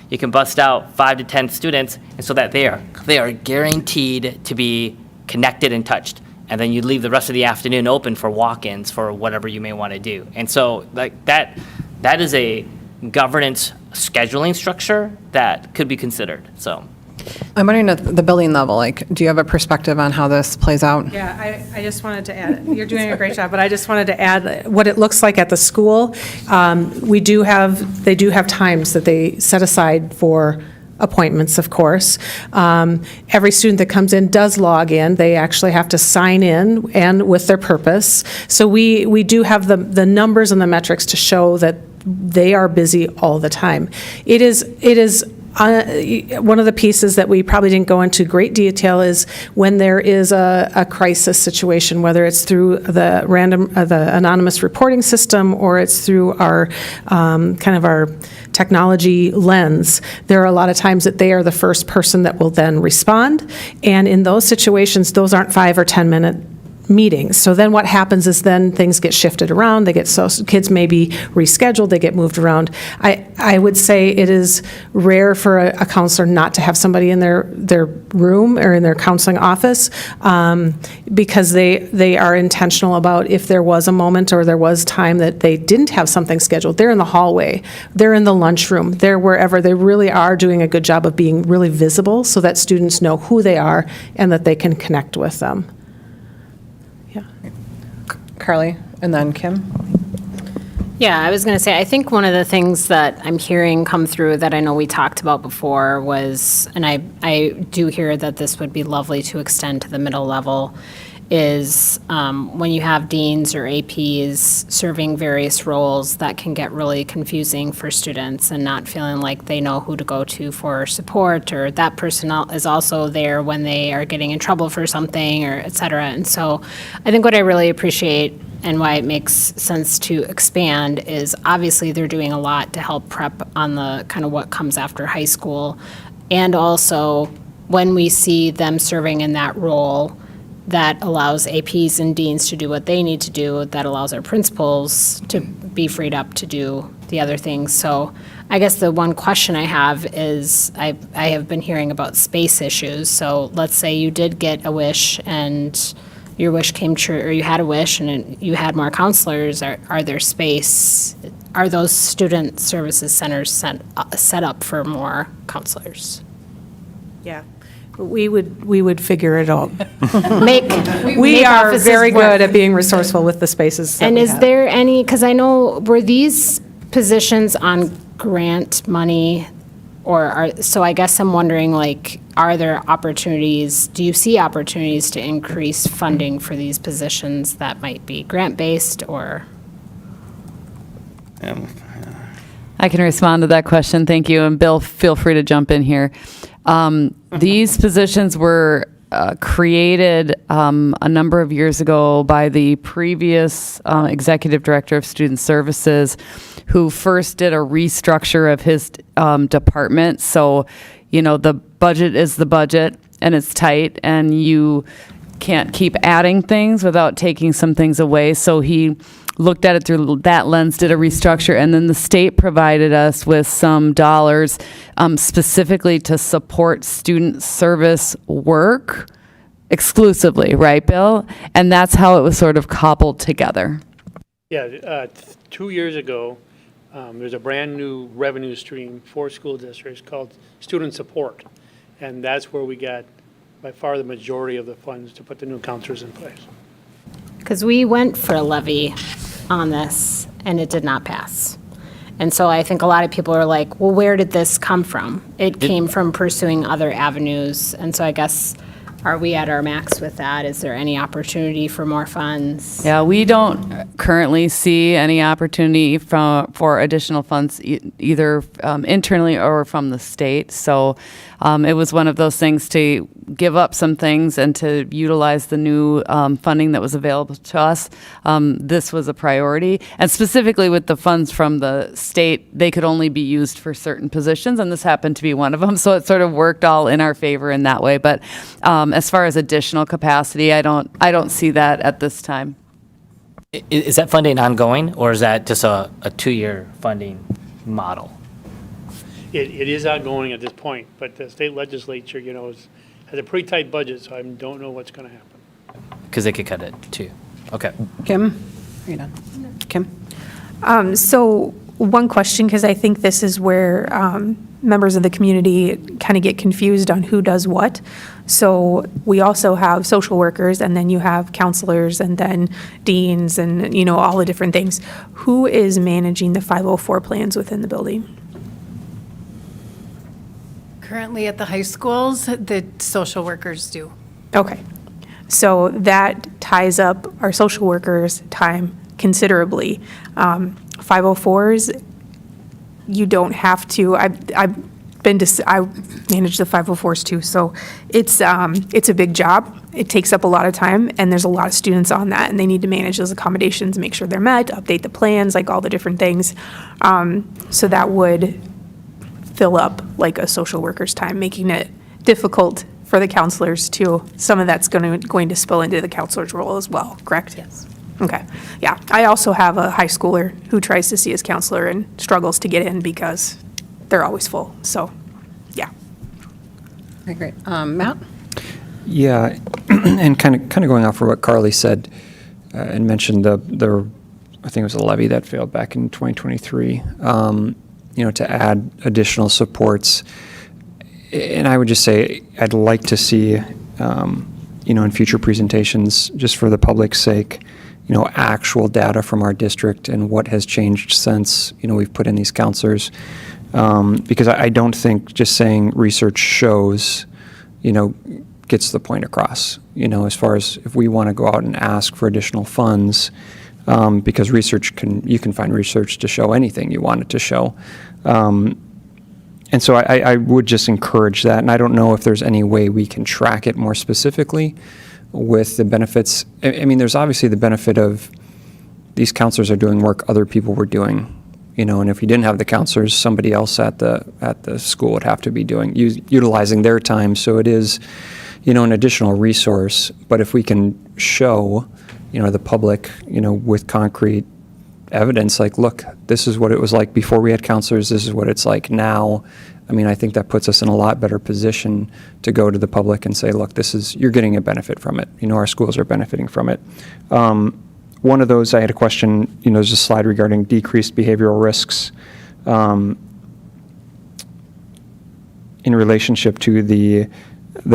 you can bust out 5 to 10 students, and so that they are guaranteed to be connected and touched. And then you leave the rest of the afternoon open for walk-ins for whatever you may want to do. And so like that is a governance scheduling structure that could be considered. So. I'm wondering at the building level, like, do you have a perspective on how this plays out? Yeah, I just wanted to add, you're doing a great job, but I just wanted to add what it looks like at the school. They do have times that they set aside for appointments, of course. Every student that comes in does log in. They actually have to sign in and with their purpose. So we do have the numbers and the metrics to show that they are busy all the time. It is one of the pieces that we probably didn't go into great detail is when there is a crisis situation, whether it's through the anonymous reporting system or it's through our kind of our technology lens. There are a lot of times that they are the first person that will then respond, and in those situations, those aren't 5 or 10 minute meetings. So then what happens is then things get shifted around. Kids may be rescheduled, they get moved around. I would say it is rare for a counselor not to have somebody in their room or in their counseling office because they are intentional about if there was a moment or there was time that they didn't have something scheduled. They're in the hallway, they're in the lunchroom, they're wherever. They really are doing a good job of being really visible so that students know who they are and that they can connect with them. Carly, and then Kim. Yeah, I was going to say, I think one of the things that I'm hearing come through that I know we talked about before was, and I do hear that this would be lovely to extend to the middle level, is when you have deans or APs serving various roles, that can get really confusing for students and not feeling like they know who to go to for support, or that person is also there when they are getting in trouble for something, or et cetera. And so I think what I really appreciate and why it makes sense to expand is obviously they're doing a lot to help prep on the kind of what comes after high school. And also when we see them serving in that role, that allows APs and deans to do what they need to do, that allows our principals to be freed up to do the other things. So I guess the one question I have is, I have been hearing about space issues. So let's say you did get a wish and your wish came true, or you had a wish and you had more counselors. Are there space? Are those student services centers set up for more counselors? Yeah. We would figure it out. We We are very good at being resourceful with the spaces that And we is have. there any, because I know, were these positions on grant money, so I guess I'm wondering, like, are there opportunities, do you see opportunities to increase funding for these positions that might be grant-based or? I can respond to that question, thank you. And Bill, feel free to jump in here. These positions were created a number of years ago by the previous executive director of student services, who first did a restructure of his department. So, you know, the budget is the budget and it's tight and you can't keep adding things without taking some things away. So he looked at it through that lens, did a restructure, and then the state provided us with some dollars specifically to support student service work exclusively, right, Bill? And that's how it was sort of cobbled together. Yeah, 2 years ago, there's a brand new revenue stream for school districts called student support. And that's where we got by far the majority of the funds to put the new counselors in place. Because we went for a levy on this, and it did not pass. And so I think a lot of people are like, well, where did this come from? It came from pursuing other avenues. And so I guess, are we at our max with that? Is there any opportunity for more funds? Yeah, we don't currently see any opportunity for additional funds either internally or from the state. So it was one of those things to give up some things and to utilize the new funding that was available to us. This was a priority. And specifically with the funds from the state, they could only be used for certain positions, and this happened to be one of them. So it sort of worked all in our favor in that way. But as far as additional capacity, I don't see that at this time. Is that funding ongoing, or is that just a 2-year funding model? It is ongoing at this point, but the state legislature, has a pretty tight budget, so I don't know what's going to happen. Because they could cut it too. Okay. Kim? Are you done? Kim? So one question, because I think this is where members of the community kind of get confused on who does what. So we also have social workers, and then you have counselors, and then deans, and, all the different things. Who is managing the 504 plans within the building? Currently at the high schools, the social workers do. Okay. So that ties up our social workers' time considerably. 504s, you don't have to. I manage the 504s too, so it's a big job. It takes up a lot of time, and there's a lot of students on that, and they need to manage those accommodations, make sure they're met, update the plans, like all the different things. So that would fill up like a social worker's time, making it difficult for the counselors too. Some of that's going to spill into the counselor's role as well, correct? Yes. Okay, yeah. I also have a high schooler who tries to see his counselor and struggles to get in because they're always full, so, yeah. Okay, great. Matt? Yeah, and kind of going off of what Carly said and mentioned the I think it was a levy that failed back in 2023. To add additional supports. And I would just say I'd like to see, in future presentations, just for the public's sake, actual data from our district and what has changed since, we've put in these counselors. Because I don't think just saying research shows, gets the point across, as far as if we want to go out and ask for additional funds, because you can find research to show anything you want it to show. And so I would just encourage that, and I don't know if there's any way we can track it more specifically with the benefits. I mean, there's obviously the benefit of these counselors are doing work other people were doing, and if you didn't have the counselors, somebody else at the school would have to be utilizing their time. So it is, an additional resource. But if we can show, the public, with concrete evidence, like, look, this is what it was like before we had counselors, this is what it's like now. I mean, I think that puts us in a lot better position to go to the public and say, look, you're getting a benefit from it. Our schools are benefiting from it. One of those, I had a question, there's a slide regarding decreased behavioral risks in relationship to the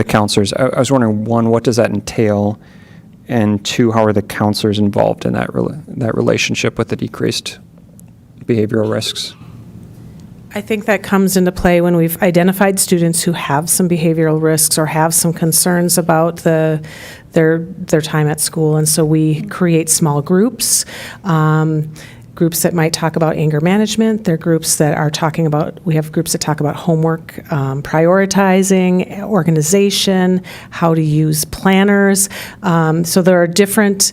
counselors. I was wondering, one, what does that entail? And two, how are the counselors involved in that relationship with the decreased behavioral risks? I think that comes into play when we've identified students who have some behavioral risks or have some concerns about their time at school. And so we create small groups, groups that might talk about anger management. There are groups that are we have groups that talk about homework, prioritizing, organization, how to use planners. So there are different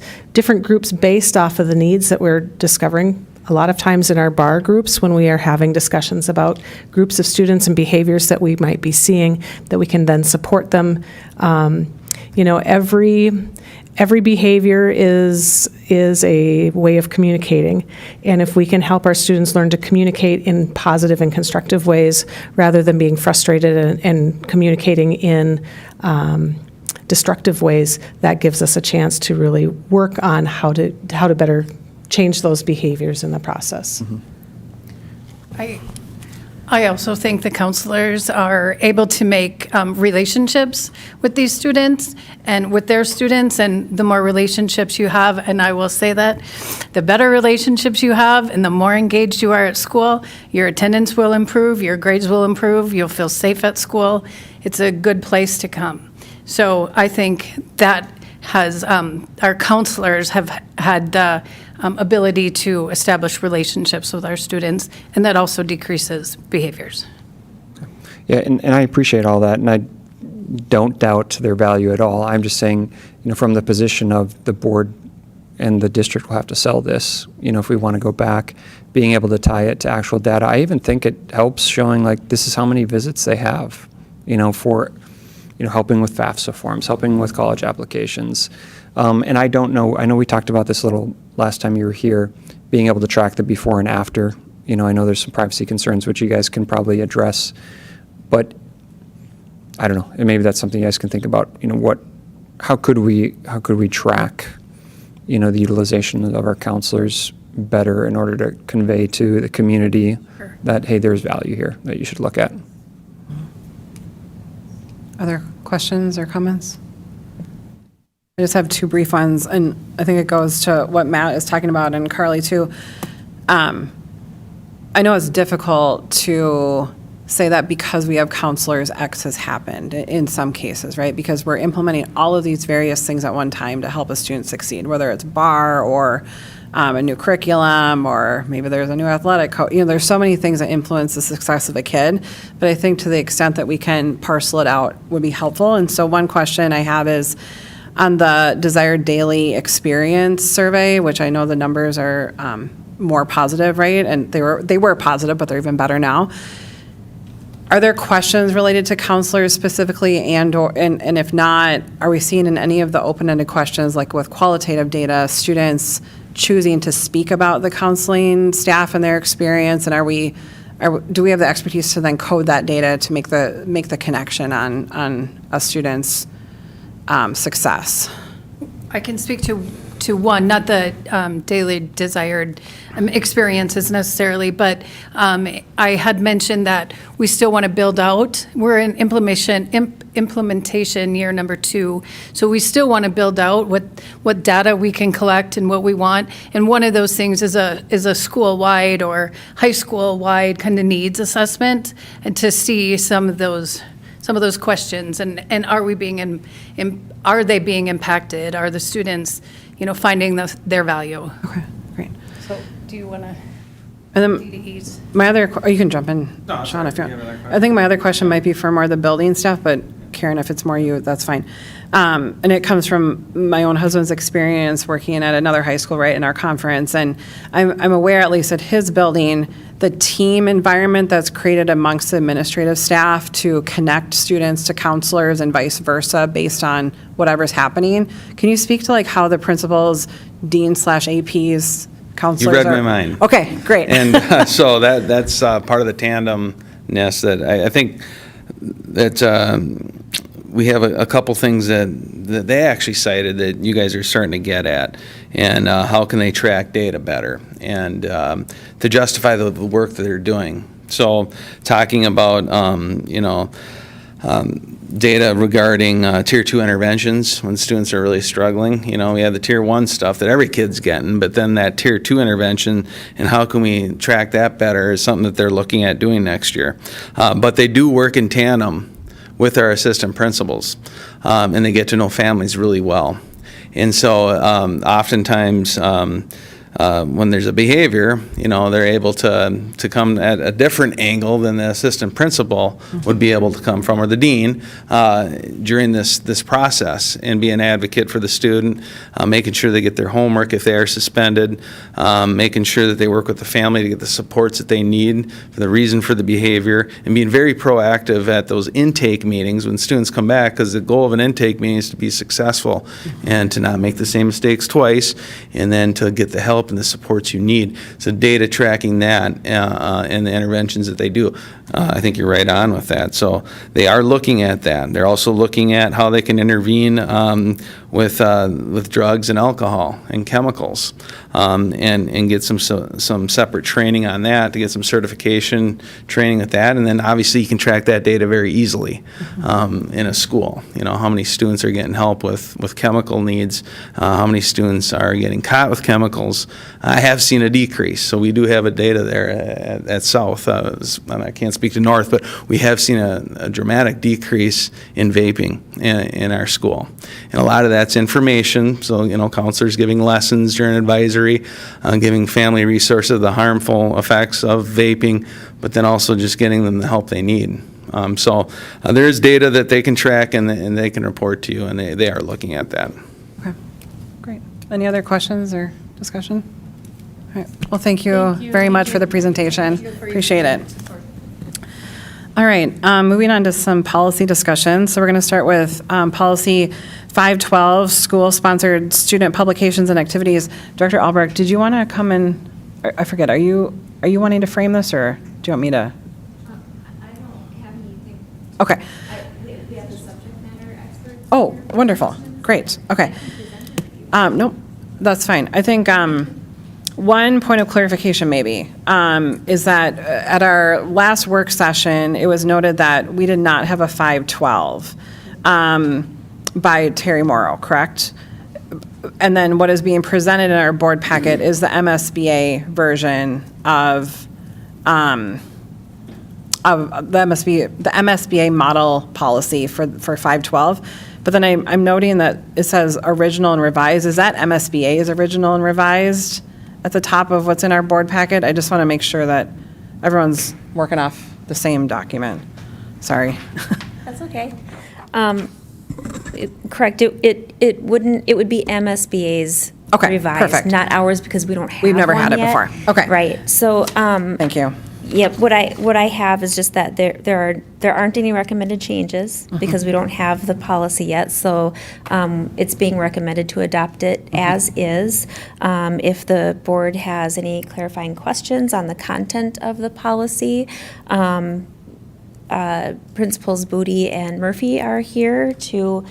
groups based off of the needs that we're discovering. A lot of times in our bar groups, when we are having discussions about groups of students and behaviors that we might be seeing, that we can then support them. Every behavior is a way of communicating, and if we can help our students learn to communicate in positive and constructive ways rather than being frustrated and communicating in destructive ways, that gives us a chance to really work on how to better change those behaviors in the process. I I also think the counselors are able to make relationships with these students and with their students, and the more relationships you have, and I will say that, the better relationships you have and the more engaged you are at school, your attendance will improve, your grades will improve, you'll feel safe at school. It's a good place to come. So I think that has, our counselors have had the ability to establish relationships with our students, and that also decreases behaviors. Yeah, and I appreciate all that, and I don't doubt their value at all. I'm just saying, from the position of the board and the district will have to sell this, if we want to go back, being able to tie it to actual data. I even think it helps showing like this is how many visits they have, for helping with FAFSA forms, helping with college applications. And I don't know, I know we talked about this a little last time you were here, being able to track the before and after. I know there's some privacy concerns which you guys can probably address, but I don't know, and maybe that's something you guys can think about, how could we track, the utilization of our counselors better in order to convey to the community that, hey, there's value here that you should look at. Other questions or comments? I just have two brief ones, and I think it goes to what Matt is talking about, and Carly too. I know it's difficult to say that because we have counselors, X has happened in some cases, right? Because we're implementing all of these various things at one time to help a student succeed, whether it's BAR or a new curriculum, or maybe there's a new athletic coach. There's so many things that influence the success of a kid, but I think to the extent that we can parcel it out would be helpful. And so one question I have is on the desired daily experience survey, which I know the numbers are more positive, right? And they were positive, but they're even better now. Are there questions related to counselors specifically, and if not, are we seeing in any of the open-ended questions, like with qualitative data, students choosing to speak about the counseling staff and their experience, and do we have the expertise to then code that data to make the connection on a student's success? I can speak to one, not the daily desired experiences necessarily, but I had mentioned that we still want to build out. We're in implementation year number 2, so we still want to build out what data we can collect and what we want. And one of those things is a school-wide or high school-wide kind of needs assessment, and to see some of those questions, and are we being are they being impacted? Are the students, finding their value? Okay, great. So, do you want to? And then my other, you can jump in, Sean, if you want. I think my other question might be for more of the building stuff, but Karen, if it's more you, that's fine. And it comes from my own husband's experience working at another high school, right, in our conference. And I'm aware, at least at his building, the team environment that's created amongst the administrative staff to connect students to counselors and vice versa based on whatever's happening. Can you speak to like how the principals, dean/APs, counselors You read my mind. Okay, great. And so that's part of the tandemness that I think that we have a couple things that they actually cited that you guys are starting to get at, and how can they track data better and to justify the work that they're doing. So talking about data regarding Tier 2 interventions when students are really struggling. We have the Tier 1 stuff that every kid's getting, but then that Tier 2 intervention and how can we track that better is something that they're looking at doing next year. But they do work in tandem with our assistant principals, and they get to know families really well. And so oftentimes when there's a behavior, they're able to come at a different angle than the assistant principal would be able to come from, or the dean, during this process, and be an advocate for the student, making sure they get their homework if they are suspended, making sure that they work with the family to get the supports that they need for the reason for the behavior, and being very proactive at those intake meetings when students come back, because the goal of an intake meeting is to be successful and to not make the same mistakes twice, and then to get the help and the supports you need. So data tracking that and the interventions that they do. I think you're right on with that. So they are looking at that. They're also looking at how they can intervene with drugs and alcohol and chemicals, and get some separate training on that to get some certification training with that. And then obviously you can track that data very easily in a school. You know, how many students are getting help with chemical needs, how many students are getting caught with chemicals. I have seen a decrease, so we do have a data there at South. I can't speak to North, but we have seen a dramatic decrease in vaping in our school. And a lot of that's information, so, you know, counselors giving lessons during advisory, giving family resources of the harmful effects of vaping, but then also just getting them the help they need. So there is data that they can track and they can report to you, and they are looking at that. Okay, great. Any other questions or discussion? All right. Well, thank you very much for the presentation. Appreciate it. All right, moving on to some policy discussion. So we're going to start with policy 512, school-sponsored student publications and activities. Director Albrecht, did you want to come in? I forget. Are you wanting to frame this, or do you want me to? I don't have anything. Okay. We have the subject matter experts. Oh, wonderful. Great. Okay. Nope, that's fine. I think one point of clarification maybe is that at our last work session, it was noted that we did not have a 512 by Terry Morrow, correct? And then what is being presented in our board packet is the MSBA version of the MSBA model policy for 512. But then I'm noting that it says original and revised. Is that MSBA's original and revised at the top of what's in our board packet? I just want to make sure that everyone's working off the same document. Sorry. That's okay. Correct. It would be MSBA's revised, perfect. not ours, because we don't have We've never one had it yet. before. Okay. Right. So. Thank you. Yep. What I have is just that there aren't any recommended changes because we don't have the policy yet. So it's being recommended to adopt it as is. If the board has any clarifying questions on the content of the policy, Principals Booty and Murphy are here to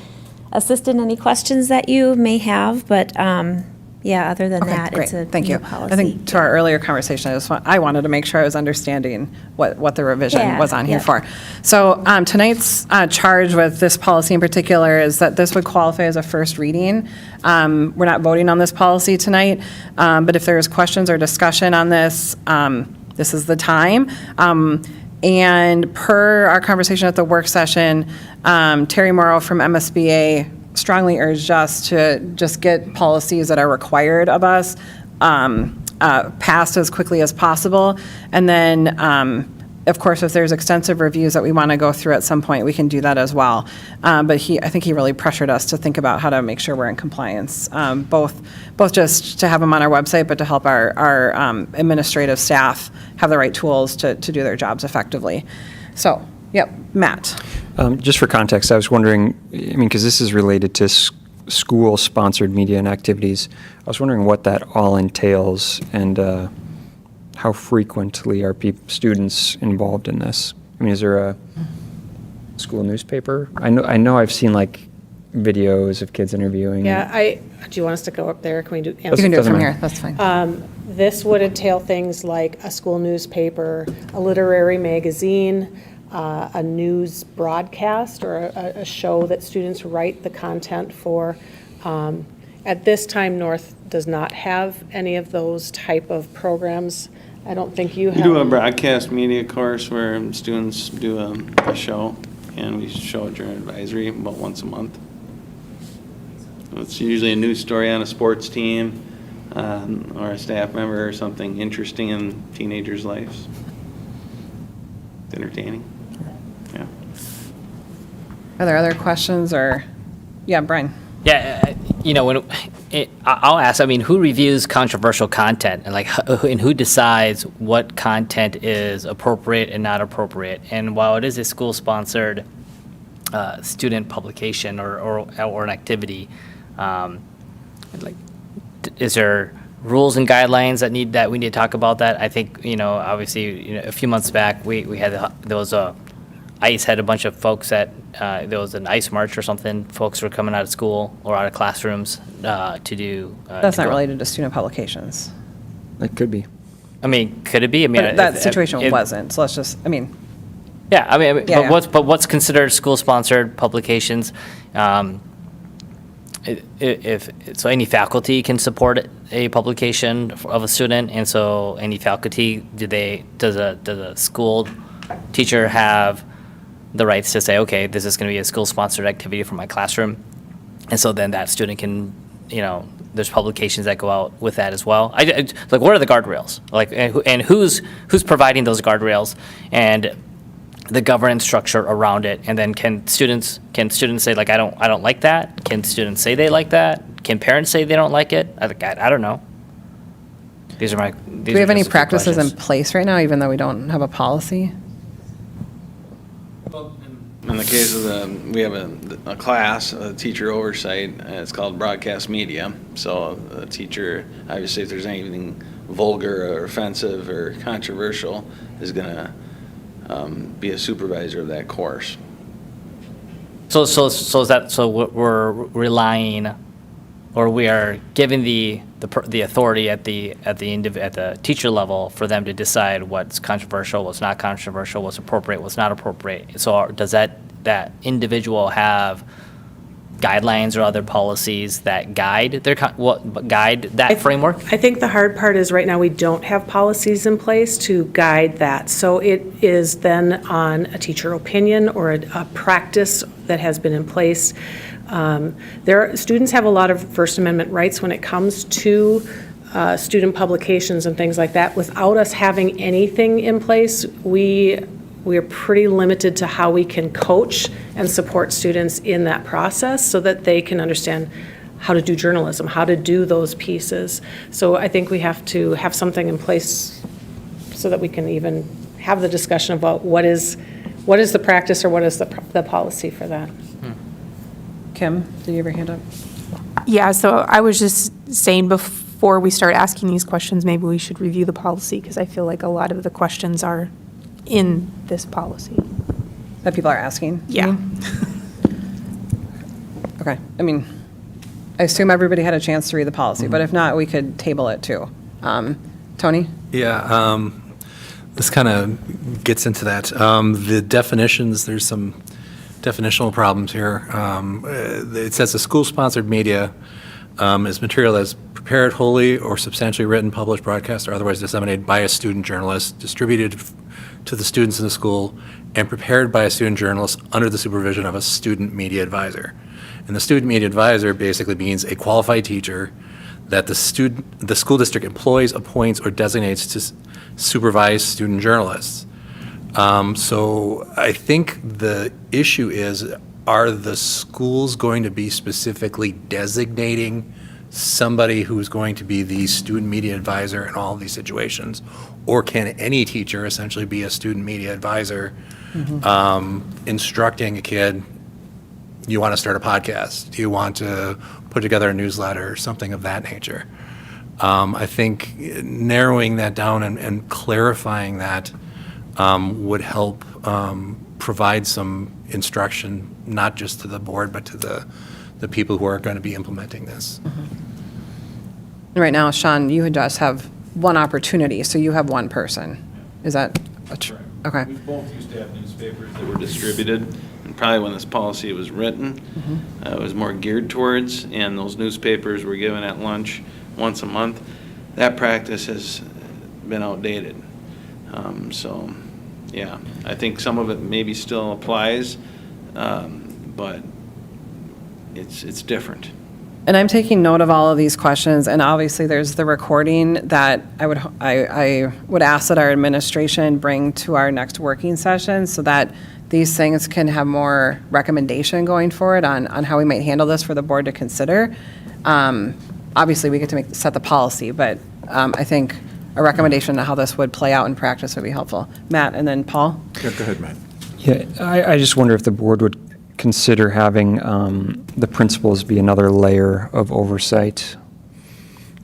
assist in any questions that you may have. But yeah, other than that, great. it's a Thank new you. policy. I think to our earlier conversation, I wanted to make sure I was understanding what the revision was on here for. So tonight's charge with this policy in particular is that this would qualify as a first reading. We're not voting on this policy tonight, but if there's questions or discussion on this, this is the time. And per our conversation at the work session, Terry Morrow from MSBA strongly urged us to just get policies that are required of us passed as quickly as possible. And then, of course, if there's extensive reviews that we want to go through at some point, we can do that as well. But I think he really pressured us to think about how to make sure we're in compliance, both just to have them on our website, but to help our administrative staff have the right tools to do their jobs effectively. So, yep, Matt. Just for context, I was wondering, because this is related to school-sponsored media and activities, I was wondering what that all entails and how frequently are students involved in this? Is there a school newspaper? I know I've seen like videos of kids interviewing. Yeah, do you want us to go up there? Can we do? You can do it from here, that's fine. This would entail things like a school newspaper, a literary magazine, a news broadcast, or a show that students write the content for. At this time, North does not have any of those type of programs. I don't think you have. We do a broadcast media course where students do a show, and we show it during advisory about once a month. So it's usually a news story on a sports team or a staff member or something interesting in teenagers' lives. It's entertaining. Yeah. Are there other questions or, yeah, Brian? Yeah, I'll ask, who reviews controversial content and who decides what content is appropriate and not appropriate? And while it is a school-sponsored student publication or an activity, is there rules and guidelines that we need to talk about that. I think, obviously, a few months back, we had, there was ICE had a bunch of folks that, there was an ICE march or something. Folks were coming out of school or out of classrooms to do. That's to not go. related to student publications. It could be. I mean, could it be? I mean, But that situation wasn't, so let's just, Yeah, I mean, Yeah, but what's considered school-sponsored publications? So any faculty can support a publication of a student, and so any faculty, does a school teacher have the rights to say, okay, this is going to be a school-sponsored activity for my classroom, and so then that student can, there's publications that go out with that as well. Like, what are the guardrails? Like, and who's providing those guardrails, and the governance structure around it? And then can students say, like, I don't like that? Can students say they like that? Can parents say they don't like it? I don't know. do we have any practices in place right now, even though we don't have a policy? In the case of we have a class, a teacher oversight, it's called broadcast media. So the teacher, obviously, if there's anything vulgar or offensive or controversial, is going to be a supervisor of that course. So we're relying, or we are giving the authority at the teacher level for them to decide what's controversial, what's not controversial, what's appropriate, what's not appropriate. So does that individual have guidelines or other policies that guide that framework? I think the hard part is right now we don't have policies in place to guide that. So it is then on a teacher opinion or a practice that has been in place. Students have a lot of First Amendment rights when it comes to student publications and things like that. Without us having anything in place, we are pretty limited to how we can coach and support students in that process so that they can understand how to do journalism, how to do those pieces. So I think we have to have something in place so that we can even have the discussion about what is the practice or what is the policy for that. Kim, did you have your hand up? Yeah, so I was just saying before we start asking these questions, maybe we should review the policy, because I feel like a lot of the questions are in this policy. That people are asking? Yeah. Okay, I assume everybody had a chance to read the policy, but if not, we could table it too. Tony? Yeah, this kind of gets into that. The definitions, there's some definitional problems here. It says a school-sponsored media is material that is prepared wholly or substantially written, published, broadcast, or otherwise disseminated by a student journalist, distributed to the students in the school, and prepared by a student journalist under the supervision of a student media advisor. And the student media advisor basically means a qualified teacher that the school district employs, appoints, or designates to supervise student journalists. So I think the issue is, are the schools going to be specifically designating somebody who's going to be the student media advisor in all of these situations? Or can any teacher essentially be a student media advisor, instructing a kid, you want to start a podcast? Do you want to put together a newsletter or something of that nature? I think narrowing that down and clarifying that would help provide some instruction, not just to the board, but to the people who are going to be implementing this. Right now, Sean, you just have one opportunity, so you have one person. Is that okay? We both used to have newspapers that were distributed, and probably when this policy was written, it was more geared towards, and those newspapers were given at lunch once a month. That practice has been outdated. So, yeah, I think some of it maybe still applies, but it's different. And I'm taking note of all of these questions, and obviously there's the recording that I would ask that our administration bring to our next working session so that these things can have more recommendation going forward on how we might handle this for the board to consider. Obviously, we get to set the policy, but I think a recommendation on how this would play out in practice would be helpful. Matt, and then Paul? Yeah, go ahead, Matt. Yeah, I just wonder if the board would consider having the principals be another layer of oversight.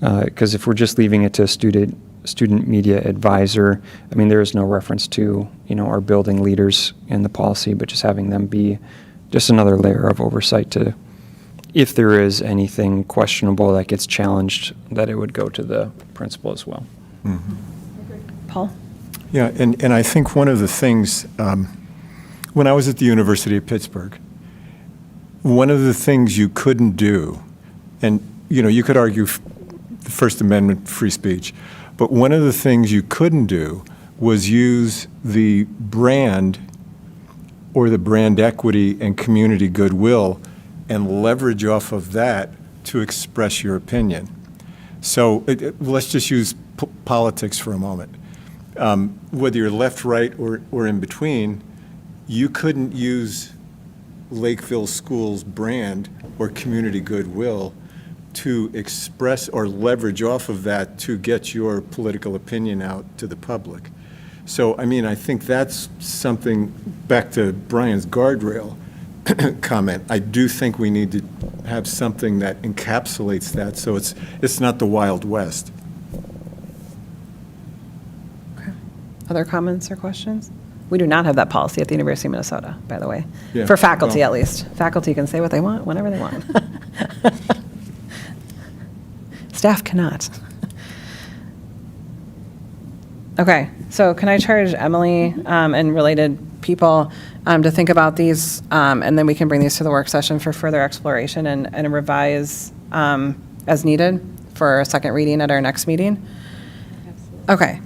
Because if we're just leaving it to student media advisor, I mean, there is no reference to, our building leaders in the policy, but just having them be just another layer of oversight to, if there is anything questionable that gets challenged, that it would go to the principal as well. Paul? Yeah, and I think one of the things, when I was at the University of Pittsburgh, one of the things you couldn't do, and you could argue the First Amendment, free speech, but one of the things you couldn't do was use the brand or the brand equity and community goodwill and leverage off of that to express your opinion. So let's just use politics for a moment. Whether you're left, right, or in between, you couldn't use Lakeville Schools brand or community goodwill to express or leverage off of that to get your political opinion out to the public. So, I think that's something, back to Brian's guardrail comment, I do think we need to have something that encapsulates that so it's not the Wild West. Other comments or questions? We do not have that policy at the University of Minnesota, by the way. Yeah, For faculty, well- at least. Faculty can say what they want, whenever they want. Staff cannot. Okay, so can I charge Emily and related people to think about these, and then we can bring these to the work session for further exploration and revise as needed for a second reading at our next meeting? Okay.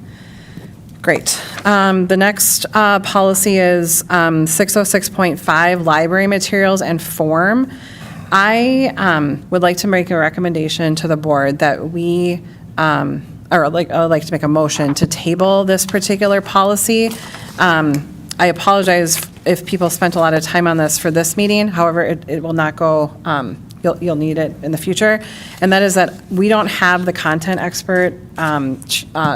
Great. The next policy is 606.5, library materials and form. I would like to make a recommendation to the board that we, I would like to make a motion to table this particular policy. I apologize if people spent a lot of time on this for this meeting. However, it will not go, you'll need it in the future. And that is that we don't have the content expert.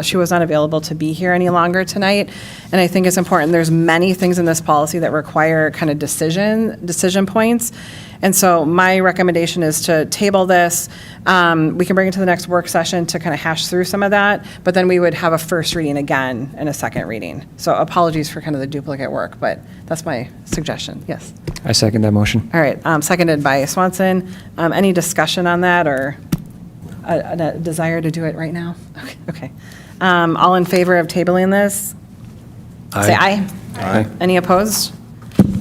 She was not available to be here any longer tonight. And I think it's important. There's many things in this policy that require kind of decision points. And so my recommendation is to table this. We can bring it to the next work session to kind of hash through some of that, but then we would have a first reading again and a second reading. So apologies for kind of the duplicate work, but that's my suggestion. Yes. I second that motion. All right, seconded by Swanson. Any discussion on that or a desire to do it right now? Okay. All in favor of tabling this? Say aye. Aye. Any opposed?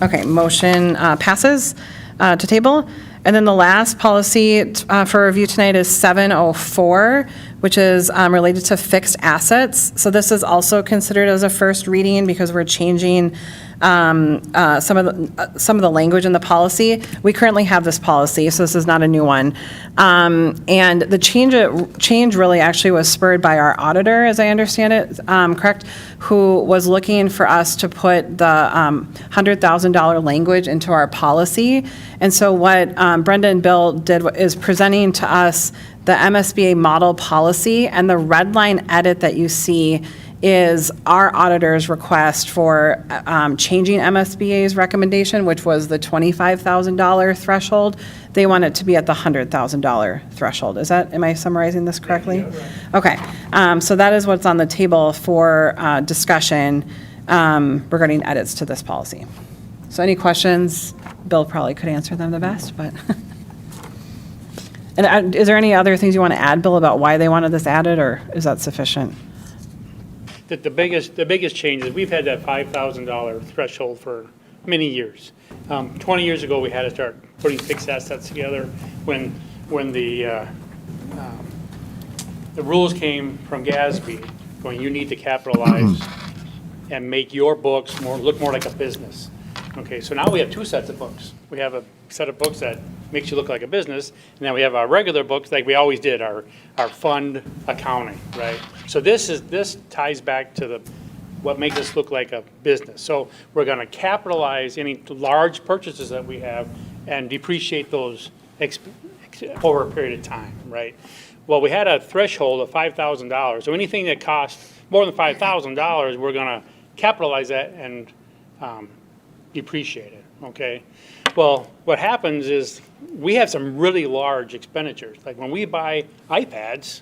Okay, motion passes to table. And then the last policy for review tonight is 704, which is related to fixed assets. So this is also considered as a first reading because we're changing some of the language in the policy. We currently have this policy, so this is not a new one. And the change really actually was spurred by our auditor, as I understand it, correct, who was looking for us to put the $100,000 language into our policy. And so what Brenda and Bill did is presenting to us the MSBA model policy, and the red line edit that you see is our auditor's request for changing MSBA's recommendation, which was the $25,000 threshold. They want it to be at the $100,000 threshold. Am I summarizing this correctly? Yeah, right. Okay, so that is what's on the table for discussion regarding edits to this policy. So any questions? Bill probably could answer them the best, but. And is there any other things you want to add, Bill, about why they wanted this added, or is that sufficient? The biggest change is we've had that $5,000 threshold for many years. 20 years ago, we had to start putting fixed assets together when the rules came from GASB, going, you need to capitalize and make your books look more like a business. Okay, so now we have two sets of books. We have a set of books that makes you look like a business, and then we have our regular books like we always did, our fund accounting, right? So this ties back to what makes us look like a business. So we're going to capitalize any large purchases that we have and depreciate those over a period of time, right? Well, we had a threshold of $5,000. So anything that costs more than $5,000, we're going to capitalize that and depreciate it, okay? Well, what happens is we have some really large expenditures. Like when we buy iPads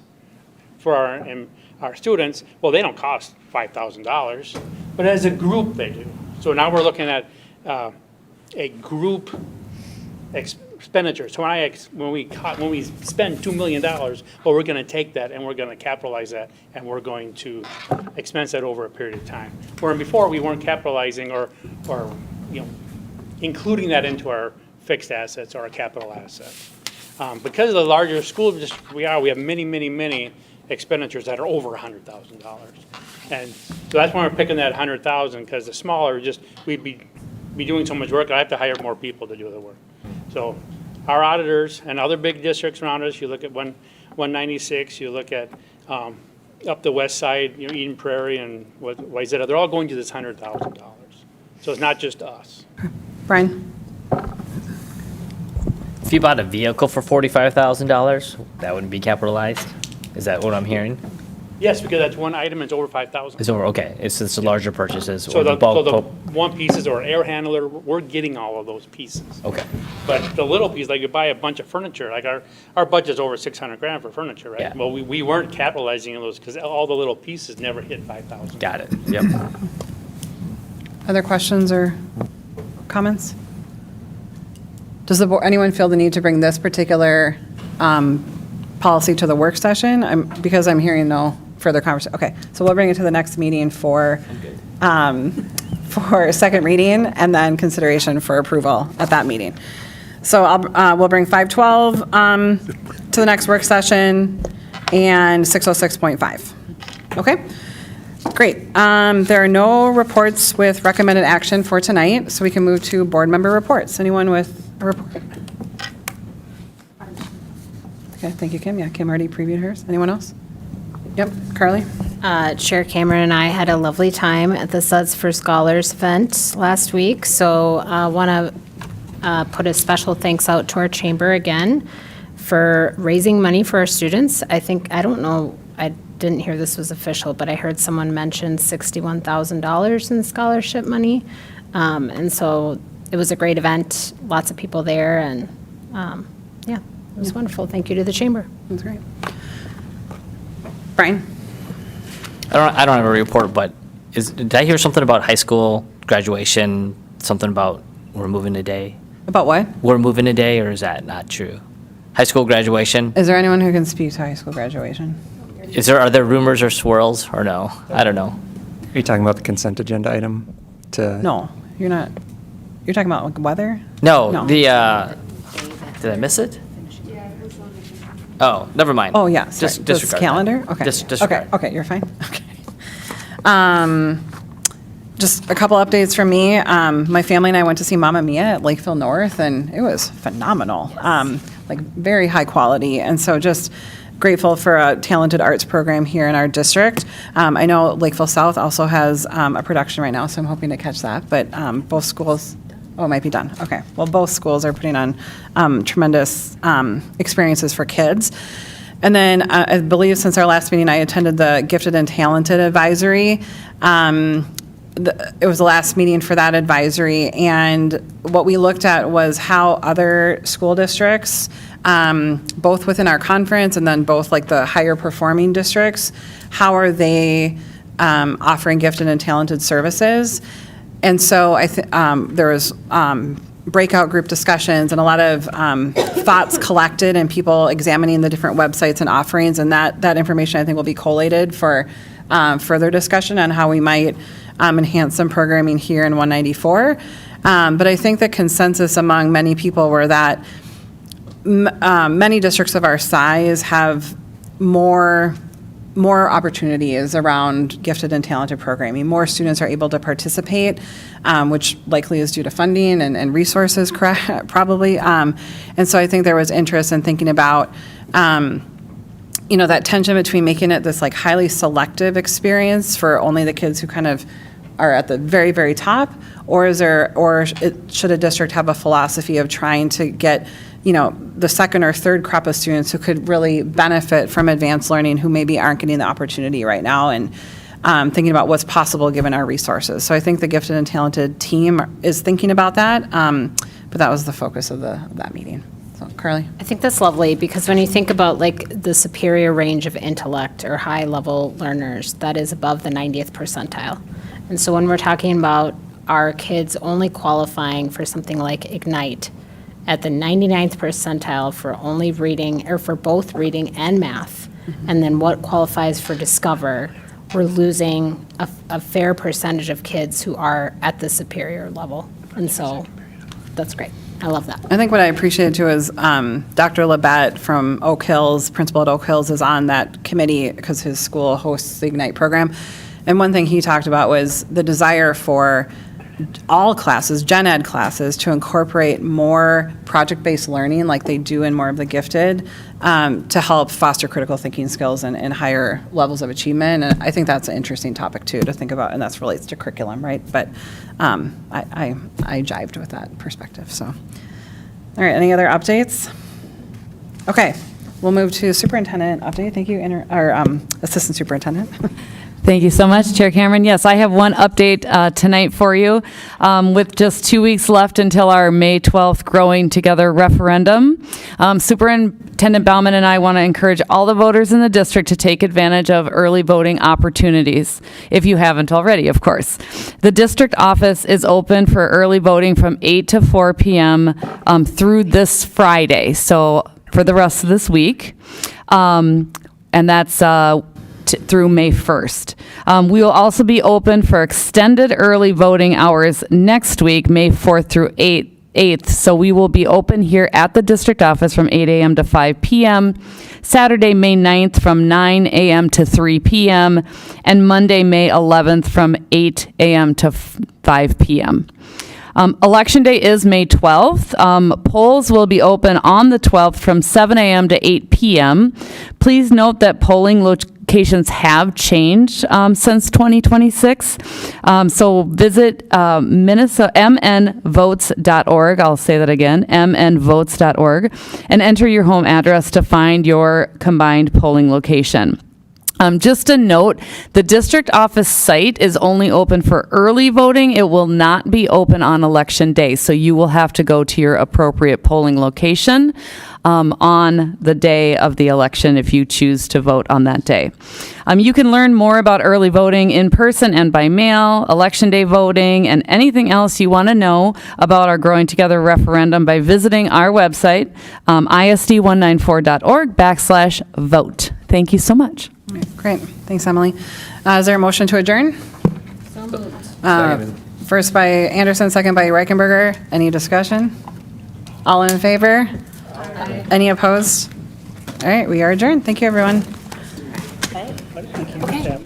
for our students, well, they don't cost $5,000, but as a group they do. So now we're looking at a group expenditure. So when we spend $2 million, well, we're going to take that and we're going to capitalize that and we're going to expense that over a period of time. Where before we weren't capitalizing or including that into our fixed assets or our capital assets. Because of the larger school district we have many expenditures that are over $100,000. And so that's why we're picking that 100,000, because the smaller, we'd be doing so much work, I have to hire more people to do the work. So our auditors and other big districts around us, you look at 196, you look at up the west side, Eden Prairie and Wayzata, they're all going to this $100,000. So it's not just us. Brian? If you bought a vehicle for $45,000, that wouldn't be capitalized? Is that what I'm hearing? Yes, because that's one item, it's over 5,000. It's over, okay, it's the larger purchases. So or the bulk one pieces or air handler, we're getting all of those pieces. Okay. But the little piece, like you buy a bunch of furniture, like our budget's over 600 grand for furniture, right? Yeah. Well, we weren't capitalizing on those because all the little pieces never hit 5,000. Got it, yep. Other questions or comments? Does anyone feel the need to bring this particular policy to the work session? Because I'm hearing no further conversation. Okay, so we'll bring it to the next meeting for second reading and then consideration for approval at that meeting. So we'll bring 512 to the next work session and 606.5. Okay, great. There are no reports with recommended action for tonight, so we can move to board member reports. Anyone with a report? Okay, thank you, Kim. Yeah, Kim already previewed hers. Anyone else? Yep, Carly? Chair Cameron and I had a lovely time at the Suds for Scholars event last week, so I want to put a special thanks out to our chamber again for raising money for our students. I don't know, I didn't hear this was official, but I heard someone mention $61,000 in scholarship money. And so it was a great event, lots of people there, and yeah, it was wonderful. Thank you to the chamber. That's great. Brian? I don't have a report, but did I hear something about high school graduation, something about we're moving a day? About what? We're moving a day, or is that not true? High school graduation? Is there anyone who can speak to high school graduation? Are there rumors or swirls, or no? I don't know. Are you talking about the consent agenda item? No, you're not. You're talking about weather? No. Did I miss it? Oh, never mind. Oh, yeah, sorry. Just This disregard calendar? that. Okay. Disregard. Okay, you're fine. Okay. Just a couple updates from me. My family and I went to see Mamma Mia at Lakeville North, and it was phenomenal. Like very high quality, and so just grateful for a talented arts program here in our district. I know Lakeville South also has a production right now, so I'm hoping to catch that. But both schools. Oh, it might be done. Okay. Well, both schools are putting on tremendous experiences for kids. And then I believe since our last meeting, I attended the Gifted and Talented Advisory. It was the last meeting for that advisory, and what we looked at was how other school districts, both within our conference and then both like the higher performing districts, how are they offering gifted and talented services? And so there was breakout group discussions and a lot of thoughts collected and people examining the different websites and offerings, and that information I think will be collated for further discussion on how we might enhance some programming here in 194. But I think the consensus among many people were that many districts of our size have more opportunities around gifted and talented programming. More students are able to participate, which likely is due to funding and resources, probably. And so I think there was interest in thinking about that tension between making it this like highly selective experience for only the kids who kind of are at the very, very top, or should a district have a philosophy of trying to get the second or third crop of students who could really benefit from advanced learning who maybe aren't getting the opportunity right now, and thinking about what's possible given our resources. So I think the Gifted and Talented team is thinking about that. But that was the focus of that meeting. So Carly? I think that's lovely, because when you think about like the superior range of intellect or high-level learners, that is above the 90th percentile. And so when we're talking about our kids only qualifying for something like Ignite at the 99th percentile for only reading, or for both reading and math, and then what qualifies for Discover, we're losing a fair percentage of kids who are at the superior level. And so that's great. I love that. I think what I appreciated too is Dr. Labette from Oak Hills, principal at Oak Hills, is on that committee because his school hosts the Ignite program. And one thing he talked about was the desire for all classes, gen ed classes, to incorporate more project-based learning like they do in more of the gifted to help foster critical thinking skills and higher levels of achievement. And I think that's an interesting topic too to think about, and that relates to curriculum, right? But I jived with that perspective, so. All right, any other updates? Okay, we'll move to superintendent update. Thank you, assistant superintendent. Thank you so much, Chair Cameron. Yes, I have one update tonight for you. With just 2 weeks left until our May 12th Growing Together referendum, Superintendent Bauman and I want to encourage all the voters in the district to take advantage of early voting opportunities, if you haven't already, of course. The district office is open for early voting from 8 to 4 p.m. Through this Friday, so for the rest of this week. And that's through May 1st. We will also be open for extended early voting hours next week, May 4th through 8th. So we will be open here at the district office from 8 a.m. to 5 p.m., Saturday, May 9th from 9 a.m. to 3 p.m., and Monday, May 11th from 8 a.m. to 5 p.m. Election day is May 12th. Polls will be open on the 12th from 7 a.m. to 8 p.m. Please note that polling locations have changed since 2026. So visit mnvotes.org. I'll say that again, mnvotes.org, and enter your home address to find your combined polling location. Just a note, the district office site is only open for early voting. It will not be open on election day, so you will have to go to your appropriate polling location on the day of the election if you choose to vote on that day. You can learn more about early voting in person and by mail, election day voting, and anything else you want to know about our Growing Together referendum by visiting our website, isd194.org/vote. Thank you so much. Great. Thanks, Emily. Is there a motion to adjourn? So moved. First by Anderson, second by Reichenberger. Any discussion? All in favor? Aye. Any opposed? All right, we are adjourned. Thank you, everyone. Thank you.